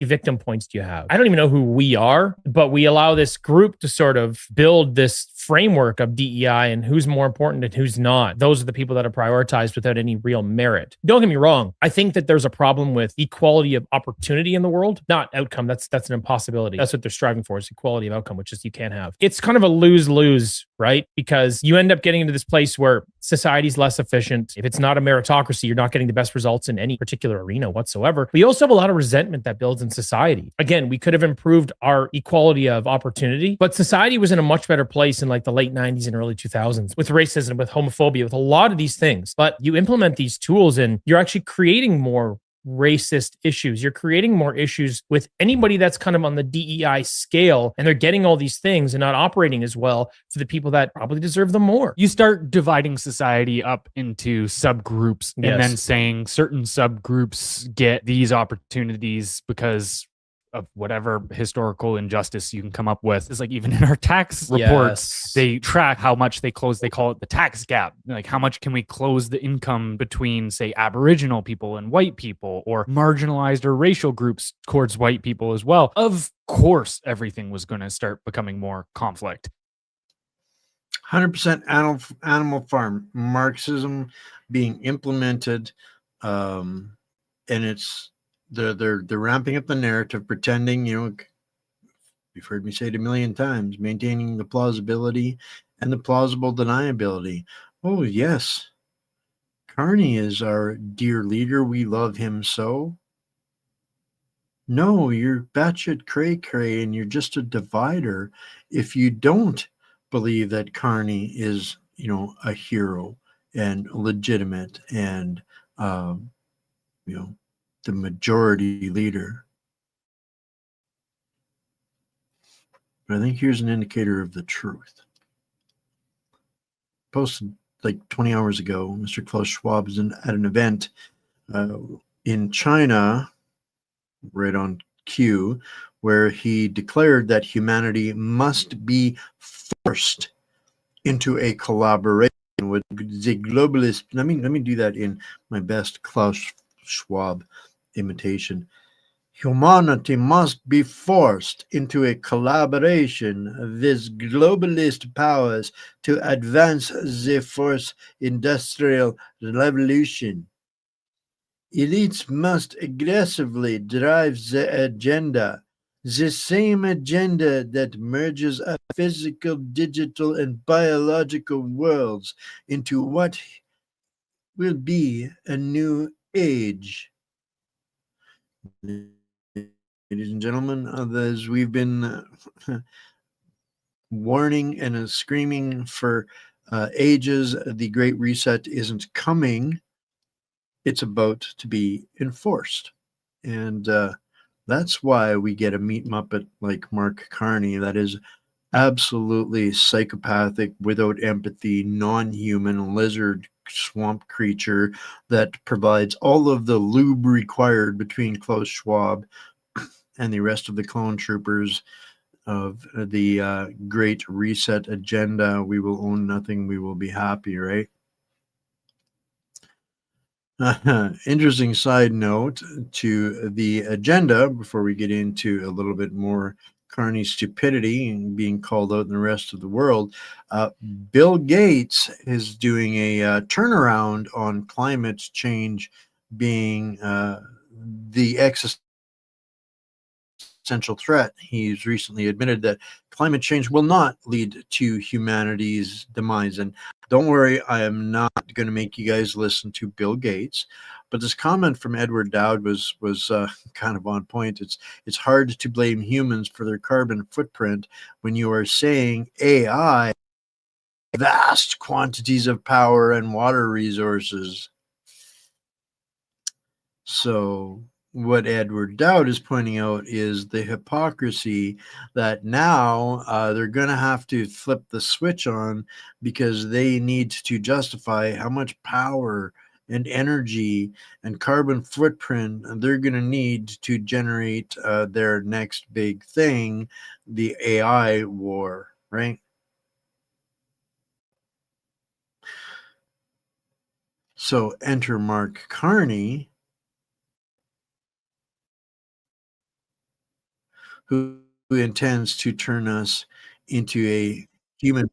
victim points do you have? I don't even know who we are, but we allow this group to sort of build this framework of DEI and who's more important and who's not. Those are the people that are prioritized without any real merit. Don't get me wrong. I think that there's a problem with equality of opportunity in the world, not outcome. That's an impossibility. That's what they're striving for, is equality of outcome, which is you can't have. It's kind of a lose-lose, right? Because you end up getting into this place where society's less efficient. If it's not a meritocracy, you're not getting the best results in any particular arena whatsoever. We also have a lot of resentment that builds in society. Again, we could have improved our equality of opportunity, but society was in a much better place in like the late 90s and early 2000s with racism, with homophobia, with a lot of these things. But you implement these tools and you're actually creating more racist issues. You're creating more issues with anybody that's kind of on the DEI scale, and they're getting all these things and not operating as well for the people that probably deserve them more. You start dividing society up into subgroups and Yes. then saying certain subgroups get these opportunities because of whatever historical injustice you can come up with. It's like even in our tax reports, Yes. they track how much they close. They call it the tax gap. Like how much can we close the income between, say, Aboriginal people and white people, or marginalized or racial groups towards white people as well. Of course, everything was going to start becoming more conflict. 100% animal farm Marxism being implemented, and it's they're ramping up the narrative, pretending, you've heard me say it a million times, maintaining the plausibility and the plausible deniability. Oh yes, Carney is our dear leader. We love him so. No, you're batshit cray-cray, and you're just a divider if you don't believe that Carney is, a hero and legitimate and, the majority leader. But I think here's an indicator of the truth. Posted like 20 hours ago, Mr. Klaus Schwab is at an event in China, right on cue, where he declared that humanity must be forced into a collaboration with the globalist. Let me do that in my best Klaus Schwab imitation. Humanity must be forced into a collaboration with globalist powers to advance the fourth industrial revolution. Elites must aggressively drive the agenda, the same agenda that merges our physical, digital, and biological worlds into what will be a new age. Ladies and gentlemen, as we've been warning and screaming for ages, the Great Reset isn't coming. It's about to be enforced. And that's why we get a meat muppet like Mark Carney that is absolutely psychopathic, without empathy, non-human, lizard swamp creature that provides all of the lube required between Klaus Schwab and the rest of the clone troopers of the Great Reset agenda. We will own nothing. We will be happy, right? Interesting side note to the agenda before we get into a little bit more Carney stupidity and being called out in the rest of the world. Bill Gates is doing a turnaround on climate change being the existential threat. He's recently admitted that climate change will not lead to humanity's demise. And don't worry, I am not going to make you guys listen to Bill Gates. But this comment from Edward Dowd was kind of on point. It's hard to blame humans for their carbon footprint when you are saying AI, vast quantities of power and water resources. So what Edward Dowd is pointing out is the hypocrisy that now they're going to have to flip the switch on because they need to justify how much power and energy and carbon footprint they're going to need to generate their next big thing, the AI war, right? So enter Mark Carney, who intends to turn us into a human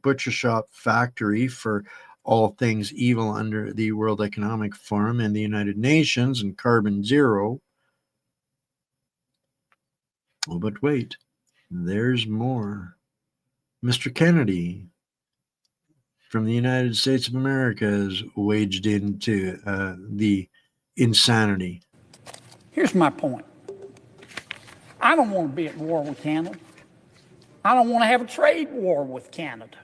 butcher shop factory for all things evil under the World Economic Forum and the United Nations and carbon zero. Oh, but wait, there's more. Mr. Kennedy from the United States of America has waged into the insanity. Here's my point. I don't want to be at war with Canada. I don't want to have a trade war with Canada.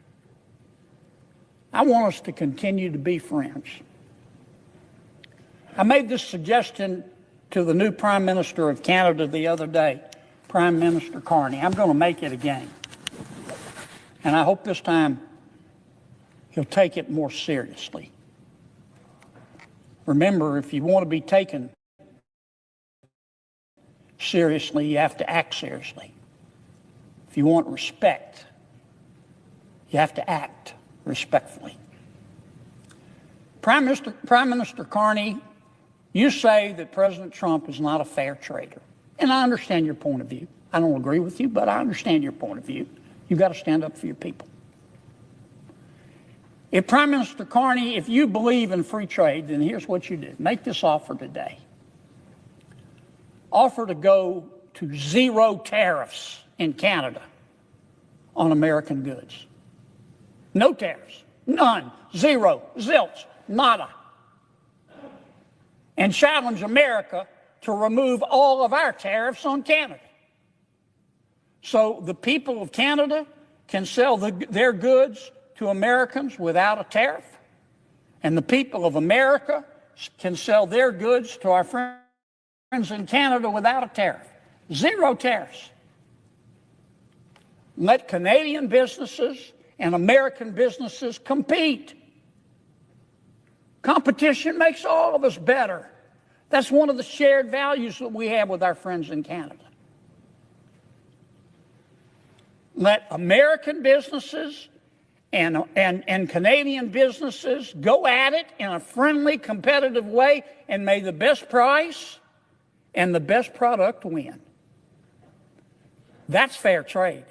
I want us to continue to be friends. I made this suggestion to the new Prime Minister of Canada the other day, Prime Minister Carney. I'm going to make it again. And I hope this time he'll take it more seriously. Remember, if you want to be taken seriously, you have to act seriously. If you want respect, you have to act respectfully. Prime Minister Carney, you say that President Trump is not a fair trader. And I understand your point of view. I don't agree with you, but I understand your point of view. You've got to stand up for your people. If Prime Minister Carney, if you believe in free trade, then here's what you do. Make this offer today. Offer to go to zero tariffs in Canada on American goods. No tariffs, none, zero, zilch, nada. And challenge America to remove all of our tariffs on Canada. So the people of Canada can sell their goods to Americans without a tariff, and the people of America can sell their goods to our friends in Canada without a tariff. Zero tariffs. Let Canadian businesses and American businesses compete. Competition makes all of us better. That's one of the shared values that we have with our friends in Canada. Let American businesses and Canadian businesses go at it in a friendly, competitive way, and may the best price and the best product win. That's fair trade.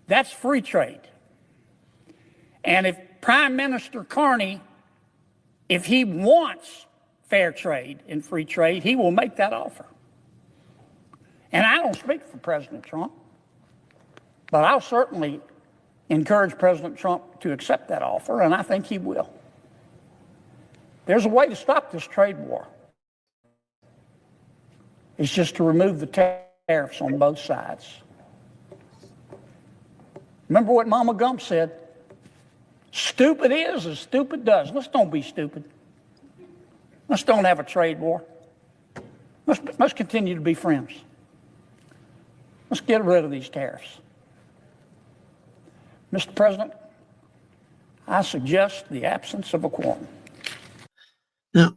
That's free trade. And if Prime Minister Carney, if he wants fair trade and free trade, he will make that offer. And I don't speak for President Trump, but I'll certainly encourage President Trump to accept that offer, and I think he will. There's a way to stop this trade war. It's just to remove the tariffs on both sides. Remember what Mama Gump said? Stupid is as stupid does. Let's don't be stupid. Let's don't have a trade war. Let's continue to be friends. Let's get rid of these tariffs. Mr. President, I suggest the absence of a quorum. Now,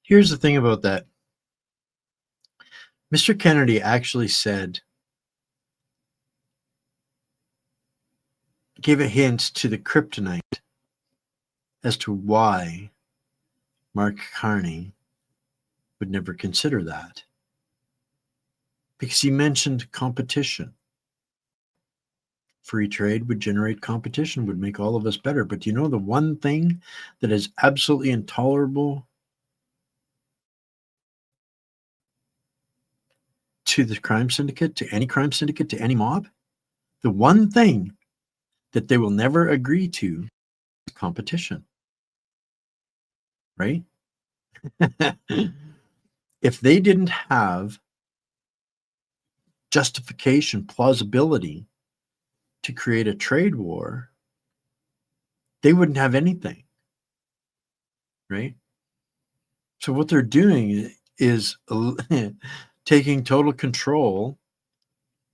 here's the thing about that. Mr. Kennedy actually gave a hint to the kryptonite as to why Mark Carney would never consider that. Because he mentioned competition. Free trade would generate competition, would make all of us better. But you know the one thing that is absolutely intolerable to the crime syndicate, to any crime syndicate, to any mob? The one thing that they will never agree to is competition. Right? If they didn't have justification, plausibility to create a trade war, they wouldn't have anything. Right? So what they're doing is taking total control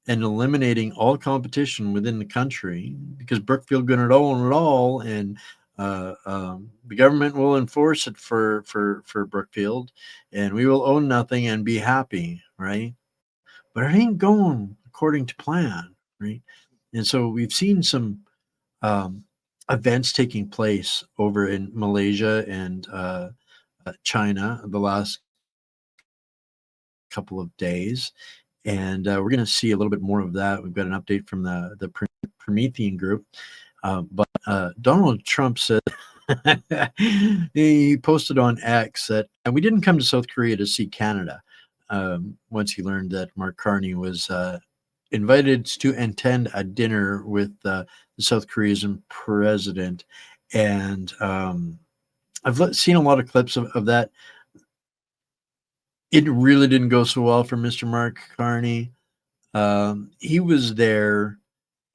and eliminating all competition within the country, because Brookfield going to own it all, and the government will enforce it for Brookfield, and we will own nothing and be happy, right? But it ain't going according to plan, right? And so we've seen some events taking place over in Malaysia and China the last couple of days. And we're going to see a little bit more of that. We've got an update from the Promethean group. But Donald Trump said, he posted on X that, and we didn't come to South Korea to see Canada once he learned that Mark Carney was invited to attend a dinner with the South Korean president. And I've seen a lot of clips of that. It really didn't go so well for Mr. Mark Carney. He was there,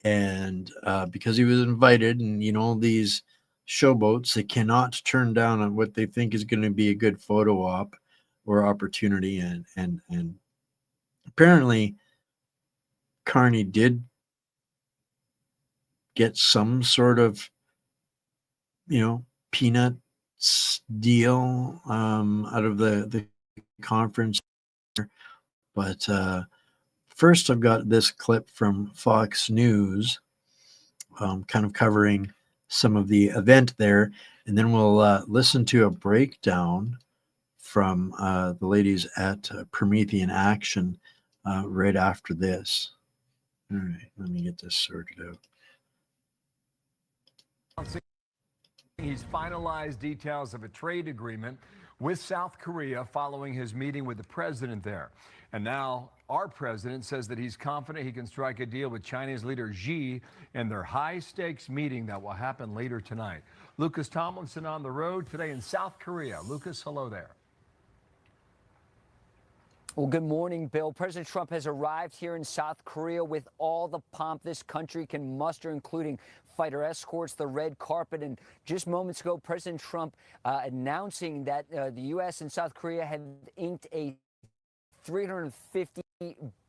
and because he was invited, and you know, these showboats, they cannot turn down on what they think is going to be a good photo op or opportunity, and apparently Carney did get some sort of, you know, peanuts deal out of the conference. But first, I've got this clip from Fox News, kind of covering some of the event there, and then we'll listen to a breakdown from the ladies at Promethean Action right after this. All right, let me get this sorted out. He's finalized details of a trade agreement with South Korea following his meeting with the president there. And now our president says that he's confident he can strike a deal with Chinese leader Xi in their high-stakes meeting that will happen later tonight. Lucas Tomlinson on the road today in South Korea. Lucas, hello there. Well, good morning, Bill. President Trump has arrived here in South Korea with all the pomp this country can muster, including fighter escorts, the red carpet. And just moments ago, President Trump announcing that the U.S. and South Korea had inked a $350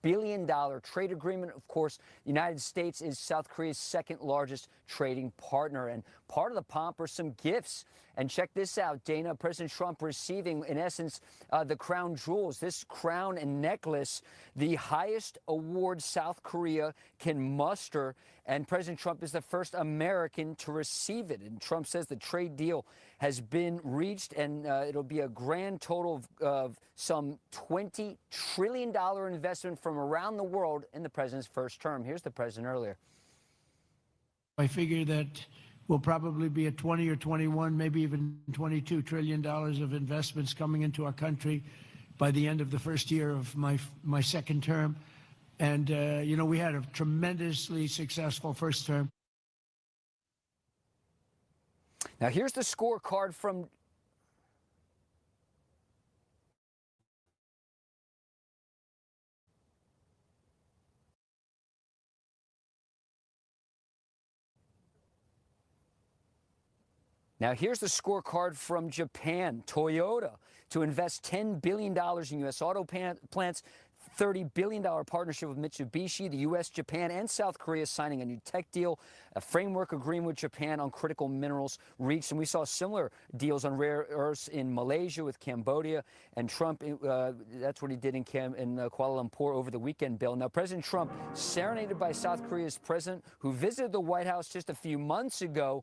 billion trade agreement. Of course, the United States is South Korea's second largest trading partner. And part of the pomp are some gifts. And check this out, Dana, President Trump receiving, in essence, the crown jewels. This crown and necklace, the highest award South Korea can muster. And President Trump is the first American to receive it. And Trump says the trade deal has been reached, and it'll be a grand total of some $20 trillion investment from around the world in the president's first term. Here's the president earlier. I figure that will probably be a 20 or 21, maybe even $22 trillion of investments coming into our country by the end of the first year of my second term. And, you know, we had a tremendously successful first term. Now, here's the scorecard from Japan. Toyota to invest $10 billion in U.S. auto plants, $30 billion partnership with Mitsubishi, the U.S., Japan, and South Korea signing a new tech deal, a framework agreement with Japan on critical minerals reached. And we saw similar deals on rare earths in Malaysia with Cambodia. And Trump, that's what he did in Kuala Lumpur over the weekend, Bill. Now, President Trump, serenaded by South Korea's president, who visited the White House just a few months ago.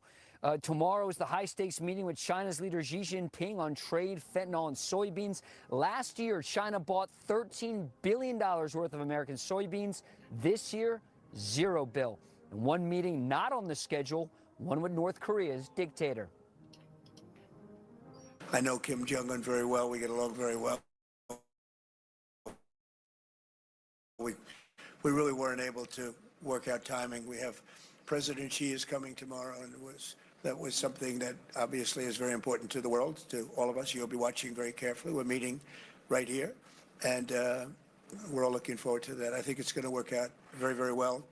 Tomorrow is the high-stakes meeting with China's leader Xi Jinping on trade, fentanyl, and soybeans. Last year, China bought $13 billion worth of American soybeans. This year, zero, Bill. And one meeting not on the schedule, one with North Korea's dictator. I know Kim Jong-un very well. We get along very well. We really weren't able to work out timing. We have President Xi is coming tomorrow, and that was something that obviously is very important to the world, to all of us. You'll be watching very carefully. We're meeting right here, and we're all looking forward to that. I think it's going to work out very, very well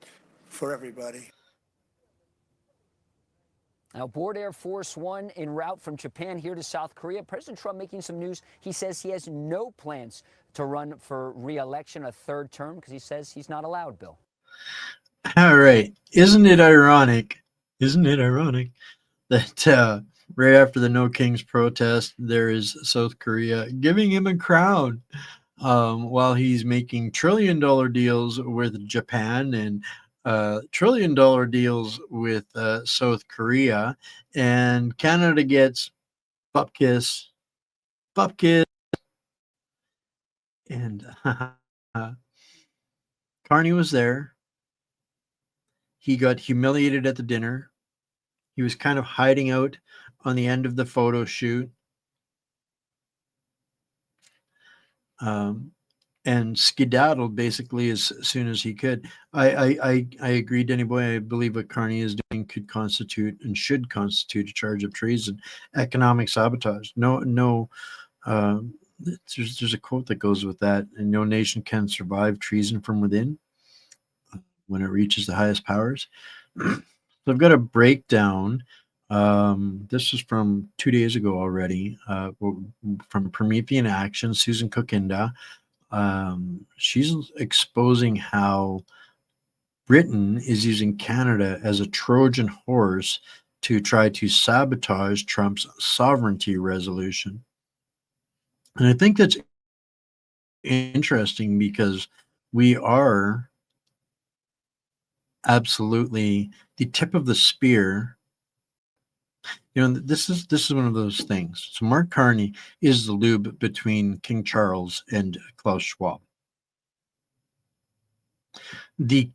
for everybody. Now, aboard Air Force One en route from Japan here to South Korea, President Trump making some news. He says he has no plans to run for re-election a third term because he says he's not allowed, Bill. All right. Isn't it ironic? Isn't it ironic that right after the No Kings protest, there is South Korea giving him a crown while he's making trillion-dollar deals with Japan and trillion-dollar deals with South Korea, and Canada gets bupkis, and Carney was there. He got humiliated at the dinner. He was kind of hiding out on the end of the photo shoot. And skedaddled basically as soon as he could. I agree, Denny Boy. I believe what Carney is doing could constitute and should constitute a charge of treason, economic sabotage. There's a quote that goes with that, and no nation can survive treason from within when it reaches the highest powers. So I've got a breakdown. This is from 2 days ago already, from Promethean Action, Susan Kokinda. She's exposing how Britain is using Canada as a Trojan horse to try to sabotage Trump's sovereignty resolution. And I think that's interesting because we are absolutely the tip of the spear. You know, this is one of those things. So Mark Carney is the lube between King Charles and Klaus Schwab. The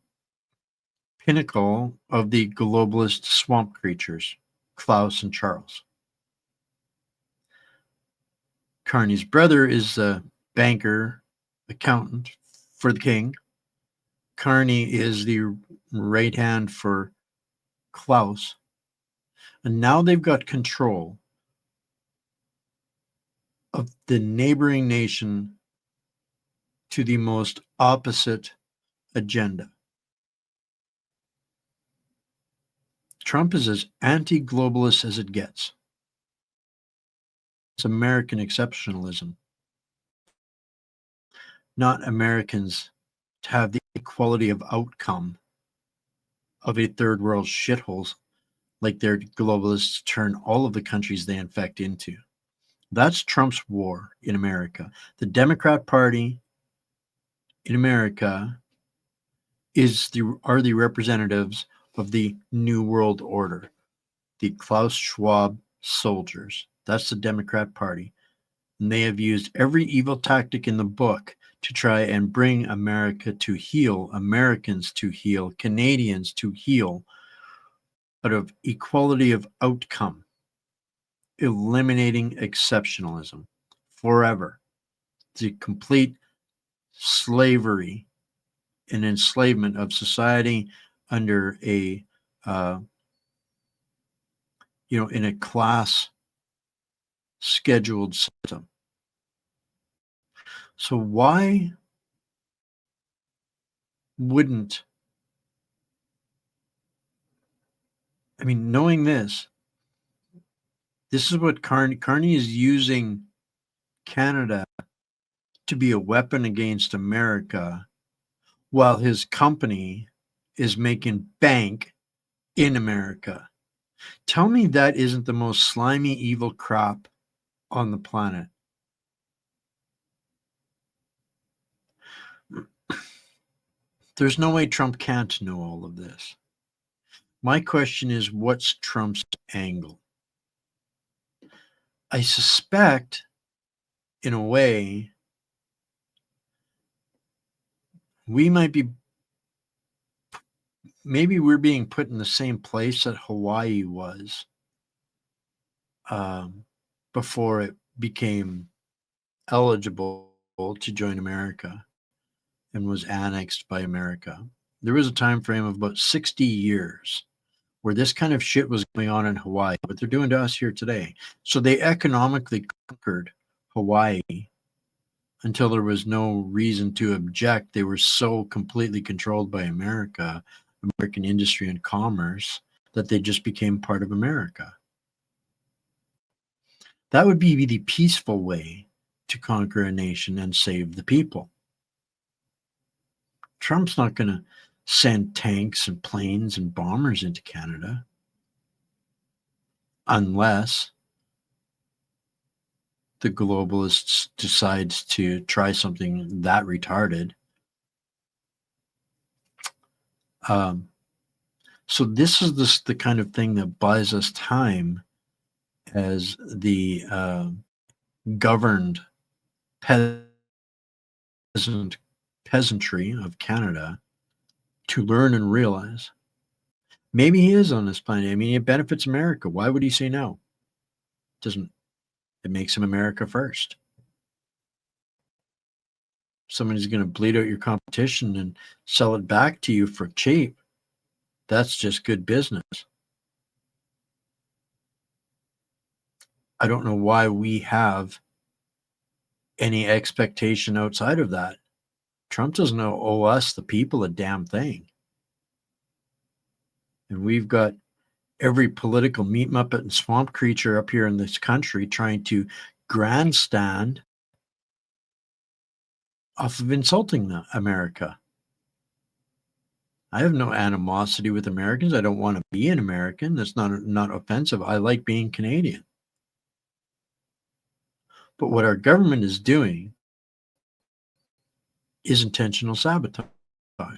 pinnacle of the globalist swamp creatures, Klaus and Charles. Carney's brother is a banker, accountant for the king. Carney is the right hand for Klaus. And now they've got control of the neighboring nation to the most opposite agenda. Trump is as anti-globalist as it gets. It's American exceptionalism, not Americans to have the equality of outcome of a third world shithole like their globalists turn all of the countries they infect into. That's Trump's war in America. The Democrat Party in America are the representatives of the New World Order, the Klaus Schwab soldiers. That's the Democrat Party. And they have used every evil tactic in the book to try and bring America to heel, Americans to heel, Canadians to heel, out of equality of outcome, eliminating exceptionalism forever. The complete slavery and enslavement of society under a in a class scheduled system. So why wouldn't, knowing this is what Carney is using Canada to be a weapon against America, while his company is making bank in America. Tell me that isn't the most slimy, evil crap on the planet. There's no way Trump can't know all of this. My question is, what's Trump's angle? I suspect, in a way, maybe we're being put in the same place that Hawaii was before it became eligible to join America and was annexed by America. There was a time frame of about 60 years where this kind of shit was going on in Hawaii, but they're doing to us here today. So they economically conquered Hawaii until there was no reason to object. They were so completely controlled by America, American industry and commerce, that they just became part of America. That would be the peaceful way to conquer a nation and save the people. Trump's not going to send tanks and planes and bombers into Canada unless the globalists decides to try something that retarded. So this is the kind of thing that buys us time as the governed peasantry of Canada to learn and realize maybe he is on this planet. It benefits America. Why would he say no? It makes him America first. Somebody's going to bleed out your competition and sell it back to you for cheap. That's just good business. I don't know why we have any expectation outside of that. Trump doesn't owe us, the people, a damn thing. And we've got every political meat muppet and swamp creature up here in this country trying to grandstand off of insulting America. I have no animosity with Americans. I don't want to be an American. That's not offensive. I like being Canadian. But what our government is doing is intentional sabotage. On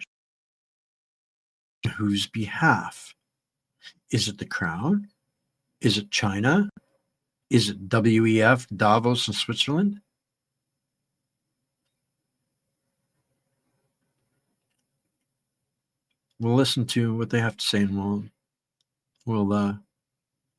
whose behalf? Is it the Crown? Is it China? Is it WEF, Davos, and Switzerland? We'll listen to what they have to say, and we'll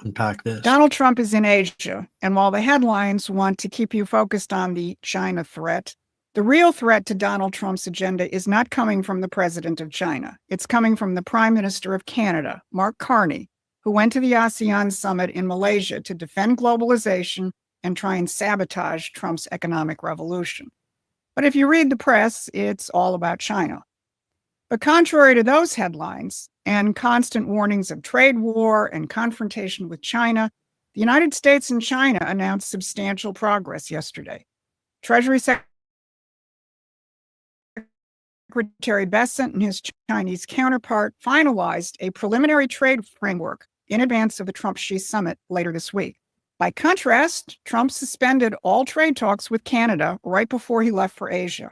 unpack this. Donald Trump is in Asia, and while the headlines want to keep you focused on the China threat, the real threat to Donald Trump's agenda is not coming from the president of China. It's coming from the Prime Minister of Canada, Mark Carney, who went to the ASEAN summit in Malaysia to defend globalization and try and sabotage Trump's economic revolution. But if you read the press, it's all about China. But contrary to those headlines and constant warnings of trade war and confrontation with China, the United States and China announced substantial progress yesterday. Treasury Secretary Secretary Bessent and his Chinese counterpart finalized a preliminary trade framework in advance of the Trump-Xi summit later this week. By contrast, Trump suspended all trade talks with Canada right before he left for Asia.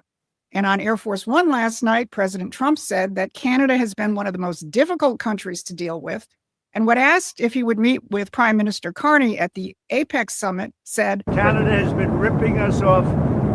And on Air Force One last night, President Trump said that Canada has been one of the most difficult countries to deal with. And when asked if he would meet with Prime Minister Carney at the APEC summit, said, Canada has been ripping us off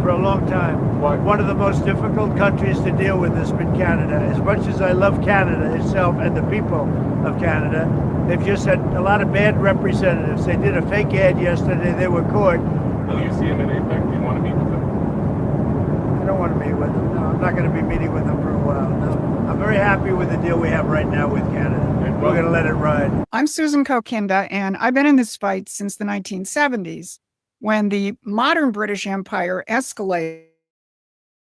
for a long time. One of the most difficult countries to deal with has been Canada. As much as I love Canada itself and the people of Canada, they've just had a lot of bad representatives. They did a fake ad yesterday. They were caught. Will you see him at APEC? Do you want to meet with him? I don't want to meet with them. No, I'm not going to be meeting with them for a while. No, I'm very happy with the deal we have right now with Canada. We're going to let it ride. I'm Susan Kokinda, and I've been in this fight since the 1970s, when the modern British Empire escalated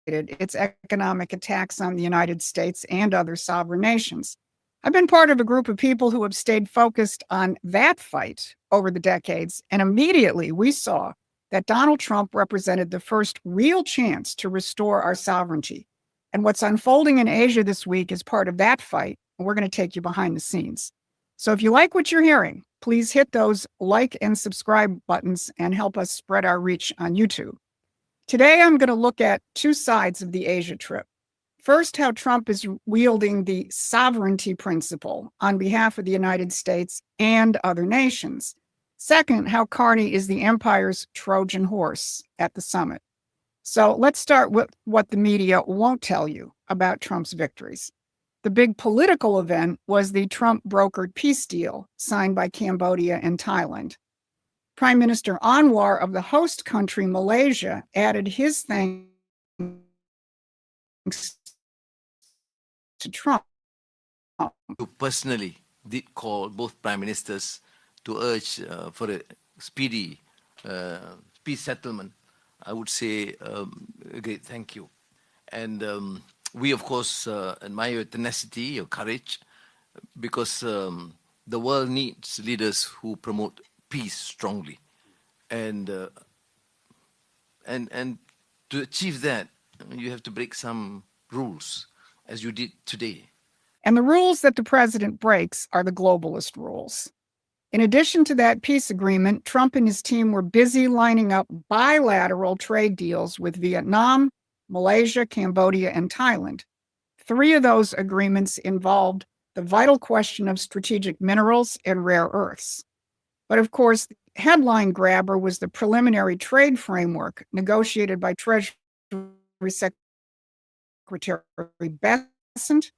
its economic attacks on the United States and other sovereign nations. I've been part of a group of people who have stayed focused on that fight over the decades, and immediately we saw that Donald Trump represented the first real chance to restore our sovereignty. And what's unfolding in Asia this week is part of that fight, and we're going to take you behind the scenes. So if you like what you're hearing, please hit those like and subscribe buttons and help us spread our reach on YouTube. Today, I'm going to look at two sides of the Asia trip. First, how Trump is wielding the sovereignty principle on behalf of the United States and other nations. Second, how Carney is the empire's Trojan horse at the summit. So let's start with what the media won't tell you about Trump's victories. The big political event was the Trump-brokered peace deal signed by Cambodia and Thailand. Prime Minister Anwar of the host country, Malaysia, added his thanks to Trump. You personally did call both prime ministers to urge for a speedy peace settlement. I would say a great thank you. And we, of course, admire your tenacity, your courage, because the world needs leaders who promote peace strongly. And to achieve that, you have to break some rules, as you did today. And the rules that the president breaks are the globalist rules. In addition to that peace agreement, Trump and his team were busy lining up bilateral trade deals with Vietnam, Malaysia, Cambodia, and Thailand. 3 of those agreements involved the vital question of strategic minerals and rare earths. But of course, the headline grabber was the preliminary trade framework negotiated by Treasury Secretary Bessent,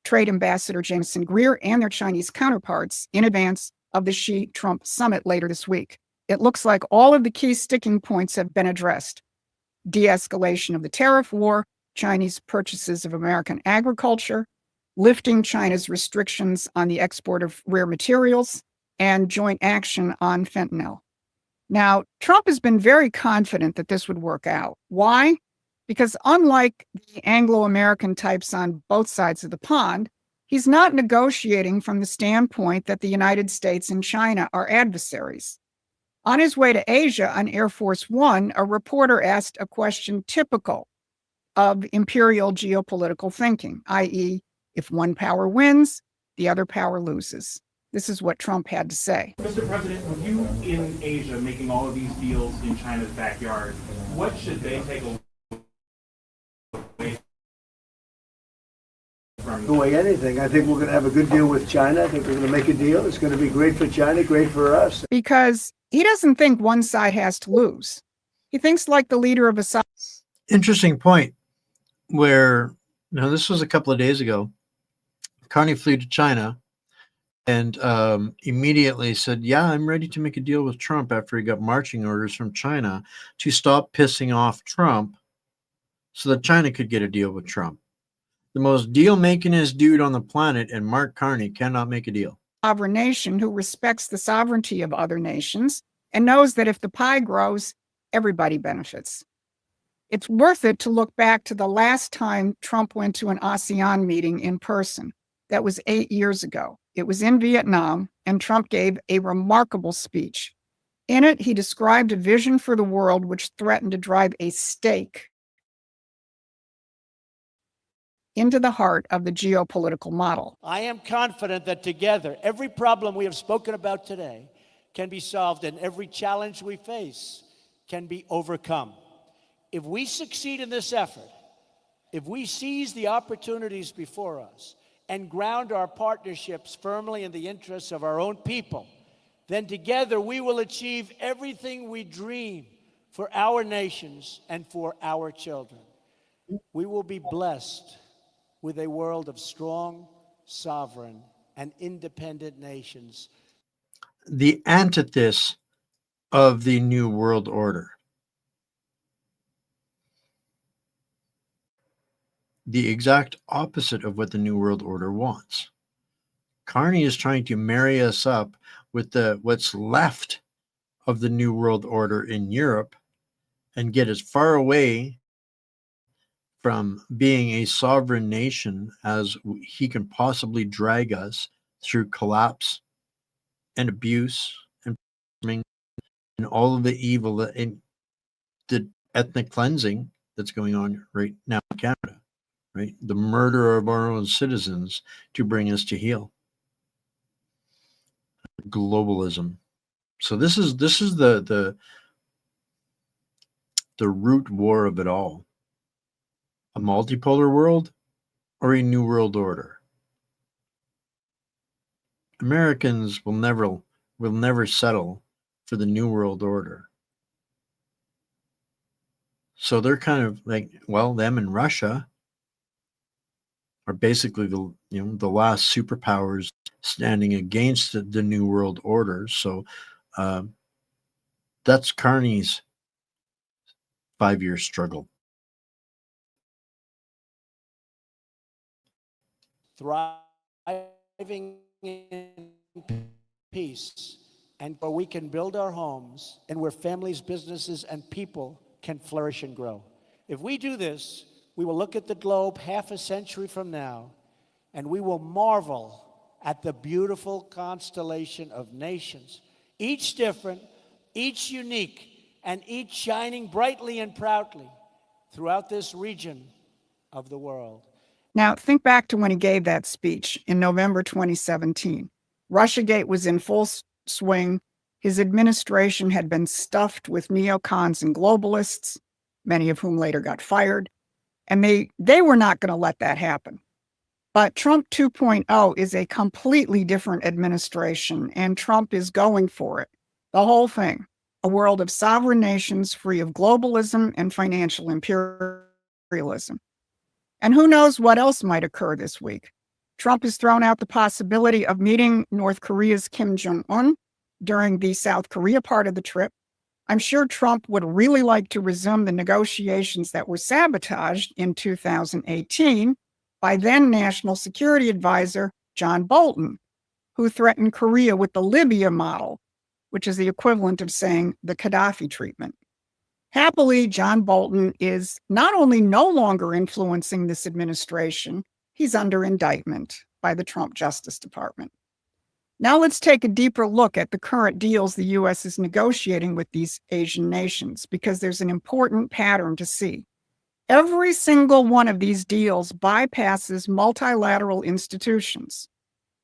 Trade Ambassador Jameson Greer, and their Chinese counterparts in advance of the Xi-Trump summit later this week. It looks like all of the key sticking points have been addressed. De-escalation of the tariff war, Chinese purchases of American agriculture, lifting China's restrictions on the export of rare materials, and joint action on fentanyl. Now, Trump has been very confident that this would work out. Why? Because unlike the Anglo-American types on both sides of the pond, he's not negotiating from the standpoint that the United States and China are adversaries. On his way to Asia on Air Force One, a reporter asked a question typical of imperial geopolitical thinking, i.e., if one power wins, the other power loses. This is what Trump had to say. Mr. President, with you in Asia making all of these deals in China's backyard, what should they take away from Away anything. I think we're going to have a good deal with China. I think we're going to make a deal. It's going to be great for China, great for us. Because he doesn't think one side has to lose. He thinks like the leader of a side. Interesting point where, this was a couple of days ago. Carney flew to China and immediately said, yeah, I'm ready to make a deal with Trump after he got marching orders from China to stop pissing off Trump so that China could get a deal with Trump. The most deal-makingest dude on the planet, and Mark Carney cannot make a deal. Sovereign nation who respects the sovereignty of other nations and knows that if the pie grows, everybody benefits. It's worth it to look back to the last time Trump went to an ASEAN meeting in person. That was 8 years ago. It was in Vietnam, and Trump gave a remarkable speech. In it, he described a vision for the world which threatened to drive a stake into the heart of the geopolitical model. I am confident that together, every problem we have spoken about today can be solved and every challenge we face can be overcome. If we succeed in this effort, if we seize the opportunities before us and ground our partnerships firmly in the interests of our own people, then together we will achieve everything we dream for our nations and for our children. We will be blessed with a world of strong, sovereign, and independent nations. The antithesis of the New World Order. The exact opposite of what the New World Order wants. Carney is trying to marry us up with what's left of the New World Order in Europe and get as far away from being a sovereign nation as he can possibly drag us through collapse and abuse and all of the evil and the ethnic cleansing that's going on right now in Canada, right? The murder of our own citizens to bring us to heel. Globalism. So this is the root war of it all. A multipolar world or a new world order. Americans will never settle for the new world order. So they're kind of like, well, them and Russia are basically the last superpowers standing against the new world order. So that's Carney's 5-year struggle. Thriving in peace, and where we can build our homes and where families, businesses, and people can flourish and grow. If we do this, we will look at the globe half a century from now, and we will marvel at the beautiful constellation of nations, each different, each unique, and each shining brightly and proudly throughout this region of the world. Now, think back to when he gave that speech in November 2017. Russiagate was in full swing. His administration had been stuffed with neocons and globalists, many of whom later got fired, and they were not going to let that happen. But Trump 2.0 is a completely different administration, and Trump is going for it. The whole thing. A world of sovereign nations free of globalism and financial imperialism. And who knows what else might occur this week. Trump has thrown out the possibility of meeting North Korea's Kim Jong-un during the South Korea part of the trip. I'm sure Trump would really like to resume the negotiations that were sabotaged in 2018 by then National Security Advisor John Bolton, who threatened Korea with the Libya model, which is the equivalent of saying the Gaddafi treatment. Happily, John Bolton is not only no longer influencing this administration, he's under indictment by the Trump Justice Department. Now let's take a deeper look at the current deals the U.S. is negotiating with these Asian nations, because there's an important pattern to see. Every single one of these deals bypasses multilateral institutions,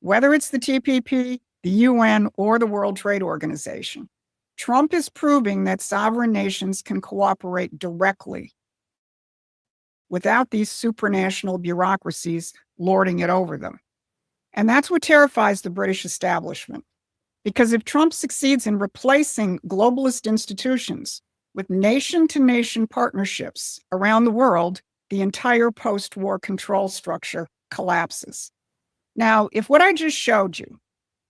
whether it's the TPP, the UN, or the World Trade Organization. Trump is proving that sovereign nations can cooperate directly without these supranational bureaucracies lording it over them. And that's what terrifies the British establishment. Because if Trump succeeds in replacing globalist institutions with nation-to-nation partnerships around the world, the entire post-war control structure collapses. Now, if what I just showed you,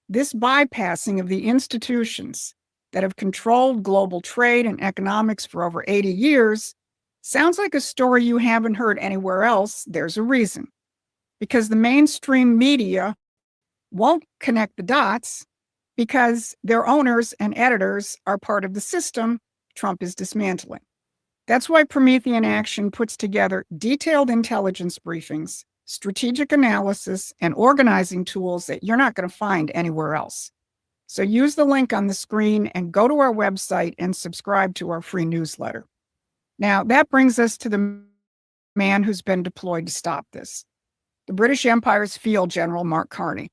this bypassing of the institutions that have controlled global trade and economics for over 80 years, sounds like a story you haven't heard anywhere else, there's a reason. Because the mainstream media won't connect the dots, because their owners and editors are part of the system Trump is dismantling. That's why Promethean Action puts together detailed intelligence briefings, strategic analysis, and organizing tools that you're not going to find anywhere else. So use the link on the screen and go to our website and subscribe to our free newsletter. Now, that brings us to the man who's been deployed to stop this. the British Empire's field general, Mark Carney.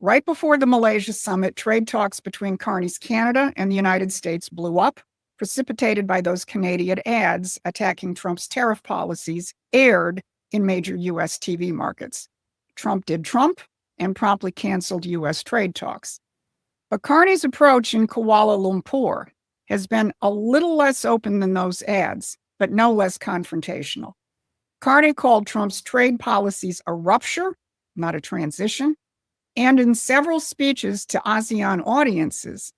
Right before the Malaysia summit, trade talks between Carney's Canada and the United States blew up, precipitated by those Canadian ads attacking Trump's tariff policies aired in major U.S. TV markets. Trump did Trump and promptly canceled U.S. trade talks. But Carney's approach in Kuala Lumpur has been a little less open than those ads, but no less confrontational. Carney called Trump's trade policies a rupture, not a transition. And in several speeches to ASEAN audiences,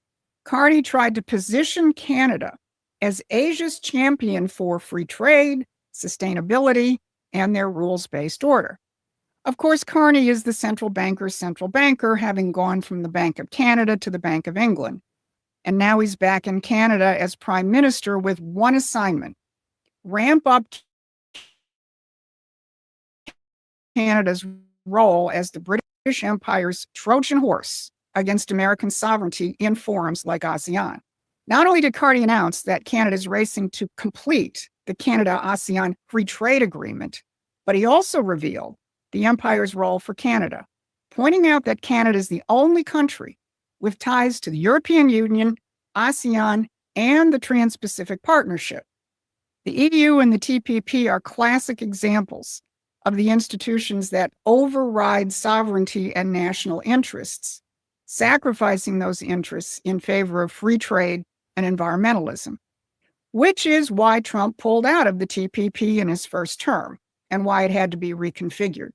Carney tried to position Canada as Asia's champion for free trade, sustainability, and their rules-based order. Of course, Carney is the central banker's central banker, having gone from the Bank of Canada to the Bank of England. And now he's back in Canada as prime minister with one assignment: ramp up Canada's role as the British Empire's Trojan horse against American sovereignty in forums like ASEAN. Not only did Carney announce that Canada is racing to complete the Canada-ASEAN Free Trade Agreement, but he also revealed the Empire's role for Canada, pointing out that Canada is the only country with ties to the European Union, ASEAN, and the Trans-Pacific Partnership. The EU and the TPP are classic examples of the institutions that override sovereignty and national interests, sacrificing those interests in favor of free trade and environmentalism, which is why Trump pulled out of the TPP in his first term and why it had to be reconfigured.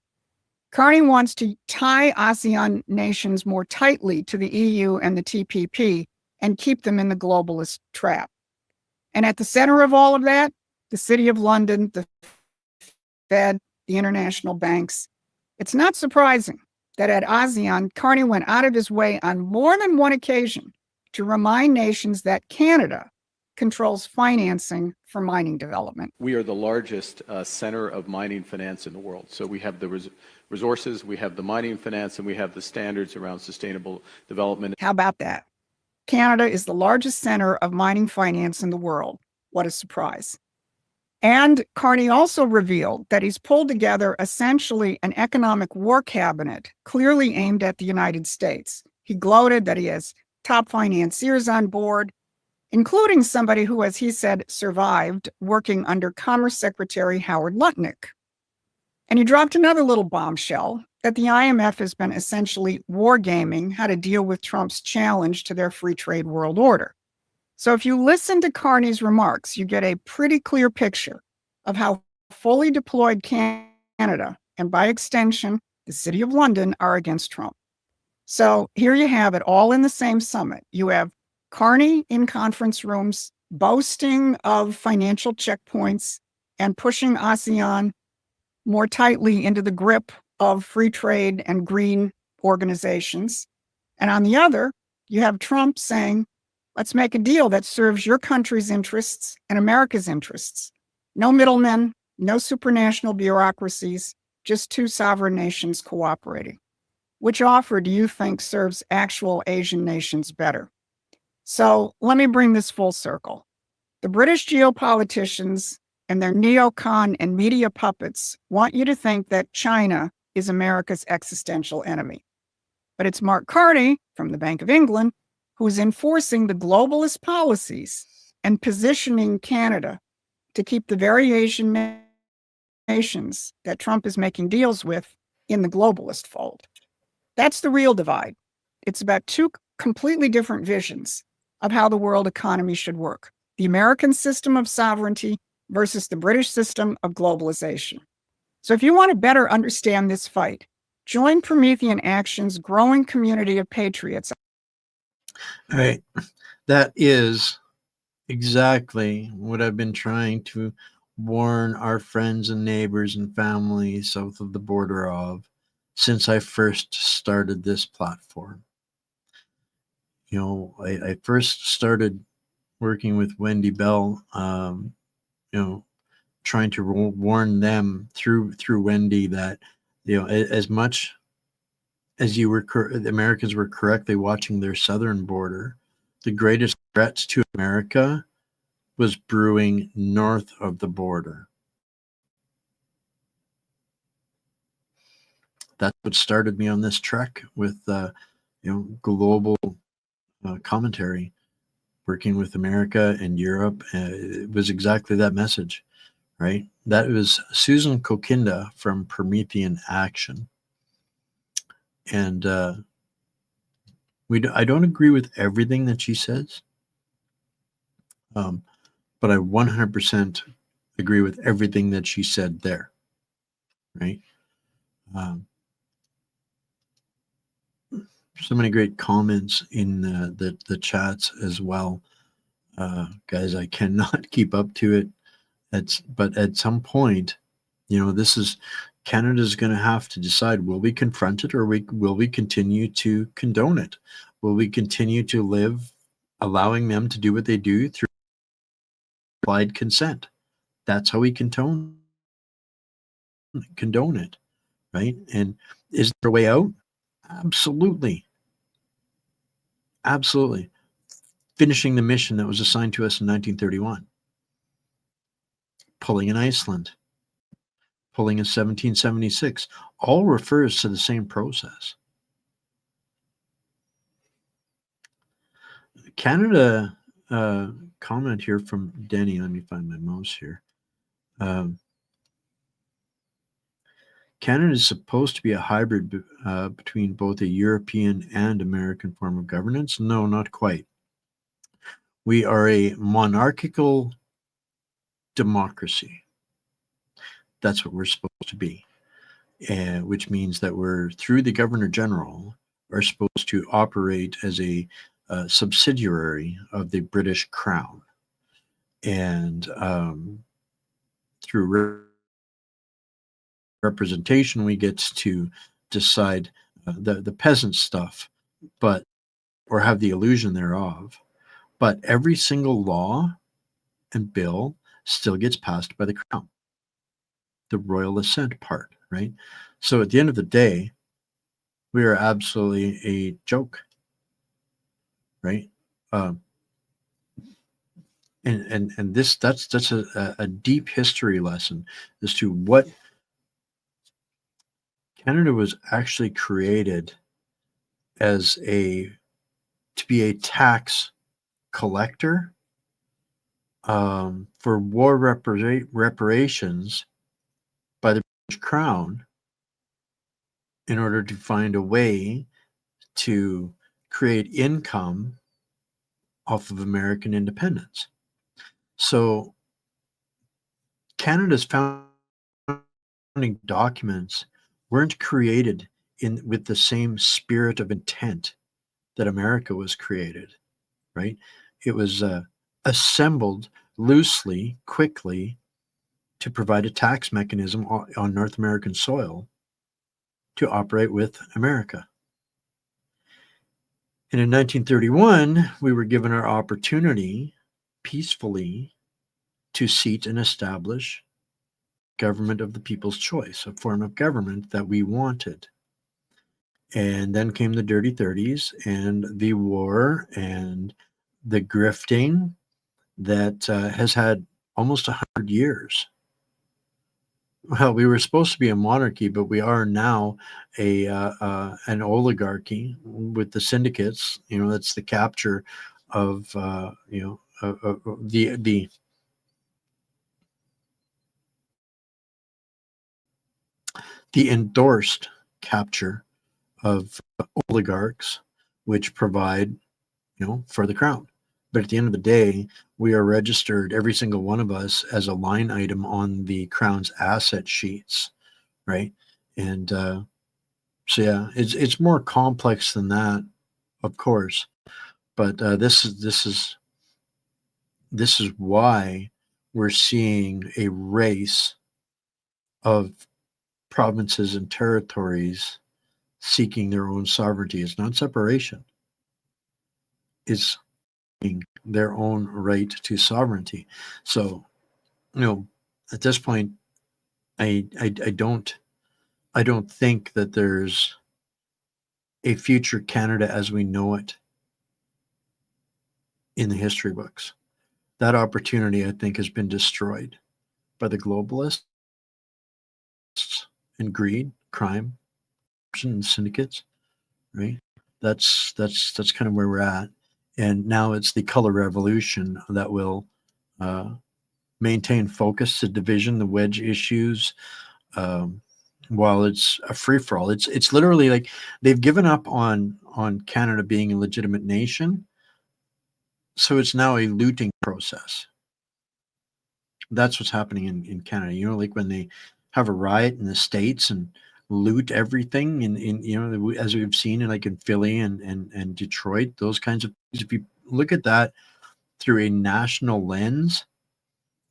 Carney wants to tie ASEAN nations more tightly to the EU and the TPP and keep them in the globalist trap. And at the center of all of that, the City of London, the Fed, the international banks. It's not surprising that at ASEAN, Carney went out of his way on more than one occasion to remind nations that Canada controls financing for mining development. We are the largest center of mining finance in the world. So we have the resources, we have the mining finance, and we have the standards around sustainable development. How about that? Canada is the largest center of mining finance in the world. What a surprise. And Carney also revealed that he's pulled together essentially an economic war cabinet clearly aimed at the United States. He gloated that he has top financiers on board, including somebody who, as he said, survived working under Commerce Secretary Howard Lutnick. And he dropped another little bombshell that the IMF has been essentially wargaming how to deal with Trump's challenge to their free trade world order. So if you listen to Carney's remarks, you get a pretty clear picture of how fully deployed Canada, and by extension, the City of London, are against Trump. So here you have it all in the same summit. You have Carney in conference rooms boasting of financial checkpoints and pushing ASEAN more tightly into the grip of free trade and green organizations. And on the other, you have Trump saying, let's make a deal that serves your country's interests and America's interests. No middlemen, no supranational bureaucracies, just two sovereign nations cooperating. Which offer do you think serves actual Asian nations better? So let me bring this full circle. The British geopoliticians and their neocon and media puppets want you to think that China is America's existential enemy. But it's Mark Carney from the Bank of England who's enforcing the globalist policies and positioning Canada to keep the very Asian nations that Trump is making deals with in the globalist fold. That's the real divide. It's about two completely different visions of how the world economy should work. The American system of sovereignty versus the British system of globalization. So if you want to better understand this fight, join Promethean Action's growing community of patriots. All right. That is exactly what I've been trying to warn our friends and neighbors and family south of the border of since I first started this platform. You know, I first started working with Wendy Bell, trying to warn them through Wendy that, as much as the Americans were correctly watching their southern border, the greatest threats to America was brewing north of the border. That's what started me on this trek with global commentary, working with America and Europe. It was exactly that message, right? That was Susan Kokinda from Promethean Action. And I don't agree with everything that she says, but I 100% agree with everything that she said there, right? So many great comments in the chats as well. Guys, I cannot keep up to it. But at some point, this is Canada's going to have to decide: will we confront it, or will we continue to condone it? Will we continue to live allowing them to do what they do through implied consent? That's how we condone it, right? And is there a way out? Absolutely. Absolutely. Finishing the mission that was assigned to us in 1931. Pulling in Iceland. Pulling in 1776. All refers to the same process. Canada comment here from Denny. Let me find my mouse here. Canada is supposed to be a hybrid between both a European and American form of governance. No, not quite. We are a monarchical democracy. That's what we're supposed to be, which means that we're, through the Governor General, are supposed to operate as a subsidiary of the British Crown. And through representation, we get to decide the peasant stuff, or have the illusion thereof. But every single law and bill still gets passed by the Crown, the royal assent part, right? So at the end of the day, we are absolutely a joke, right? And that's a deep history lesson as to what Canada was actually created to be a tax collector for war reparations by the British Crown, in order to find a way to create income off of American independence. So Canada's founding documents weren't created with the same spirit of intent that America was created, right? It was assembled loosely, quickly, to provide a tax mechanism on North American soil to operate with America. And in 1931, we were given our opportunity peacefully to seat and establish government of the people's choice, a form of government that we wanted. And then came the dirty 30s and the war and the grifting that has had almost 100 years. Well, we were supposed to be a monarchy, but we are now an oligarchy with the syndicates. That's the capture of the endorsed capture of oligarchs, which provide for the Crown. But at the end of the day, we are registered, every single one of us, as a line item on the Crown's asset sheets, right? And so yeah, it's more complex than that, of course. But this is why we're seeing a race of provinces and territories seeking their own sovereignty. It's not separation. It's their own right to sovereignty. So, at this point, I don't think that there's a future Canada as we know it in the history books. That opportunity, I think, has been destroyed by the globalists and greed, crime, and syndicates, right? That's kind of where we're at. And now it's the color revolution that will maintain focus, the division, the wedge issues, while it's a free for all. It's literally like they've given up on Canada being a legitimate nation, so it's now a looting process. That's what's happening in Canada. You know, like when they have a riot in the States and loot everything, in you know, as we've seen in like in Philly and Detroit, those kinds of things. If you look at that through a national lens,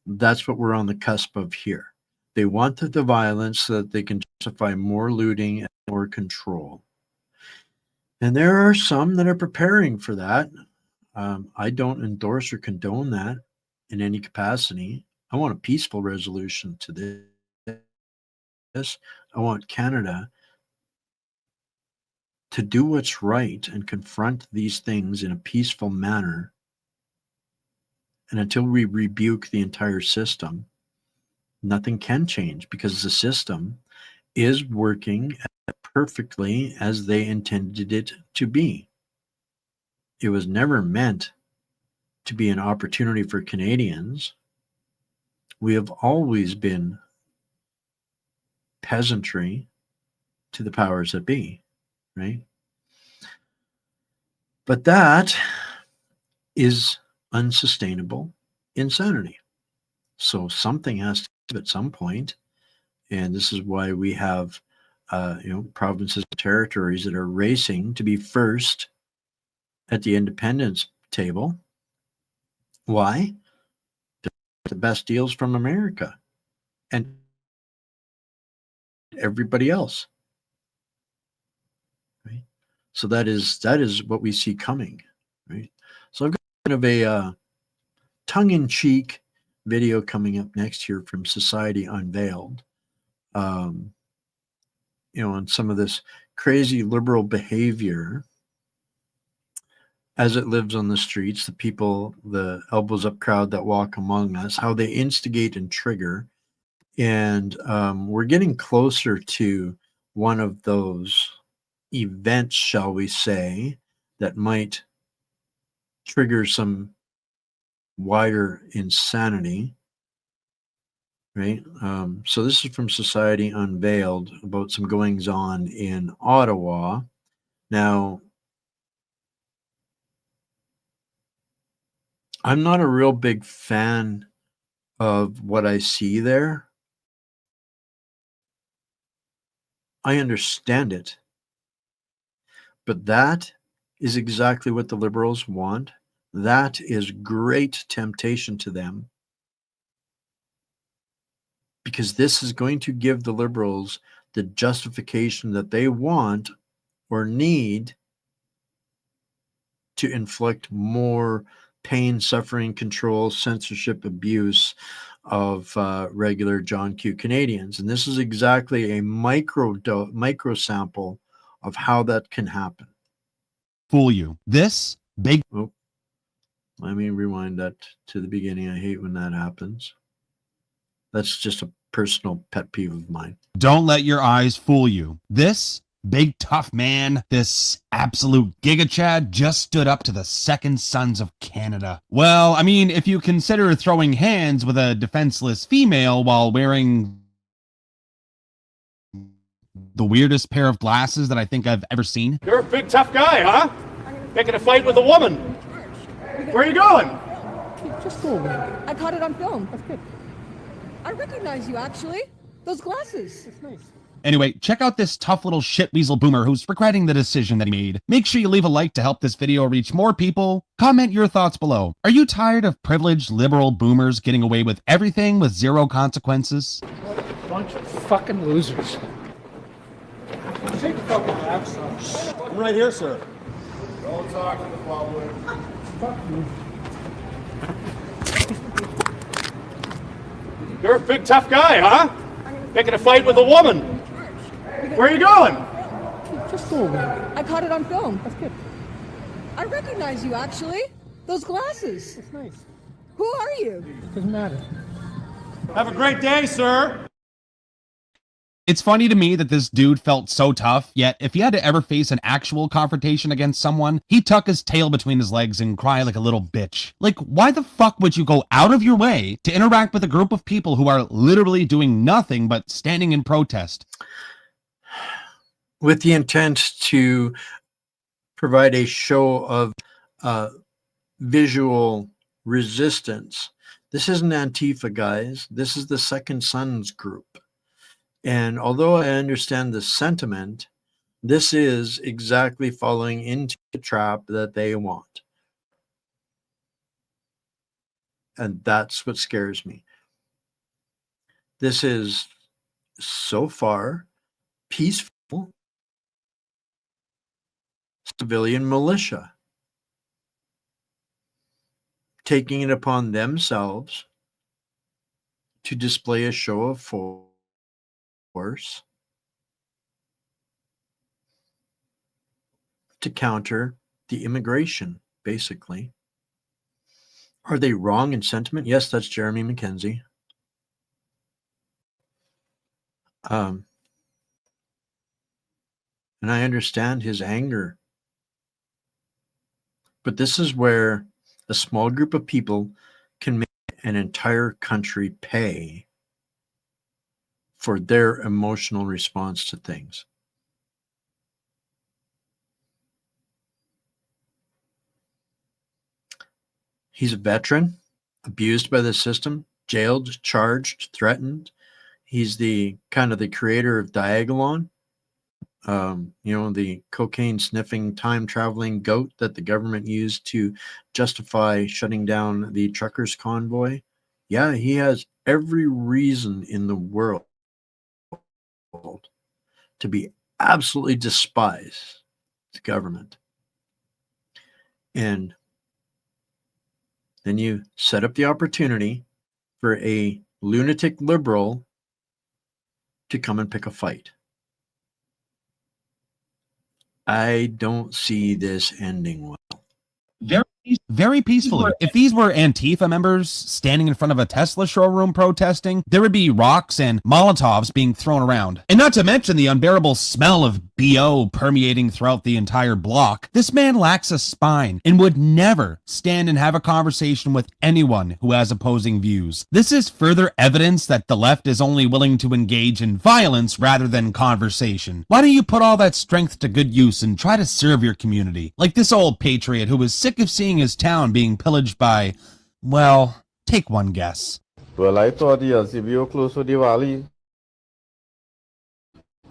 that's what we're on the cusp of here. They want the violence so that they can justify more looting and more control. And there are some that are preparing for that. I don't endorse or condone that in any capacity. I want a peaceful resolution to this. I want Canada to do what's right and confront these things in a peaceful manner. And until we rebuke the entire system, nothing can change, because the system is working perfectly as they intended it to be. It was never meant to be an opportunity for Canadians. We have always been peasantry to the powers that be, right? But that is unsustainable insanity. So something has to give at some point, and this is why we have provinces and territories that are racing to be first at the independence table. Why? The best deals from America and everybody else. Right? So that is what we see coming. Right? So I've got kind of a tongue-in-cheek video coming up next here from Society Unveiled. On some of this crazy liberal behavior as it lives on the streets, the people, the elbows up crowd that walk among us, how they instigate and trigger. And we're getting closer to one of those events, shall we say, that might trigger some wider insanity. Right. So this is from Society Unveiled about some goings on in Ottawa. Now, I'm not a real big fan of what I see there. I understand it. But that is exactly what the Liberals want. That is great temptation to them, because this is going to give the Liberals the justification that they want or need to inflict more pain, suffering, control, censorship, abuse of regular John Q. Canadians. And this is exactly a micro sample of how that can happen. Fool you. This big... Oh, let me rewind that to the beginning. I hate when that happens. That's just a personal pet peeve of mine. Don't let your eyes fool you. This big tough man, this absolute Giga Chad, just stood up to the second sons of Canada. Well, I mean, if you consider throwing hands with a defenseless female while wearing the weirdest pair of glasses that I think I've ever seen. You're a big tough guy, huh? Picking a fight with a woman. Where are you going? Just go away. I caught it on film. That's good. I recognize you, actually. Those glasses. That's nice. Anyway, check out this tough little shitweasel boomer who's regretting the decision that he made. Make sure you leave a like to help this video reach more people. Comment your thoughts below. Are you tired of privileged liberal boomers getting away with everything with zero consequences? What a bunch of fucking losers. Take the fucking mask off. I'm right here, sir. Don't talk to the public. Fuck you. You're a big tough guy, huh? Picking a fight with a woman. Where are you going? Just go away. I caught it on film. That's good. I recognize you, actually. Those glasses. That's nice. Who are you? Doesn't matter. Have a great day, sir. It's funny to me that this dude felt so tough, yet if he had to ever face an actual confrontation against someone, he'd tuck his tail between his legs and cry like a little bitch. Like, why the fuck would you go out of your way to interact with a group of people who are literally doing nothing but standing in protest? With the intent to provide a show of visual resistance. This isn't Antifa, guys. This is the Second Sons group. And although I understand the sentiment, this is exactly falling into the trap that they want. And that's what scares me. This is so far peaceful civilian militia taking it upon themselves to display a show of force to counter the immigration, basically. Are they wrong in sentiment? Yes, that's Jeremy McKenzie. And I understand his anger. But this is where a small group of people can make an entire country pay for their emotional response to things. He's a veteran, abused by the system, jailed, charged, threatened. He's the kind of the creator of Diagolon, the cocaine sniffing, time traveling goat that the government used to justify shutting down the truckers convoy. Yeah, he has every reason in the world to be absolutely despise the government. And then you set up the opportunity for a lunatic liberal to come and pick a fight. I don't see this ending well. Very peacefully. If these were Antifa members standing in front of a Tesla showroom protesting, there would be rocks and Molotovs being thrown around. And not to mention the unbearable smell of BO permeating throughout the entire block. This man lacks a spine and would never stand and have a conversation with anyone who has opposing views. This is further evidence that the left is only willing to engage in violence rather than conversation. Why don't you put all that strength to good use and try to serve your community? Like this old patriot who was sick of seeing his town being pillaged by, well, take one guess. Well, I thought the LCBO close for Diwali.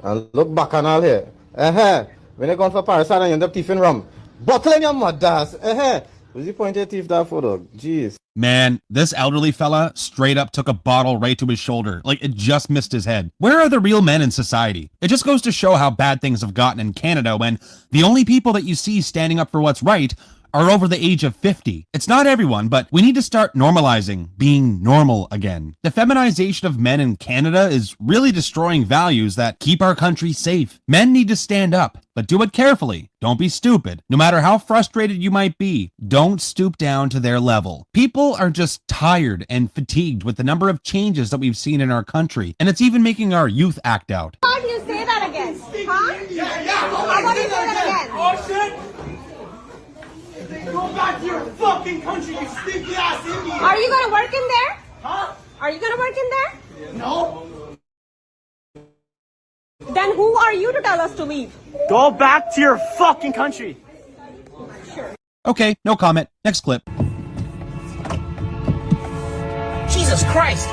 And look back on all here. When I gone for Paris, I end up thieving rum. Bottle in your mother's. What's the point of thief that for, dog? Jeez. Man, this elderly fella straight up took a bottle right to his shoulder, like it just missed his head. Where are the real men in society? It just goes to show how bad things have gotten in Canada when the only people that you see standing up for what's right are over the age of 50. It's not everyone, but we need to start normalizing being normal again. The feminization of men in Canada is really destroying values that keep our country safe. Men need to stand up, but do it carefully. Don't be stupid. No matter how frustrated you might be, don't stoop down to their level. People are just tired and fatigued with the number of changes that we've seen in our country, and it's even making our youth act out. How do you say that again? Huh? How about you say that again? Oh shit! Go back to your fucking country, you stinky ass Indian! Are you gonna work in there? Huh? Are you gonna work in there? No. Then who are you to tell us to leave? Go back to your fucking country! Okay, no comment. Next clip. Jesus Christ!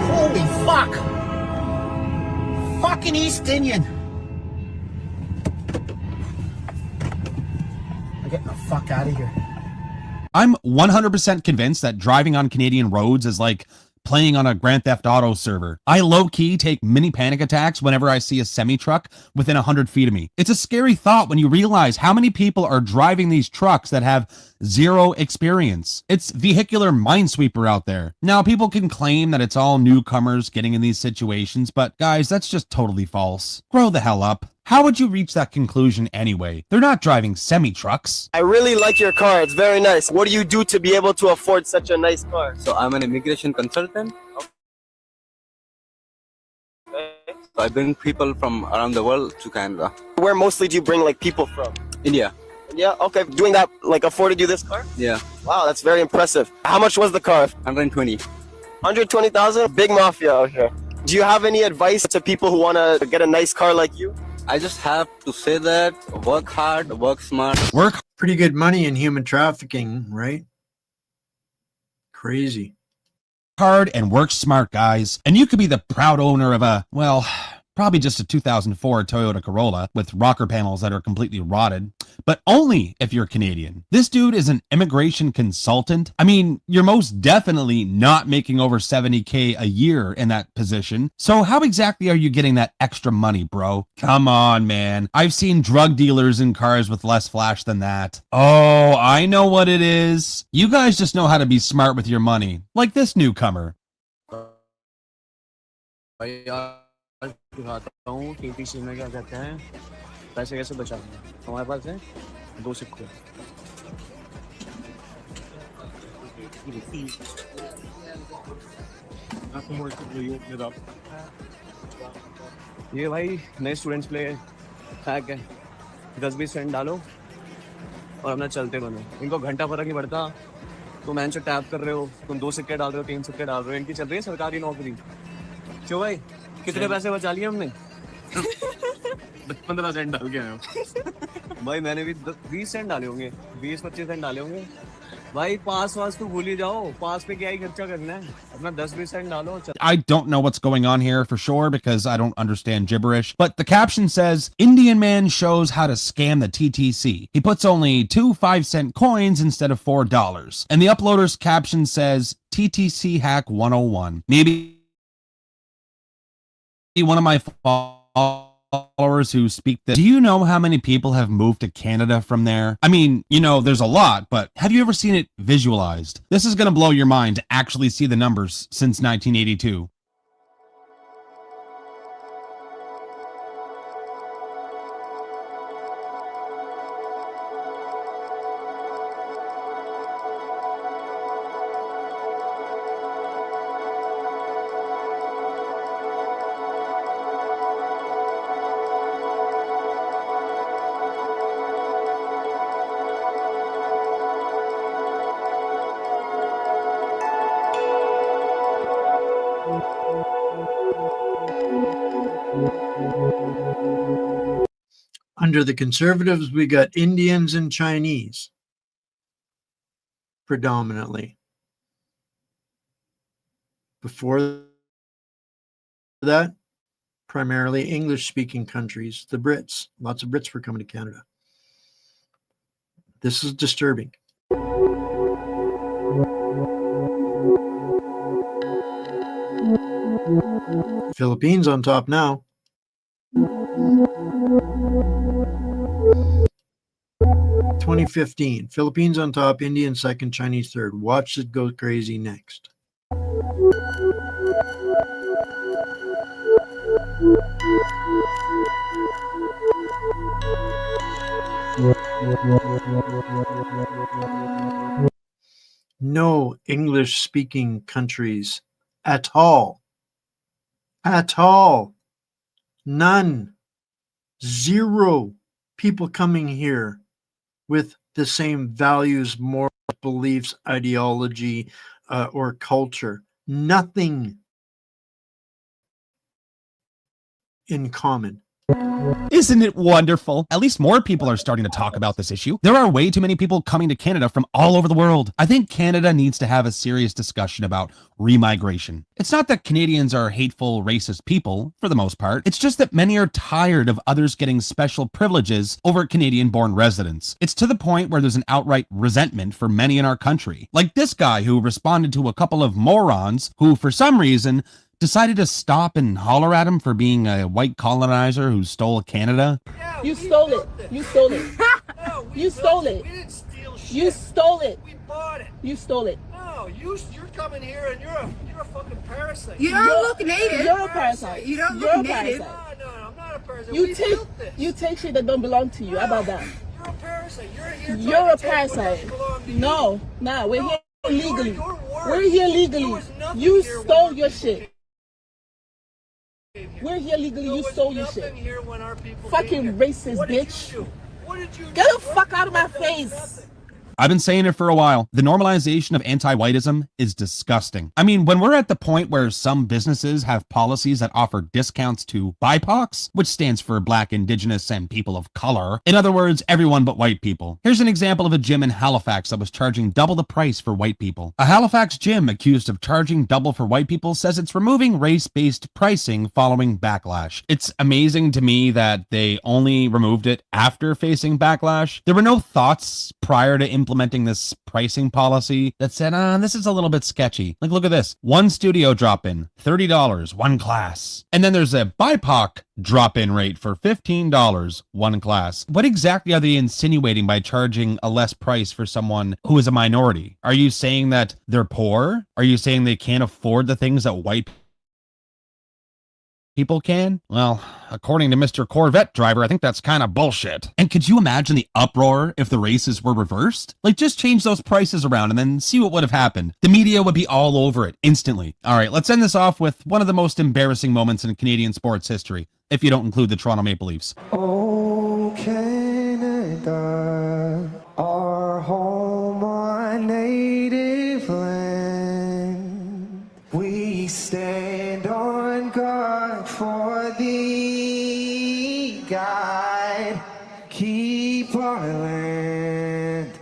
Holy fuck! Fucking East Indian! Get the fuck out of here. I'm 100% convinced that driving on Canadian roads is like playing on a Grand Theft Auto server. I low-key take mini panic attacks whenever I see a semi-truck within 100 feet of me. It's a scary thought when you realize how many people are driving these trucks that have zero experience. It's vehicular minesweeper out there. Now, people can claim that it's all newcomers getting in these situations, but guys, that's just totally false. Grow the hell up. How would you reach that conclusion anyway? They're not driving semi-trucks. I really like your car. It's very nice. What do you do to be able to afford such a nice car? So I'm an immigration consultant. I bring people from around the world to Canada. Where mostly do you bring like people from? India. Yeah, okay. Doing that like afforded you this car? Yeah. Wow, that's very impressive. How much was the car? 120. 120,000? Big mafia out here. Do you have any advice to people who want to get a nice car like you? I just have to say that work hard, work smart. Work. Pretty good money in human trafficking, right? Crazy. Hard and work smart, guys. And you could be the proud owner of a, well, probably just a 2004 Toyota Corolla with rocker panels that are completely rotted, but only if you're Canadian. This dude is an immigration consultant. I mean, you're most definitely not making over 70K a year in that position. So how exactly are you getting that extra money, bro? Come on, man. I've seen drug dealers in cars with less flash than that. Oh, I know what it is. You guys just know how to be smart with your money, like this newcomer. दिखाता हूँ TTC में क्या कहते हैं पैसे कैसे बचाने हमारे पास है 2 सिक्के ये भाई नए स्टूडेंट्स प्ले हैक है 10-20 सेंट डालो और अपना चलते बनो इनको घंटा फर्क नहीं पड़ता तुम मैन से टैप कर रहे हो तुम 2 सिक्के डाल रहे हो 3 सिक्के डाल रहे हो इनकी चल रही है सरकारी नौकरी क्यों भाई कितने पैसे बचा लिए हमने 15 सेंट डाल के आए हो भाई मैंने भी 20 सेंट डाले होंगे 20-25 सेंट डाले होंगे भाई पास तो भूल ही जाओ पास पे क्या ही खर्चा करना है अपना 10-20 सेंट डालो I don't know what's going on here for sure because I don't understand gibberish, but the caption says Indian man shows how to scam the TTC. He puts only 2 5-cent coins instead of $4. And the uploader's caption says TTC hack 101. Maybe one of my followers who speak this. Do you know how many people have moved to Canada from there? I mean, you know, there's a lot, but have you ever seen it visualized? This is going to blow your mind to actually see the numbers since 1982. Under the Conservatives, we got Indians and Chinese predominantly. Before that, primarily English-speaking countries, the Brits. Lots of Brits were coming to Canada. This is disturbing. Philippines on top now. $2015. Philippines on top, Indian second, Chinese third. Watch it go crazy next. No English-speaking countries at all. At all. None. Zero people coming here with the same values, morals, beliefs, ideology, or culture. Nothing in common. Isn't it wonderful? At least more people are starting to talk about this issue. There are way too many people coming to Canada from all over the world. I think Canada needs to have a serious discussion about remigration. It's not that Canadians are hateful, racist people, for the most part. It's just that many are tired of others getting special privileges over Canadian-born residents. It's to the point where there's an outright resentment for many in our country. Like this guy who responded to a couple of morons who, for some reason, decided to stop and holler at him for being a white colonizer who stole Canada. You stole it. You stole it. You stole it. We didn't steal shit. You stole it. We bought it. You stole it. No, you're coming here and you're a fucking parasite. You don't look native. You're a parasite. You don't You're look a native. parasite. No, I'm not a parasite. You We take built this. you take shit that don't belong to you. How about that? You're a parasite. You're here. You're trying a to take what parasite. doesn't belong to you. No, nah, we're here legally. You're worse. We're here legally. There was nothing You here when stole you your shit. We're here legally. You stole your shit. Here when our people Fucking racist bitch. Get the fuck out of my face. I've been saying it for a while. The normalization of anti-whiteism is disgusting. I mean, when we're at the point where some businesses have policies that offer discounts to BIPOCs, which stands for Black, Indigenous, and People of Color. In other words, everyone but white people. Here's an example of a gym in Halifax that was charging double the price for white people. A Halifax gym accused of charging double for white people says it's removing race-based pricing following backlash. It's amazing to me that they only removed it after facing backlash. There were no thoughts prior to implementing this pricing policy that said, this is a little bit sketchy. Like, look at this. One studio drop-in, $30, one class. And then there's a BIPOC drop-in rate for $15, one class. What exactly are they insinuating by charging a less price for someone who is a minority? Are you saying that they're poor? Are you saying they can't afford the things that white people can? Well, according to Mr. Corvette driver, I think that's kind of bullshit. And could you imagine the uproar if the races were reversed? Like, just change those prices around and then see what would have happened. The media would be all over it instantly. All right, let's end this off with one of the most embarrassing moments in Canadian sports history, if you don't include the Toronto Maple Leafs. Oh, Canada, our home, our native land. We stand on guard for thee, God, keep our land.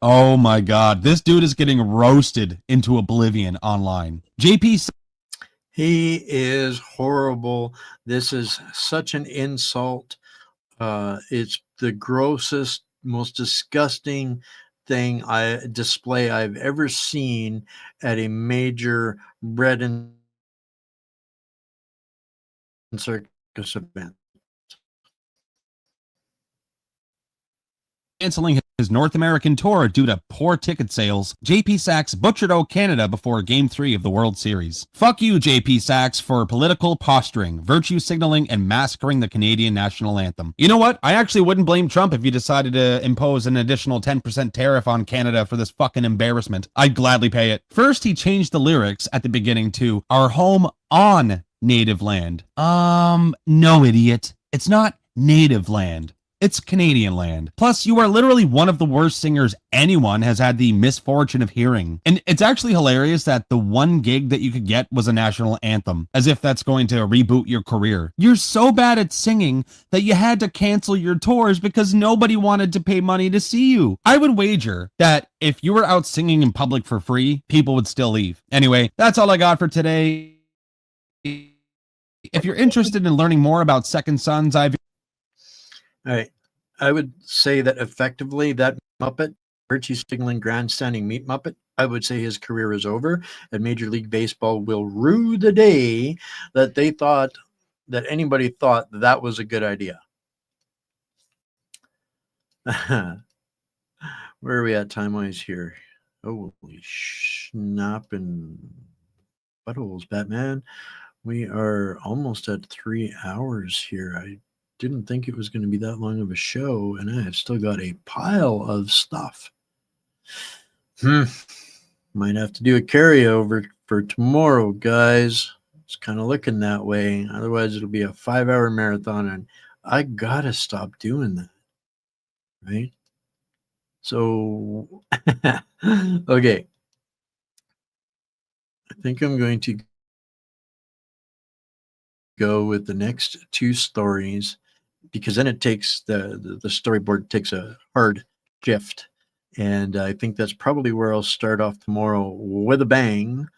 Oh my God, this dude is getting roasted into oblivion online. JP, he is horrible. This is such an insult. It's the grossest, most disgusting display I've ever seen at a major bread and circus event. canceling his North American tour due to poor ticket sales, JP Sachs butchered Canada before Game 3 of the World Series. Fuck you, JP Sachs, for political posturing, virtue signaling, and massacring the Canadian national anthem. You know what? I actually wouldn't blame Trump if he decided to impose an additional 10% tariff on Canada for this fucking embarrassment. I'd gladly pay it. First, he changed the lyrics at the beginning to "Our home on native land." No, idiot. It's not native land. It's Canadian land. Plus, you are literally one of the worst singers anyone has had the misfortune of hearing. And it's actually hilarious that the one gig that you could get was a national anthem, as if that's going to reboot your career. You're so bad at singing that you had to cancel your tours because nobody wanted to pay money to see you. I would wager that if you were out singing in public for free, people would still leave. Anyway, that's all I got for today. If you're interested in learning more about Second Sons, All right. I would say that effectively that Muppet, virtue signaling grandstanding meat Muppet, I would say his career is over, and Major League Baseball will rue the day that they thought that anybody thought that was a good idea. Where are we at time-wise here? Holy snap and buttholes, Batman. We are almost at 3 hours here. I didn't think it was going to be that long of a show, and I have still got a pile of stuff. Might have to do a carryover for tomorrow, guys. It's kind of looking that way. Otherwise, it'll be a 5-hour marathon, and I gotta stop doing that. Right? So, okay. I think I'm going to go with the next two stories, because then it takes the storyboard takes a hard shift, and I think that's probably where I'll start off tomorrow with a bang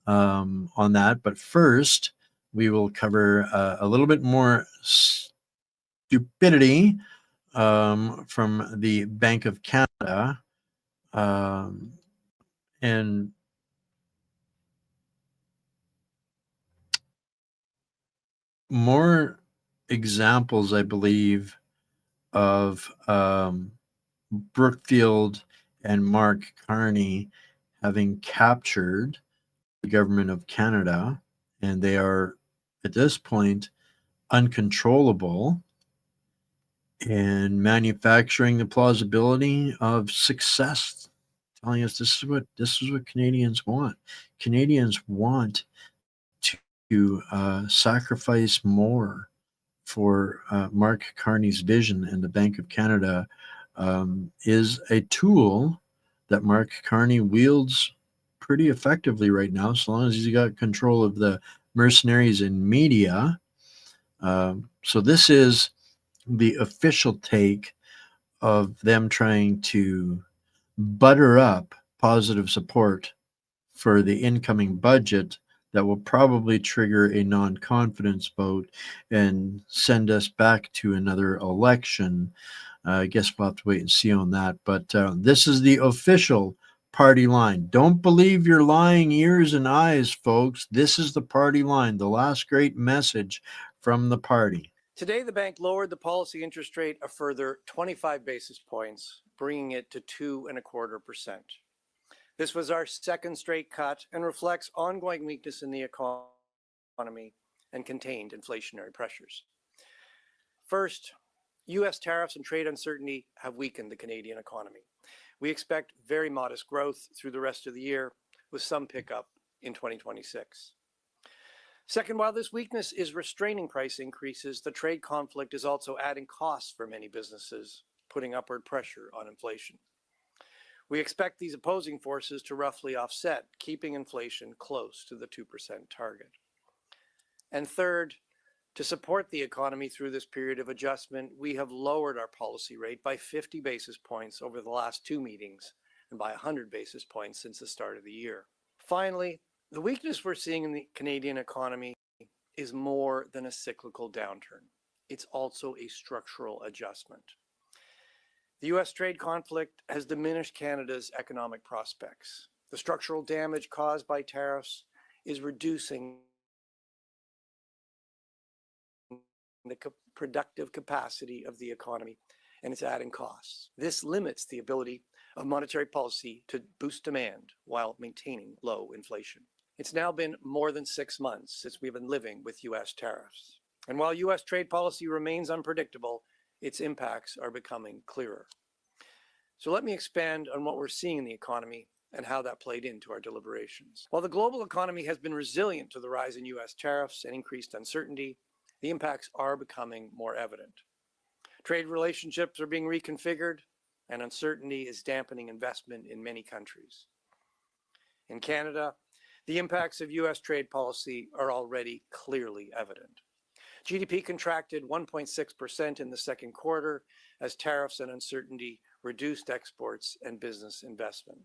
on that. But first, we will cover a little bit more stupidity from the Bank of Canada, and more examples, I believe, of Brookfield and Mark Carney having captured the government of Canada, and they are at this point uncontrollable and manufacturing the plausibility of success, telling us this is what Canadians want. Canadians want to sacrifice more for Mark Carney's vision, and the Bank of Canada is a tool that Mark Carney wields pretty effectively right now, so long as he's got control of the mercenaries in media. So this is the official take of them trying to butter up positive support for the incoming budget that will probably trigger a non-confidence vote and send us back to another election. I guess we'll have to wait and see on that. But this is the official party line. Don't believe your lying ears and eyes, folks. This is the party line, the last great message from the party. Today, the bank lowered the policy interest rate a further 25 basis points, bringing it to 2.25%. This was our second straight cut and reflects ongoing weakness in the economy and contained inflationary pressures. First, U.S. tariffs and trade uncertainty have weakened the Canadian economy. We expect very modest growth through the rest of the year, with some pickup in 2026. Second, while this weakness is restraining price increases, the trade conflict is also adding costs for many businesses, putting upward pressure on inflation. We expect these opposing forces to roughly offset, keeping inflation close to the 2% target. And third, to support the economy through this period of adjustment, we have lowered our policy rate by 50 basis points over the last two meetings and by 100 basis points since the start of the year. Finally, the weakness we're seeing in the Canadian economy is more than a cyclical downturn. It's also a structural adjustment. The U.S. trade conflict has diminished Canada's economic prospects. The structural damage caused by tariffs is reducing the productive capacity of the economy, and it's adding costs. This limits the ability of monetary policy to boost demand while maintaining low inflation. It's now been more than 6 months since we've been living with U.S. tariffs. And while U.S. trade policy remains unpredictable, its impacts are becoming clearer. So let me expand on what we're seeing in the economy and how that played into our deliberations. While the global economy has been resilient to the rise in U.S. tariffs and increased uncertainty, the impacts are becoming more evident. Trade relationships are being reconfigured, and uncertainty is dampening investment in many countries. In Canada, the impacts of U.S. trade policy are already clearly evident. GDP contracted 1.6% in the second quarter as tariffs and uncertainty reduced exports and business investment.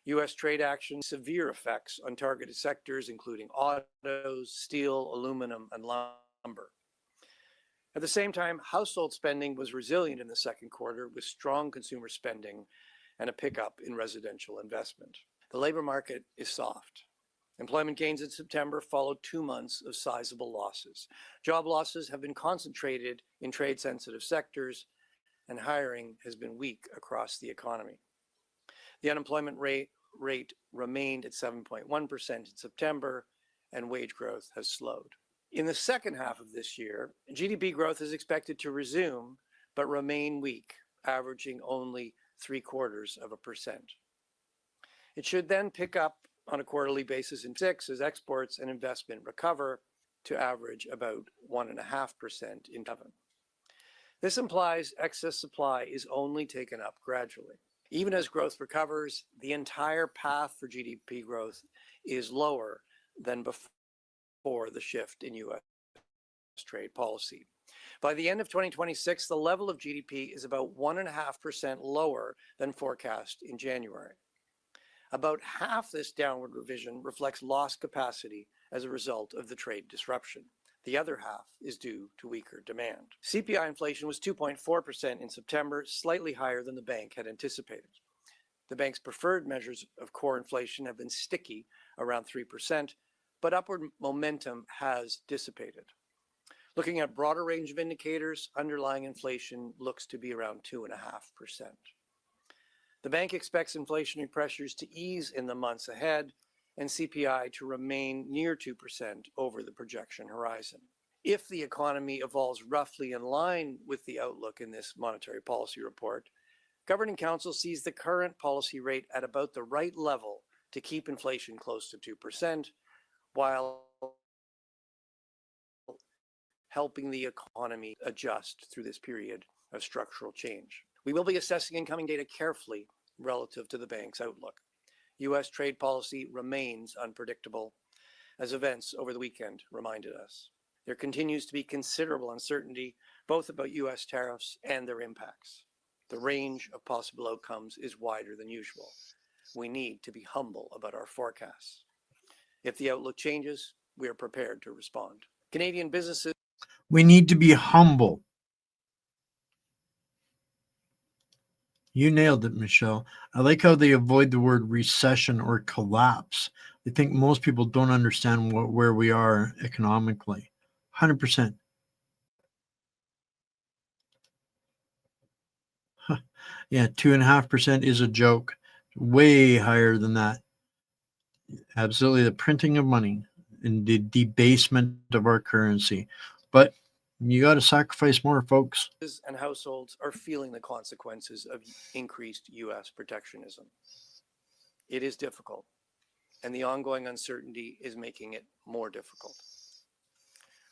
U.S. trade action severe effects on targeted sectors including autos, steel, aluminum, and lumber. At the same time, household spending was resilient in the second quarter with strong consumer spending and a pickup in residential investment. The labor market is soft. Employment gains in September followed 2 months of sizable losses. Job losses have been concentrated in trade-sensitive sectors, and hiring has been weak across the economy. The unemployment rate remained at 7.1% in September, and wage growth has slowed. In the second half of this year, GDP growth is expected to resume, but remain weak, averaging only 0.75%. It should then pick up on a quarterly basis in 6 as exports and investment recover to average about 1.5% in 7. This implies excess supply is only taken up gradually. Even as growth recovers, the entire path for GDP growth is lower than before the shift in U.S. trade policy. By the end of 2026, the level of GDP is about 1.5% lower than forecast in January. About half this downward revision reflects lost capacity as a result of the trade disruption. The other half is due to weaker demand. CPI inflation was 2.4% in September, slightly higher than the bank had anticipated. The bank's preferred measures of core inflation have been sticky around 3%, but upward momentum has dissipated. Looking at a broader range of indicators, underlying inflation looks to be around 2.5%. The bank expects inflationary pressures to ease in the months ahead and CPI to remain near 2% over the projection horizon. If the economy evolves roughly in line with the outlook in this monetary policy report, Governing Council sees the current policy rate at about the right level to keep inflation close to 2%, while helping the economy adjust through this period of structural change. We will be assessing incoming data carefully relative to the bank's outlook. U.S. trade policy remains unpredictable, as events over the weekend reminded us. There continues to be considerable uncertainty both about U.S. tariffs and their impacts. The range of possible outcomes is wider than usual. We need to be humble about our forecasts. If the outlook changes, we are prepared to respond. Canadian businesses. We need to be humble. You nailed it, Michelle. I like how they avoid the word recession or collapse. I think most people don't understand where we are economically. 100%. Yeah, 2.5% is a joke. Way higher than that. Absolutely, the printing of money and the debasement of our currency. But you got to sacrifice more, folks. And households are feeling the consequences of increased U.S. protectionism. It is difficult, and the ongoing uncertainty is making it more difficult.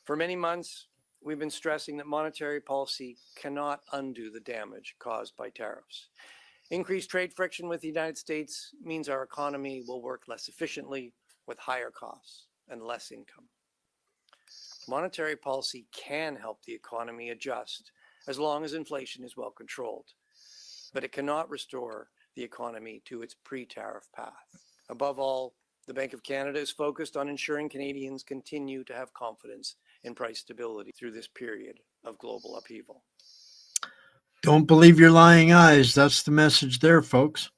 For many months, we've been stressing that monetary policy cannot undo the damage caused by tariffs. Increased trade friction with the United States means our economy will work less efficiently with higher costs and less income. Monetary policy can help the economy adjust as long as inflation is well controlled, but it cannot restore the economy to its pre-tariff path. Above all, the Bank of Canada is focused on ensuring Canadians continue to have confidence in price stability through this period of global upheaval. Don't believe your lying eyes. That's the message there, folks.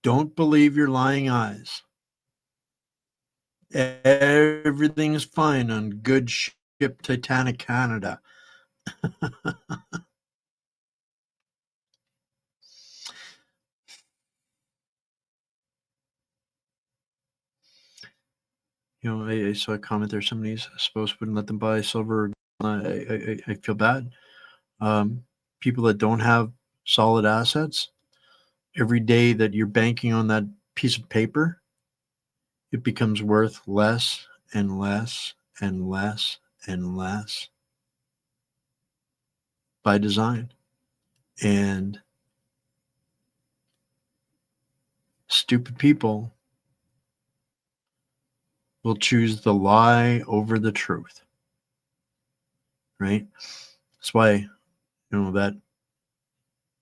Don't believe your lying eyes. Everything's fine on good ship Titanic Canada. You know, I saw a comment there. Somebody's supposed wouldn't let them buy silver. I feel bad. People that don't have solid assets, every day that you're banking on that piece of paper, it becomes worth less and less and less and less by design. And stupid people will choose the lie over the truth. Right? That's why, that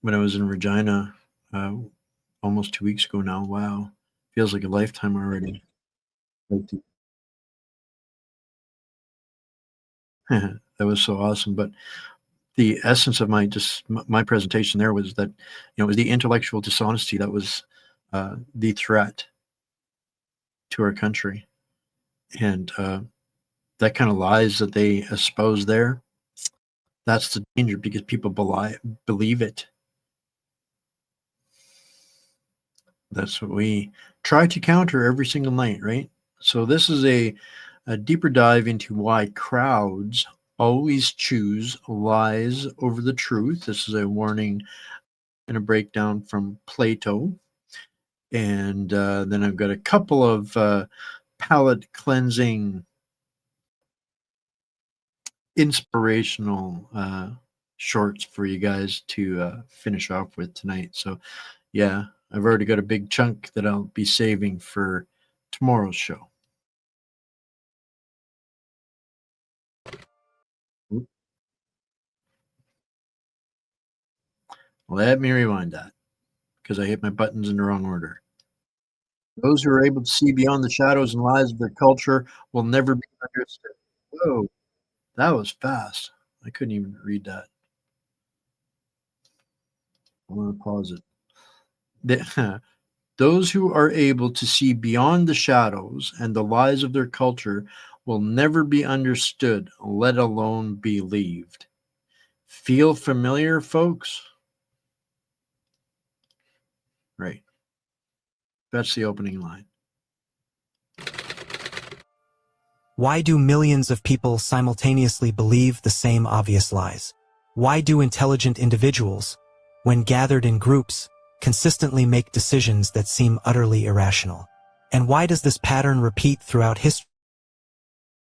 when I was in Regina almost 2 weeks ago now, wow, feels like a lifetime already. That was so awesome. But the essence of my presentation there was that, it was the intellectual dishonesty that was the threat to our country. And that kind of lies that they espouse there, that's the danger, because people believe it. That's what we try to counter every single night, right? So this is a deeper dive into why crowds always choose lies over the truth. This is a warning and a breakdown from Plato. And then I've got a couple of palate cleansing, inspirational shorts for you guys to finish off with tonight. So yeah, I've already got a big chunk that I'll be saving for tomorrow's show. Let me rewind that, because I hit my buttons in the wrong order. Those who are able to see beyond the shadows and lies of their culture will never be understood. Whoa, that was fast. I couldn't even read that. I'm going to pause it. Those who are able to see beyond the shadows and the lies of their culture will never be understood, let alone believed. Feel familiar, folks? Right. That's the opening line. Why do millions of people simultaneously believe the same obvious lies? Why do intelligent individuals, when gathered in groups, consistently make decisions that seem utterly irrational? And why does this pattern repeat throughout history?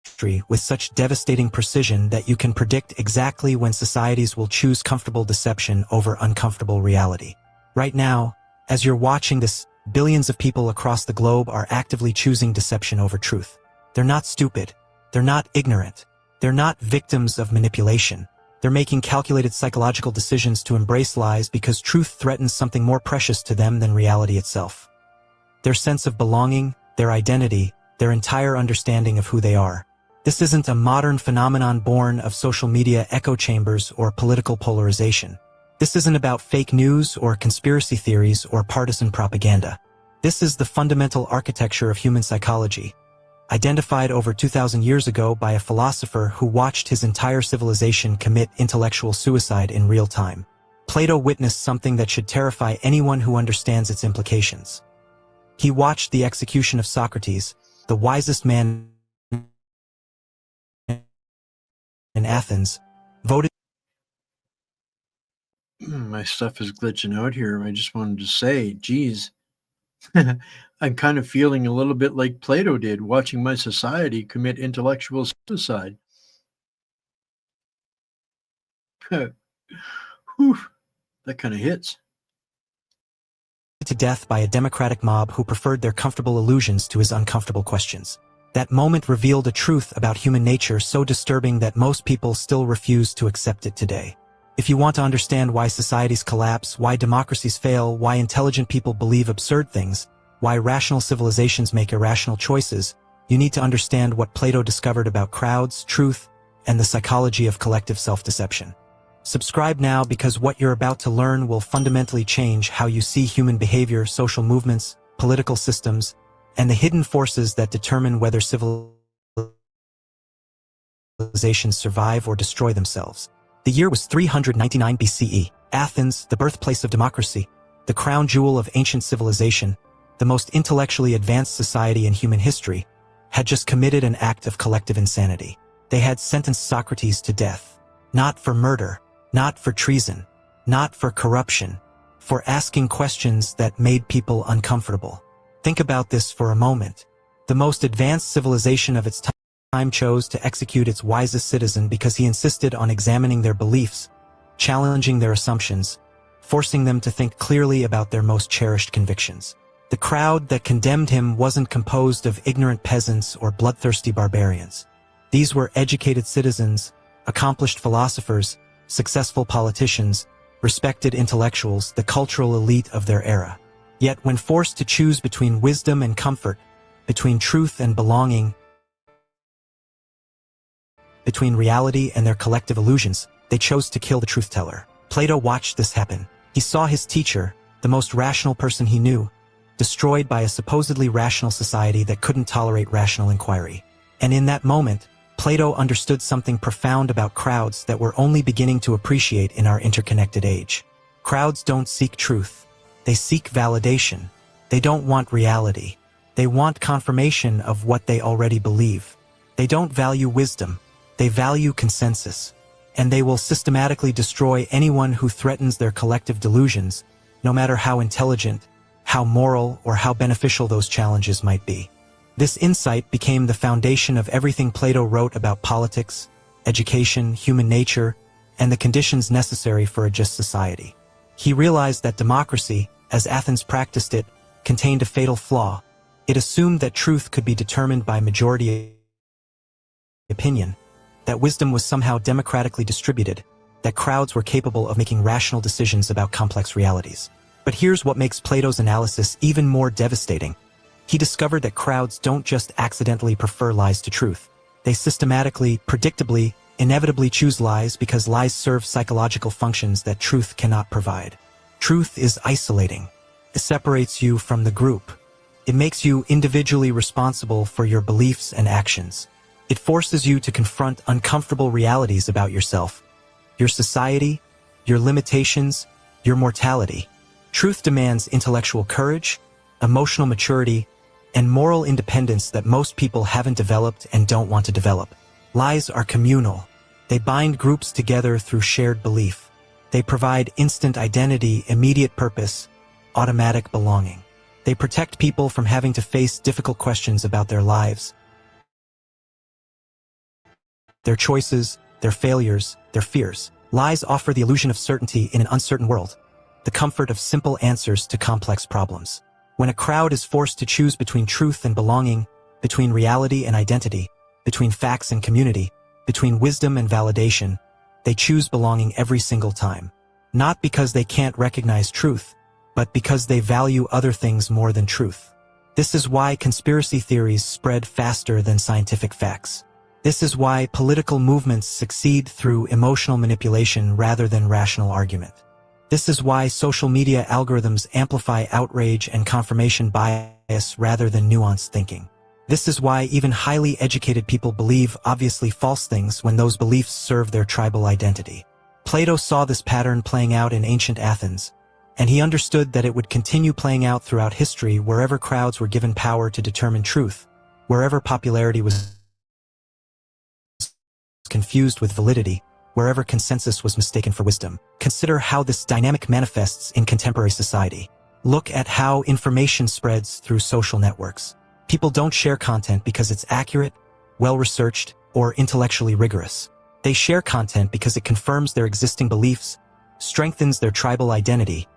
history with such devastating precision that you can predict exactly when societies will choose comfortable deception over uncomfortable reality. Right now, as you're watching this, billions of people across the globe are actively choosing deception over truth. They're not stupid. They're not ignorant. They're not victims of manipulation. They're making calculated psychological decisions to embrace lies because truth threatens something more precious to them than reality itself. Their sense of belonging, their identity, their entire understanding of who they are. This isn't a modern phenomenon born of social media echo chambers or political polarization. This isn't about fake news or conspiracy theories or partisan propaganda. This is the fundamental architecture of human psychology, identified over 2,000 years ago by a philosopher who watched his entire civilization commit intellectual suicide in real time. Plato witnessed something that should terrify anyone who understands its implications. He watched the execution of Socrates, the wisest man in Athens, voted. My stuff is glitching out here. I just wanted to say, geez, I'm kind of feeling a little bit like Plato did, watching my society commit intellectual suicide. Whew, that kind of hits. To death by a democratic mob who preferred their comfortable illusions to his uncomfortable questions. That moment revealed a truth about human nature so disturbing that most people still refuse to accept it today. If you want to understand why societies collapse, why democracies fail, why intelligent people believe absurd things, why rational civilizations make irrational choices, you need to understand what Plato discovered about crowds, truth, and the psychology of collective self-deception. Subscribe now because what you're about to learn will fundamentally change how you see human behavior, social movements, political systems, and the hidden forces that determine whether civilizations survive or destroy themselves. The year was 399 BCE. Athens, the birthplace of democracy, the crown jewel of ancient civilization, the most intellectually advanced society in human history, had just committed an act of collective insanity. They had sentenced Socrates to death, not for murder, not for treason, not for corruption, for asking questions that made people uncomfortable. Think about this for a moment. The most advanced civilization of its time chose to execute its wisest citizen because he insisted on examining their beliefs, challenging their assumptions, forcing them to think clearly about their most cherished convictions. The crowd that condemned him wasn't composed of ignorant peasants or bloodthirsty barbarians. These were educated citizens, accomplished philosophers, successful politicians, respected intellectuals, the cultural elite of their era. Yet when forced to choose between wisdom and comfort, between truth and belonging, between reality and their collective illusions, they chose to kill the truth-teller. Plato watched this happen. He saw his teacher, the most rational person he knew, destroyed by a supposedly rational society that couldn't tolerate rational inquiry. And in that moment, Plato understood something profound about crowds that we're only beginning to appreciate in our interconnected age. Crowds don't seek truth. They seek validation. They don't want reality. They want confirmation of what they already believe. They don't value wisdom. They value consensus. And they will systematically destroy anyone who threatens their collective delusions, no matter how intelligent, how moral, or how beneficial those challenges might be. This insight became the foundation of everything Plato wrote about politics, education, human nature, and the conditions necessary for a just society. He realized that democracy, as Athens practiced it, contained a fatal flaw. It assumed that truth could be determined by majority opinion, that wisdom was somehow democratically distributed, that crowds were capable of making rational decisions about complex realities. But here's what makes Plato's analysis even more devastating. He discovered that crowds don't just accidentally prefer lies to truth. They systematically, predictably, inevitably choose lies because lies serve psychological functions that truth cannot provide. Truth is isolating. It separates you from the group. It makes you individually responsible for your beliefs and actions. It forces you to confront uncomfortable realities about yourself, your society, your limitations, your mortality. Truth demands intellectual courage, emotional maturity, and moral independence that most people haven't developed and don't want to develop. Lies are communal. They bind groups together through shared belief. They provide instant identity, immediate purpose, automatic belonging. They protect people from having to face difficult questions about their lives, their choices, their failures, their fears. Lies offer the illusion of certainty in an uncertain world, the comfort of simple answers to complex problems. When a crowd is forced to choose between truth and belonging, between reality and identity, between facts and community, between wisdom and validation, they choose belonging every single time. Not because they can't recognize truth, but because they value other things more than truth. This is why conspiracy theories spread faster than scientific facts. This is why political movements succeed through emotional manipulation rather than rational argument. This is why social media algorithms amplify outrage and confirmation bias rather than nuanced thinking. This is why even highly educated people believe obviously false things when those beliefs serve their tribal identity. Plato saw this pattern playing out in ancient Athens, and he understood that it would continue playing out throughout history wherever crowds were given power to determine truth, wherever popularity was confused with validity, wherever consensus was mistaken for wisdom. Consider how this dynamic manifests in contemporary society. Look at how information spreads through social networks. People don't share content because it's accurate, well-researched, or intellectually rigorous. They share content because it confirms their existing beliefs, strengthens their tribal identity,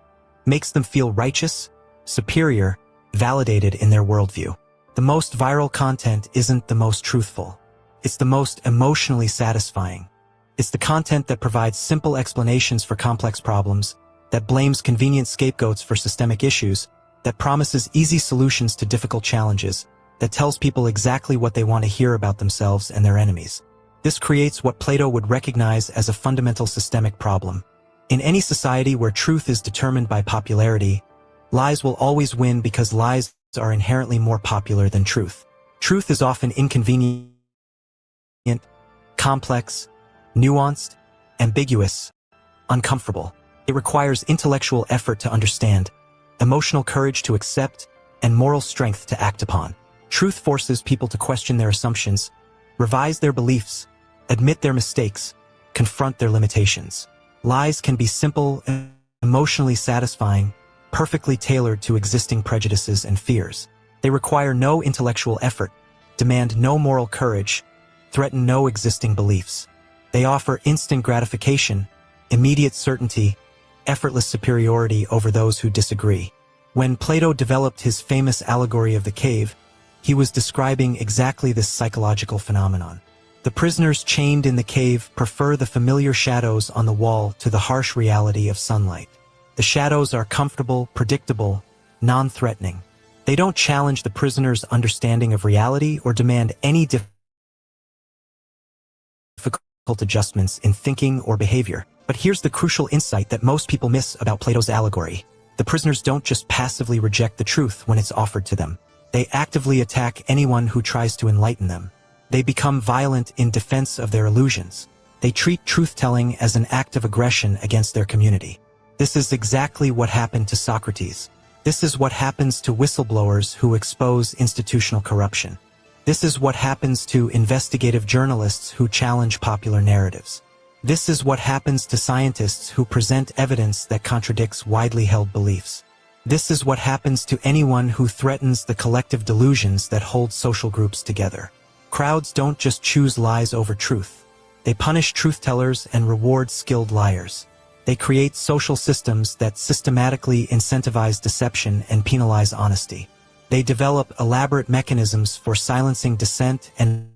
makes them feel righteous, superior, validated in their worldview. The most viral content isn't the most truthful. It's the most emotionally satisfying. It's the content that provides simple explanations for complex problems, that blames convenient scapegoats for systemic issues, that promises easy solutions to difficult challenges, that tells people exactly what they want to hear about themselves and their enemies. This creates what Plato would recognize as a fundamental systemic problem. In any society where truth is determined by popularity, lies will always win because lies are inherently more popular than truth. Truth is often inconvenient, complex, nuanced, ambiguous, uncomfortable. It requires intellectual effort to understand, emotional courage to accept, and moral strength to act upon. Truth forces people to question their assumptions, revise their beliefs, admit their mistakes, confront their limitations. Lies can be simple, emotionally satisfying, perfectly tailored to existing prejudices and fears. They require no intellectual effort, demand no moral courage, threaten no existing beliefs. They offer instant gratification, immediate certainty, effortless superiority over those who disagree. When Plato developed his famous allegory of the cave, he was describing exactly this psychological phenomenon. The prisoners chained in the cave prefer the familiar shadows on the wall to the harsh reality of sunlight. The shadows are comfortable, predictable, non-threatening. They don't challenge the prisoner's understanding of reality or demand any difficult adjustments in thinking or behavior. But here's the crucial insight that most people miss about Plato's allegory. The prisoners don't just passively reject the truth when it's offered to them. They actively attack anyone who tries to enlighten them. They become violent in defense of their illusions. They treat truth-telling as an act of aggression against their community. This is exactly what happened to Socrates. This is what happens to whistleblowers who expose institutional corruption. This is what happens to investigative journalists who challenge popular narratives. This is what happens to scientists who present evidence that contradicts widely held beliefs. This is what happens to anyone who threatens the collective delusions that hold social groups together. Crowds don't just choose lies over truth. They punish truth-tellers and reward skilled liars. They create social systems that systematically incentivize deception and penalize honesty. They develop elaborate mechanisms for silencing dissent and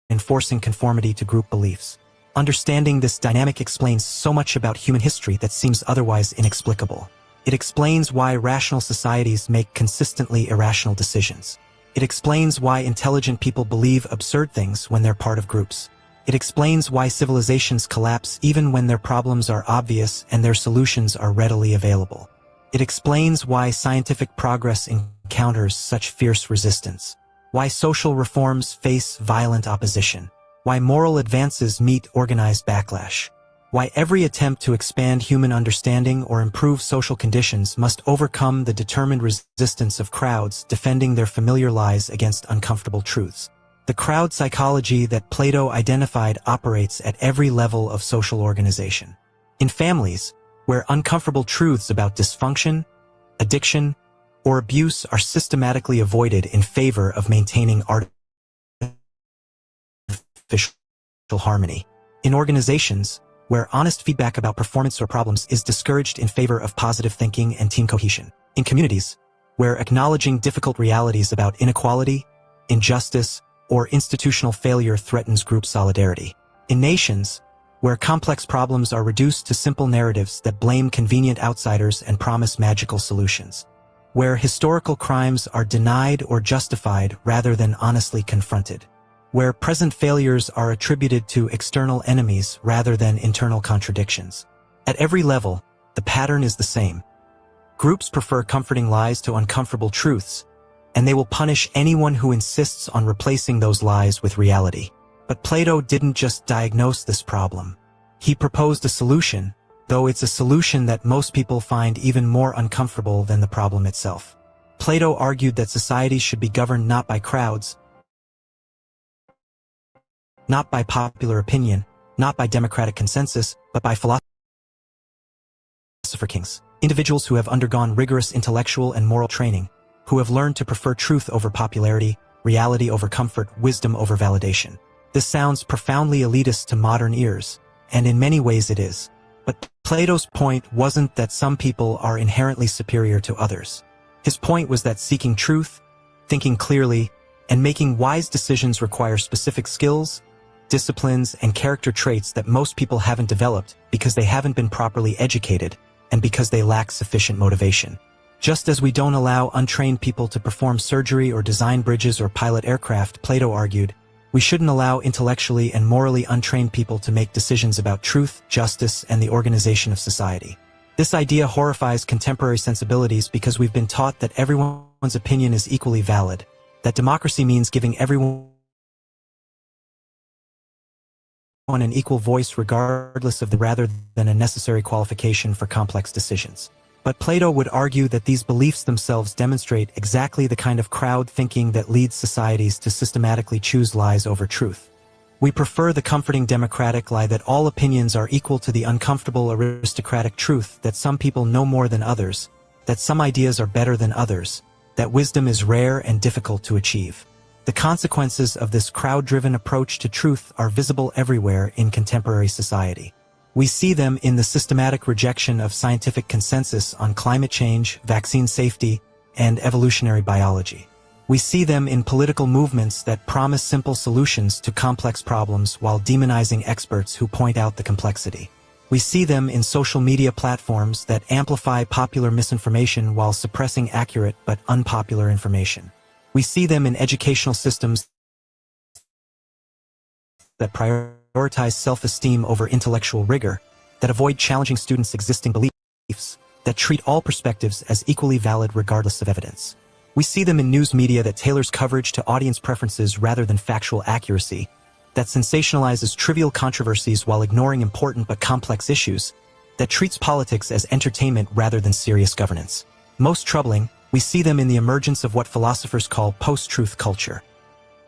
enforcing conformity to group beliefs. Understanding this dynamic explains so much about human history that seems otherwise inexplicable. It explains why rational societies make consistently irrational decisions. It explains why intelligent people believe absurd things when they're part of groups. It explains why civilizations collapse even when their problems are obvious and their solutions are readily available. It explains why scientific progress encounters such fierce resistance, why social reforms face violent opposition, why moral advances meet organized backlash, why every attempt to expand human understanding or improve social conditions must overcome the determined resistance of crowds defending their familiar lies against uncomfortable truths. The crowd psychology that Plato identified operates at every level of social organization. In families, where uncomfortable truths about dysfunction, addiction, or abuse are systematically avoided in favor of maintaining artificial harmony. In organizations, where honest feedback about performance or problems is discouraged in favor of positive thinking and team cohesion. In communities, where acknowledging difficult realities about inequality, injustice, or institutional failure threatens group solidarity. In nations, where complex problems are reduced to simple narratives that blame convenient outsiders and promise magical solutions. Where historical crimes are denied or justified rather than honestly confronted. Where present failures are attributed to external enemies rather than internal contradictions. At every level, the pattern is the same. Groups prefer comforting lies to uncomfortable truths, and they will punish anyone who insists on replacing those lies with reality. But Plato didn't just diagnose this problem. He proposed a solution, though it's a solution that most people find even more uncomfortable than the problem itself. Plato argued that society should be governed not by crowds, not by popular opinion, not by democratic consensus, but by philosopher kings, individuals who have undergone rigorous intellectual and moral training, who have learned to prefer truth over popularity, reality over comfort, wisdom over validation. This sounds profoundly elitist to modern ears, and in many ways it is. But Plato's point wasn't that some people are inherently superior to others. His point was that seeking truth, thinking clearly, and making wise decisions require specific skills, disciplines, and character traits that most people haven't developed because they haven't been properly educated and because they lack sufficient motivation. Just as we don't allow untrained people to perform surgery or design bridges or pilot aircraft, Plato argued, we shouldn't allow intellectually and morally untrained people to make decisions about truth, justice, and the organization of society. This idea horrifies contemporary sensibilities because we've been taught that everyone's opinion is equally valid, that democracy means giving everyone an equal voice regardless of rather than a necessary qualification for complex decisions. But Plato would argue that these beliefs themselves demonstrate exactly the kind of crowd thinking that leads societies to systematically choose lies over truth. We prefer the comforting democratic lie that all opinions are equal to the uncomfortable aristocratic truth that some people know more than others, that some ideas are better than others, that wisdom is rare and difficult to achieve. The consequences of this crowd-driven approach to truth are visible everywhere in contemporary society. We see them in the systematic rejection of scientific consensus on climate change, vaccine safety, and evolutionary biology. We see them in political movements that promise simple solutions to complex problems while demonizing experts who point out the complexity. We see them in social media platforms that amplify popular misinformation while suppressing accurate but unpopular information. We see them in educational systems that prioritize self-esteem over intellectual rigor, that avoid challenging students' existing beliefs, that treat all perspectives as equally valid regardless of evidence. We see them in news media that tailors coverage to audience preferences rather than factual accuracy, that sensationalizes trivial controversies while ignoring important but complex issues, that treats politics as entertainment rather than serious governance. Most troubling, we see them in the emergence of what philosophers call post-truth culture.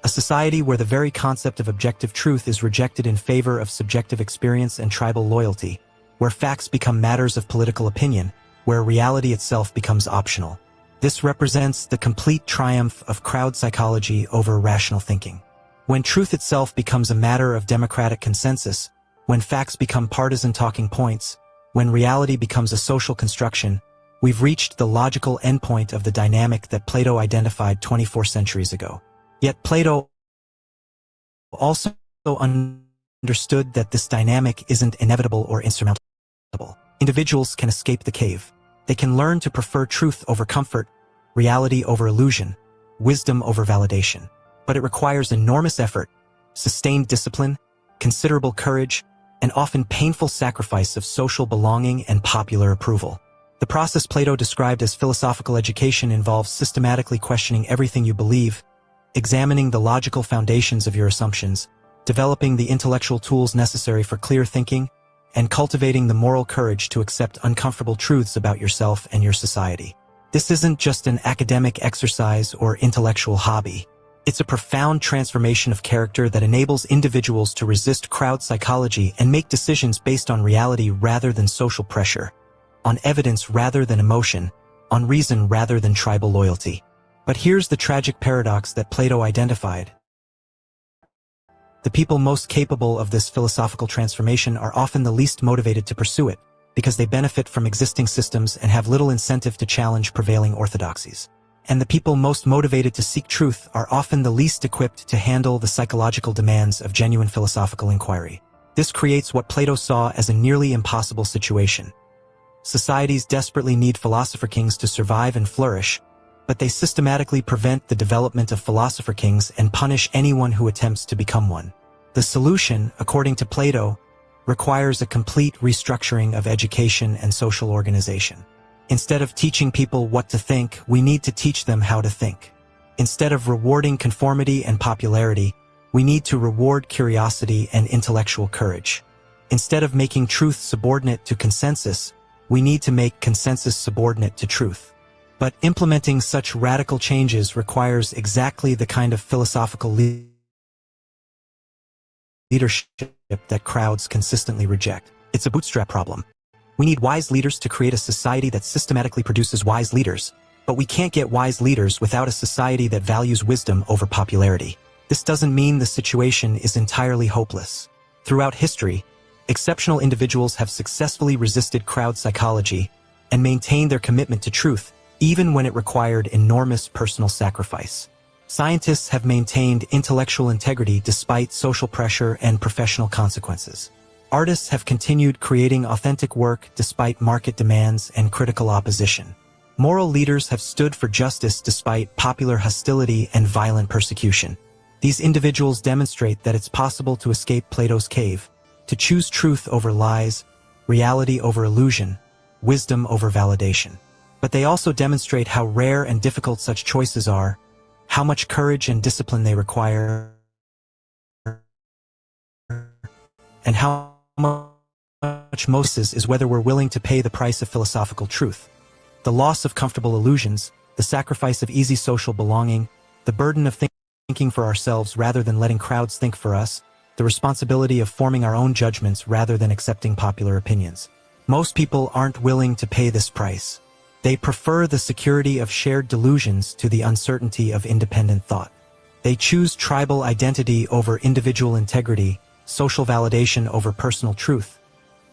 A society where the very concept of objective truth is rejected in favor of subjective experience and tribal loyalty, where facts become matters of political opinion, where reality itself becomes optional. This represents the complete triumph of crowd psychology over rational thinking. When truth itself becomes a matter of democratic consensus, when facts become partisan talking points, when reality becomes a social construction, we've reached the logical endpoint of the dynamic that Plato identified 24 centuries ago. Yet Plato also understood that this dynamic isn't inevitable or insurmountable. Individuals can escape the cave. They can learn to prefer truth over comfort, reality over illusion, wisdom over validation. But it requires enormous effort, sustained discipline, considerable courage, and often painful sacrifice of social belonging and popular approval. The process Plato described as philosophical education involves systematically questioning everything you believe, examining the logical foundations of your assumptions, developing the intellectual tools necessary for clear thinking, and cultivating the moral courage to accept uncomfortable truths about yourself and your society. This isn't just an academic exercise or intellectual hobby. It's a profound transformation of character that enables individuals to resist crowd psychology and make decisions based on reality rather than social pressure, on evidence rather than emotion, on reason rather than tribal loyalty. But here's the tragic paradox that Plato identified. The people most capable of this philosophical transformation are often the least motivated to pursue it, because they benefit from existing systems and have little incentive to challenge prevailing orthodoxies. And the people most motivated to seek truth are often the least equipped to handle the psychological demands of genuine philosophical inquiry. This creates what Plato saw as a nearly impossible situation. Societies desperately need philosopher kings to survive and flourish, but they systematically prevent the development of philosopher kings and punish anyone who attempts to become one. The solution, according to Plato, requires a complete restructuring of education and social organization. Instead of teaching people what to think, we need to teach them how to think. Instead of rewarding conformity and popularity, we need to reward curiosity and intellectual courage. Instead of making truth subordinate to consensus, we need to make consensus subordinate to truth. But implementing such radical changes requires exactly the kind of philosophical leadership that crowds consistently reject. It's a bootstrap problem. We need wise leaders to create a society that systematically produces wise leaders, but we can't get wise leaders without a society that values wisdom over popularity. This doesn't mean the situation is entirely hopeless. Throughout history, exceptional individuals have successfully resisted crowd psychology and maintained their commitment to truth, even when it required enormous personal sacrifice. Scientists have maintained intellectual integrity despite social pressure and professional consequences. Artists have continued creating authentic work despite market demands and critical opposition. Moral leaders have stood for justice despite popular hostility and violent persecution. These individuals demonstrate that it's possible to escape Plato's cave, to choose truth over lies, reality over illusion, wisdom over validation. But they also demonstrate how rare and difficult such choices are, how much courage and discipline they require, and how much Moses is whether we're willing to pay the price of philosophical truth. The loss of comfortable illusions, the sacrifice of easy social belonging, the burden of thinking for ourselves rather than letting crowds think for us, the responsibility of forming our own judgments rather than accepting popular opinions. Most people aren't willing to pay this price. They prefer the security of shared delusions to the uncertainty of independent thought. They choose tribal identity over individual integrity, social validation over personal truth,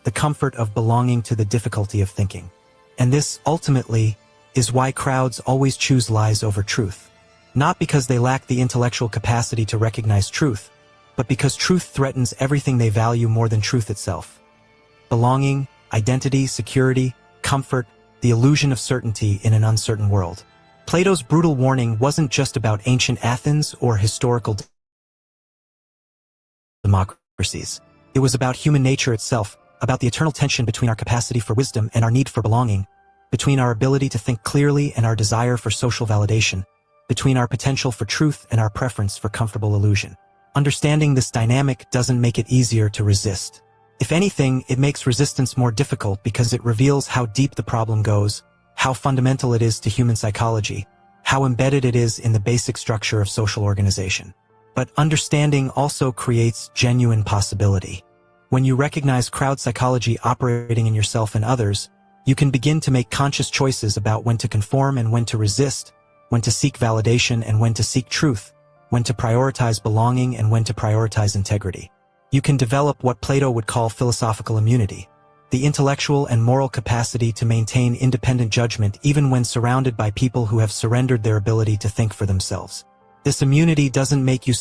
the comfort of belonging to the difficulty of thinking. And this, ultimately, is why crowds always choose lies over truth. Not because they lack the intellectual capacity to recognize truth, but because truth threatens everything they value more than truth itself. Belonging, identity, security, comfort, the illusion of certainty in an uncertain world. Plato's brutal warning wasn't just about ancient Athens or historical democracies. It was about human nature itself, about the eternal tension between our capacity for wisdom and our need for belonging, between our ability to think clearly and our desire for social validation, between our potential for truth and our preference for comfortable illusion. Understanding this dynamic doesn't make it easier to resist. If anything, it makes resistance more difficult because it reveals how deep the problem goes, how fundamental it is to human psychology, how embedded it is in the basic structure of social organization. But understanding also creates genuine possibility. When you recognize crowd psychology operating in yourself and others, you can begin to make conscious choices about when to conform and when to resist, when to seek validation and when to seek truth, when to prioritize belonging and when to prioritize integrity. You can develop what Plato would call philosophical immunity, the intellectual and moral capacity to maintain independent judgment even when surrounded by people who have surrendered their ability to think for themselves. This immunity doesn't make you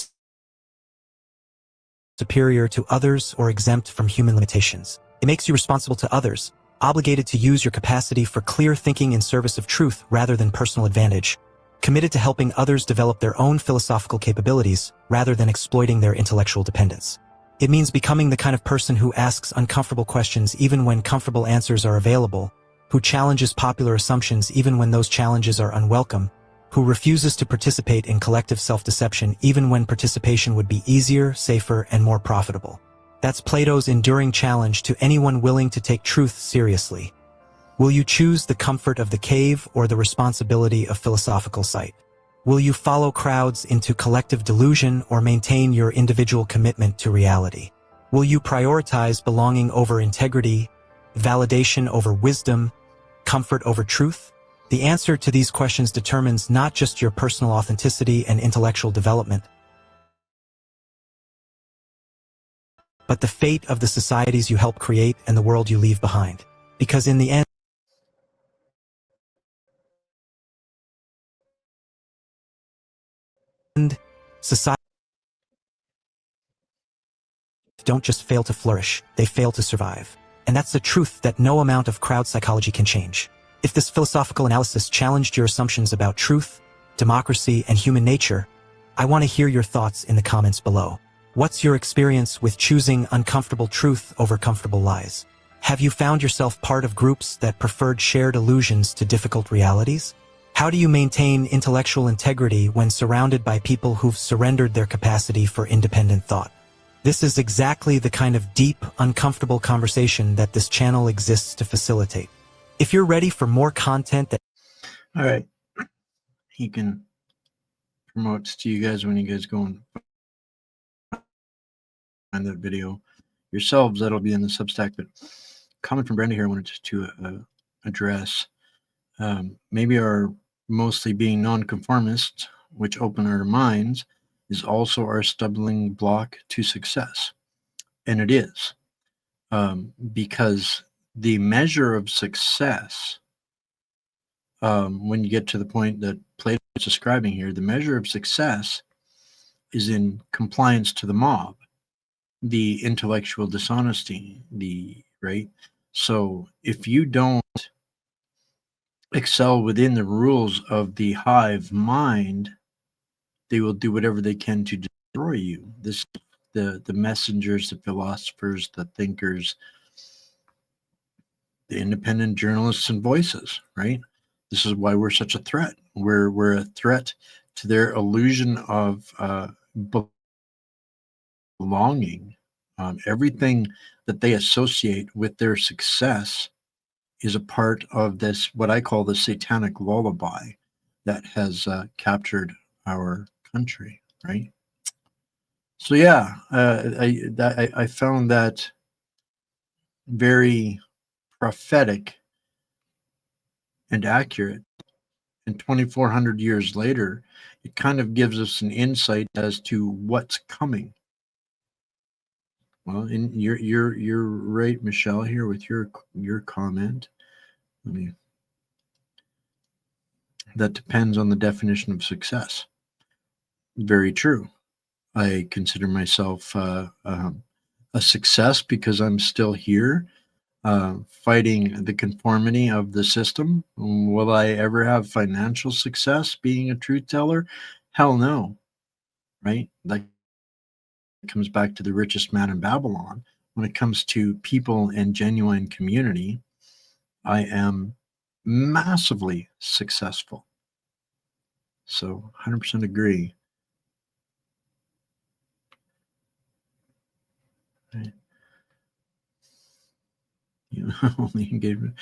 superior to others or exempt from human limitations. It makes you responsible to others, obligated to use your capacity for clear thinking in service of truth rather than personal advantage, committed to helping others develop their own philosophical capabilities rather than exploiting their intellectual dependence. It means becoming the kind of person who asks uncomfortable questions even when comfortable answers are available, who challenges popular assumptions even when those challenges are unwelcome, who refuses to participate in collective self-deception even when participation would be easier, safer, and more profitable. That's Plato's enduring challenge to anyone willing to take truth seriously. Will you choose the comfort of the cave or the responsibility of philosophical sight? Will you follow crowds into collective delusion or maintain your individual commitment to reality? Will you prioritize belonging over integrity, validation over wisdom, comfort over truth? The answer to these questions determines not just your personal authenticity and intellectual development, but the fate of the societies you help create and the world you leave behind. Because in the end, society don't just fail to flourish, they fail to survive. And that's the truth that no amount of crowd psychology can change. If this philosophical analysis challenged your assumptions about truth, democracy, and human nature, I want to hear your thoughts in the comments below. What's your experience with choosing uncomfortable truth over comfortable lies? Have you found yourself part of groups that preferred shared illusions to difficult realities? How do you maintain intellectual integrity when surrounded by people who've surrendered their capacity for independent thought? This is exactly the kind of deep, uncomfortable conversation that this channel exists to facilitate. If you're ready for more content that... All right. He can promote to you guys when you guys go and find that video yourselves. That'll be in the Substack. But comment from Brenda here I wanted just to address. Maybe our mostly being nonconformist, which open our minds, is also our stumbling block to success. And it is. Because the measure of success, when you get to the point that Plato is describing here, the measure of success is in compliance to the mob, the intellectual dishonesty, right? So if you don't excel within the rules of the hive mind, they will do whatever they can to destroy you. The messengers, the philosophers, the thinkers, the independent journalists and voices, right? This is why we're such a threat. We're a threat to their illusion of belonging. Everything that they associate with their success is a part of this, what I call the satanic lullaby that has captured our country, right? So yeah, I found that very prophetic and accurate. And 2,400 years later, it kind of gives us an insight as to what's coming. Well, you're right, Michelle, here with your comment. That depends on the definition of success. Very true. I consider myself a success because I'm still here, fighting the conformity of the system. Will I ever have financial success being a truth teller? Hell no, right? That comes back to the richest man in Babylon. When it comes to people and genuine community, I am massively successful. So 100% agree. Right. You know, only engagement.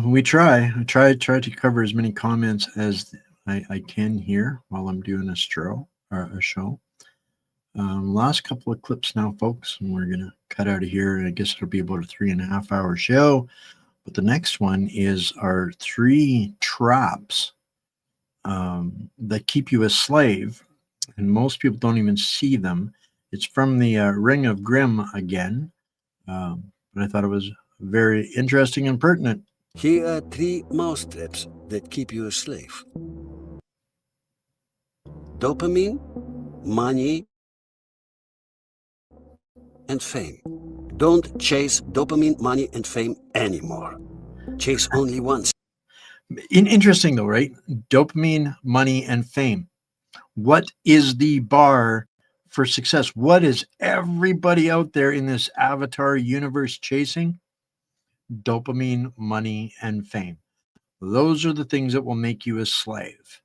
We try. I try to cover as many comments as I can here while I'm doing a show. Last couple of clips now, folks, and we're gonna cut out of here. I guess it'll be about a 3.5 hour show. But the next one is our 3 traps that keep you a slave, and most people don't even see them. It's from the Ring of Grimm again, but I thought it was very interesting and pertinent. Here are 3 mousetraps that keep you a slave. Dopamine, money, and fame. Don't chase dopamine, money, and fame anymore. Chase only once. Interesting though, right? Dopamine, money, and fame. What is the bar for success? What is everybody out there in this avatar universe chasing? Dopamine, money, and fame. Those are the things that will make you a slave.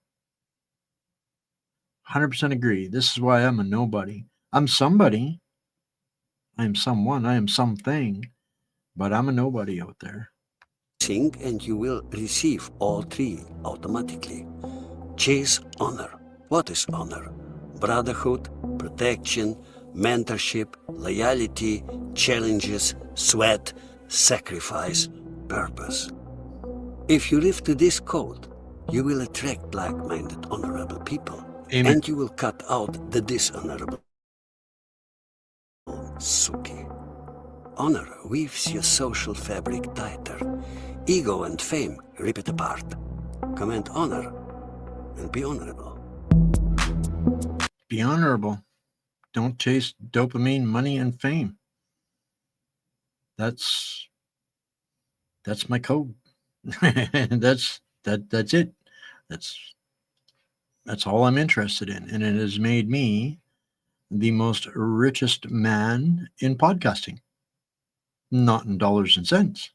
100% agree. This is why I'm a nobody. I'm somebody. I am someone. I am something. But I'm a nobody out there. Sing and you will receive all 3 automatically. Chase honor. What is honor? Brotherhood, protection, mentorship, loyalty, challenges, sweat, sacrifice, purpose. If you live to this code, you will attract like-minded, honorable people. Amen. And you will cut out the dishonorable Suki. Honor weaves your social fabric tighter. Ego and fame rip it apart. Command honor and be honorable. Be honorable. Don't chase dopamine, money, and fame. That's my code. that's it. That's all I'm interested in, and it has made me the most richest man in podcasting. Not in dollars and cents,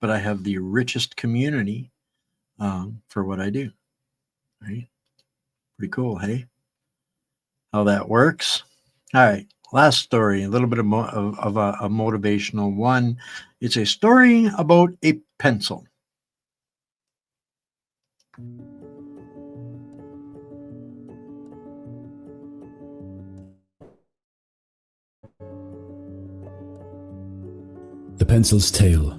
but I have the richest community for what I do. Right? Pretty cool, hey? How that works. All right, last story, a little bit of a motivational one. It's a story about a pencil. The Pencil's Tale.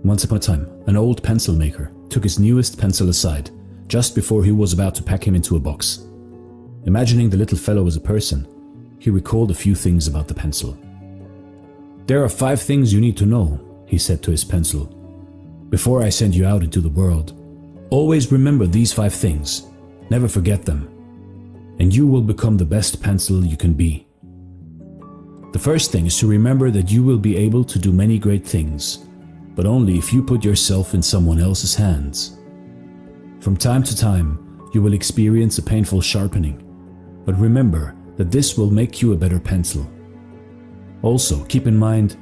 Once upon a time, an old pencil maker took his newest pencil aside just before he was about to pack him into a box. Imagining the little fellow as a person, he recalled a few things about the pencil. "There are 5 things you need to know," he said to his pencil. "Before I send you out into the world, always remember these 5 things. Never forget them. And you will become the best pencil you can be." The first thing is to remember that you will be able to do many great things, but only if you put yourself in someone else's hands. From time to time, you will experience a painful sharpening, but remember that this will make you a better pencil. Also, keep in mind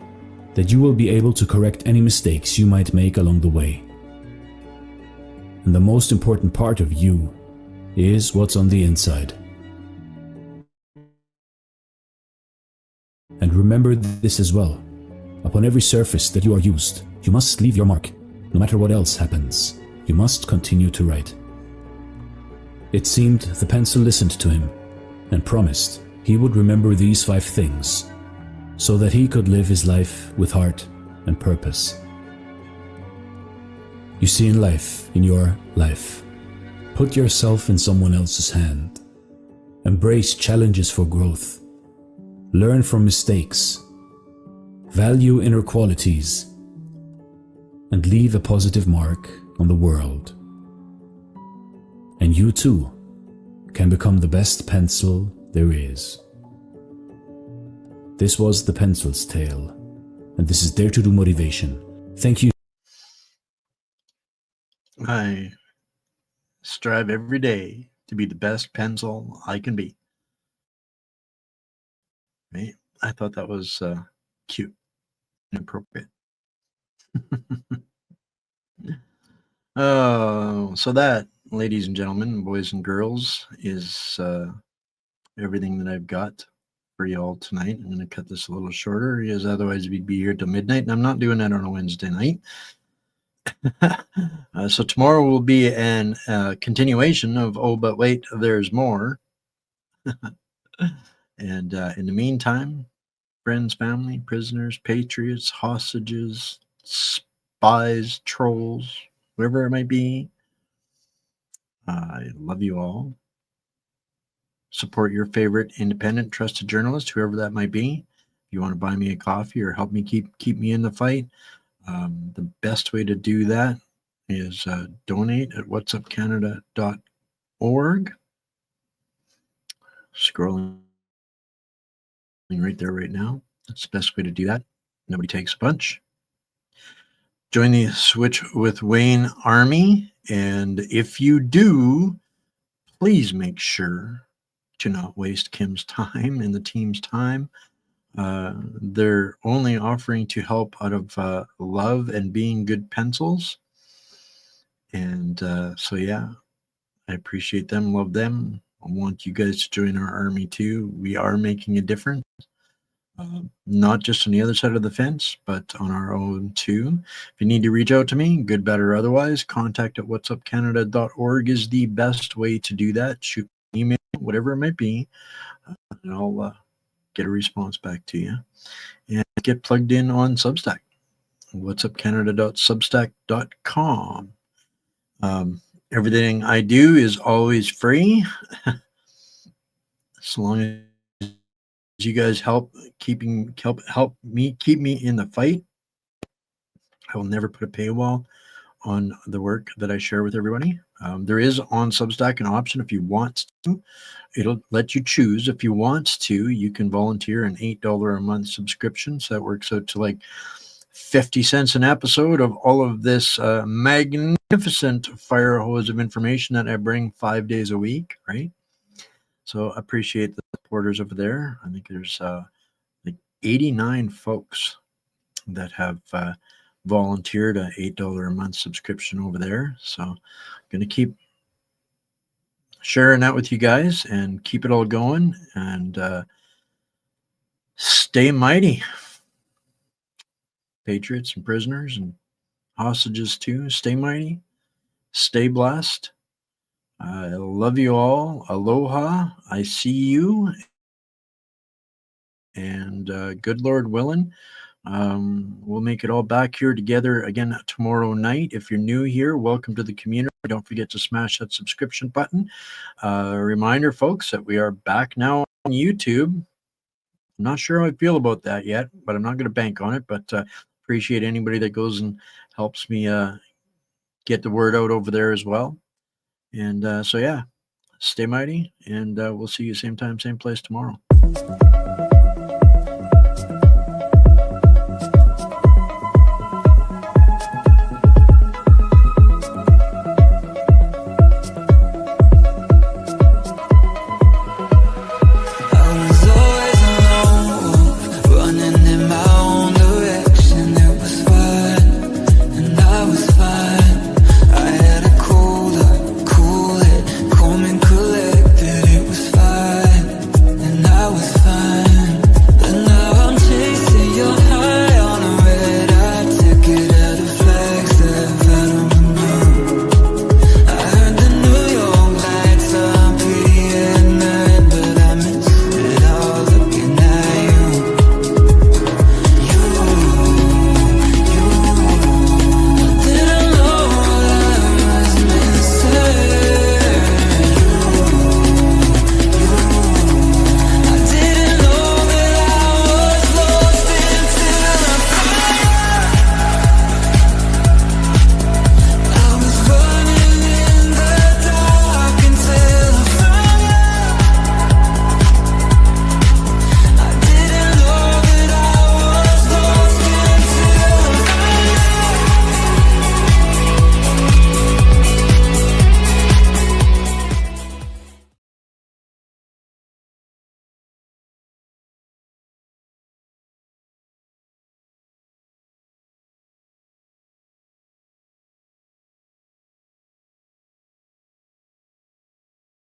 that you will be able to correct any mistakes you might make along the way. And the most important part of you is what's on the inside. And remember this as well. Upon every surface that you are used, you must leave your mark. No matter what else happens, you must continue to write. It seemed the pencil listened to him and promised he would remember these 5 things so that he could live his life with heart and purpose. You see, in life, in your life, put yourself in someone else's hand. Embrace challenges for growth. Learn from mistakes. Value inner qualities. And leave a positive mark on the world. And you too can become the best pencil there is. This was The Pencil's Tale, and this is Dare to Do Motivation. Thank you. I strive every day to be the best pencil I can be. Right? I thought that was cute and appropriate. Oh, so that, ladies and gentlemen, boys and girls, is everything that I've got for y'all tonight. I'm going to cut this a little shorter, because otherwise we'd be here till midnight, and I'm not doing that on a Wednesday night. So tomorrow will be an continuation of Oh, But Wait, There's More. And in the meantime, friends, family, prisoners, patriots, hostages, spies, trolls, whoever it might be, I love you all. Support your favorite independent, trusted journalist, whoever that might be. If you want to buy me a coffee or help me keep me in the fight, the best way to do that is donate at whatsupcanada.org. Scrolling right there right now. That's the best way to do that. Nobody takes a bunch. Join the Switch with Wayne Army, and if you do, please make sure to not waste Kim's time and the team's time. They're only offering to help out of love and being good pencils. And so, yeah, I appreciate them, love them. I want you guys to join our army too. We are making a difference, not just on the other side of the fence, but on our own too. If you need to reach out to me, good, bad, or otherwise, contact at whatsupcanada.org is the best way to do that. Shoot me an email, whatever it might be, and I'll get a response back to you. And get plugged in on Substack, whatsupcanada.substack.com. Everything I do is always free, so long as you guys help me keep me in the fight. I will never put a paywall on the work that I share with everybody. There is on Substack an option if you want to. It'll let you choose. If you want to, you can volunteer an $8 a month subscription. So that works out to like 50 cents an episode of all of this magnificent fire hose of information that I bring 5 days a week, right? So appreciate the supporters over there. I think there's like 89 folks that have volunteered a $8 a month subscription over there. So I'm going to keep sharing that with you guys and keep it all going and stay mighty. Patriots and prisoners and hostages too. Stay mighty. Stay blessed. I love you all. Aloha. I see you. And good Lord willing, we'll make it all back here together again tomorrow night. If you're new here, welcome to the community. Don't forget to smash that subscription button. Reminder, folks, that we are back now on YouTube. I'm not sure how I feel about that yet, but I'm not going to bank on it. But appreciate anybody that goes and helps me get the word out over there as well. And so, yeah, stay mighty, and we'll see you same time, same place tomorrow.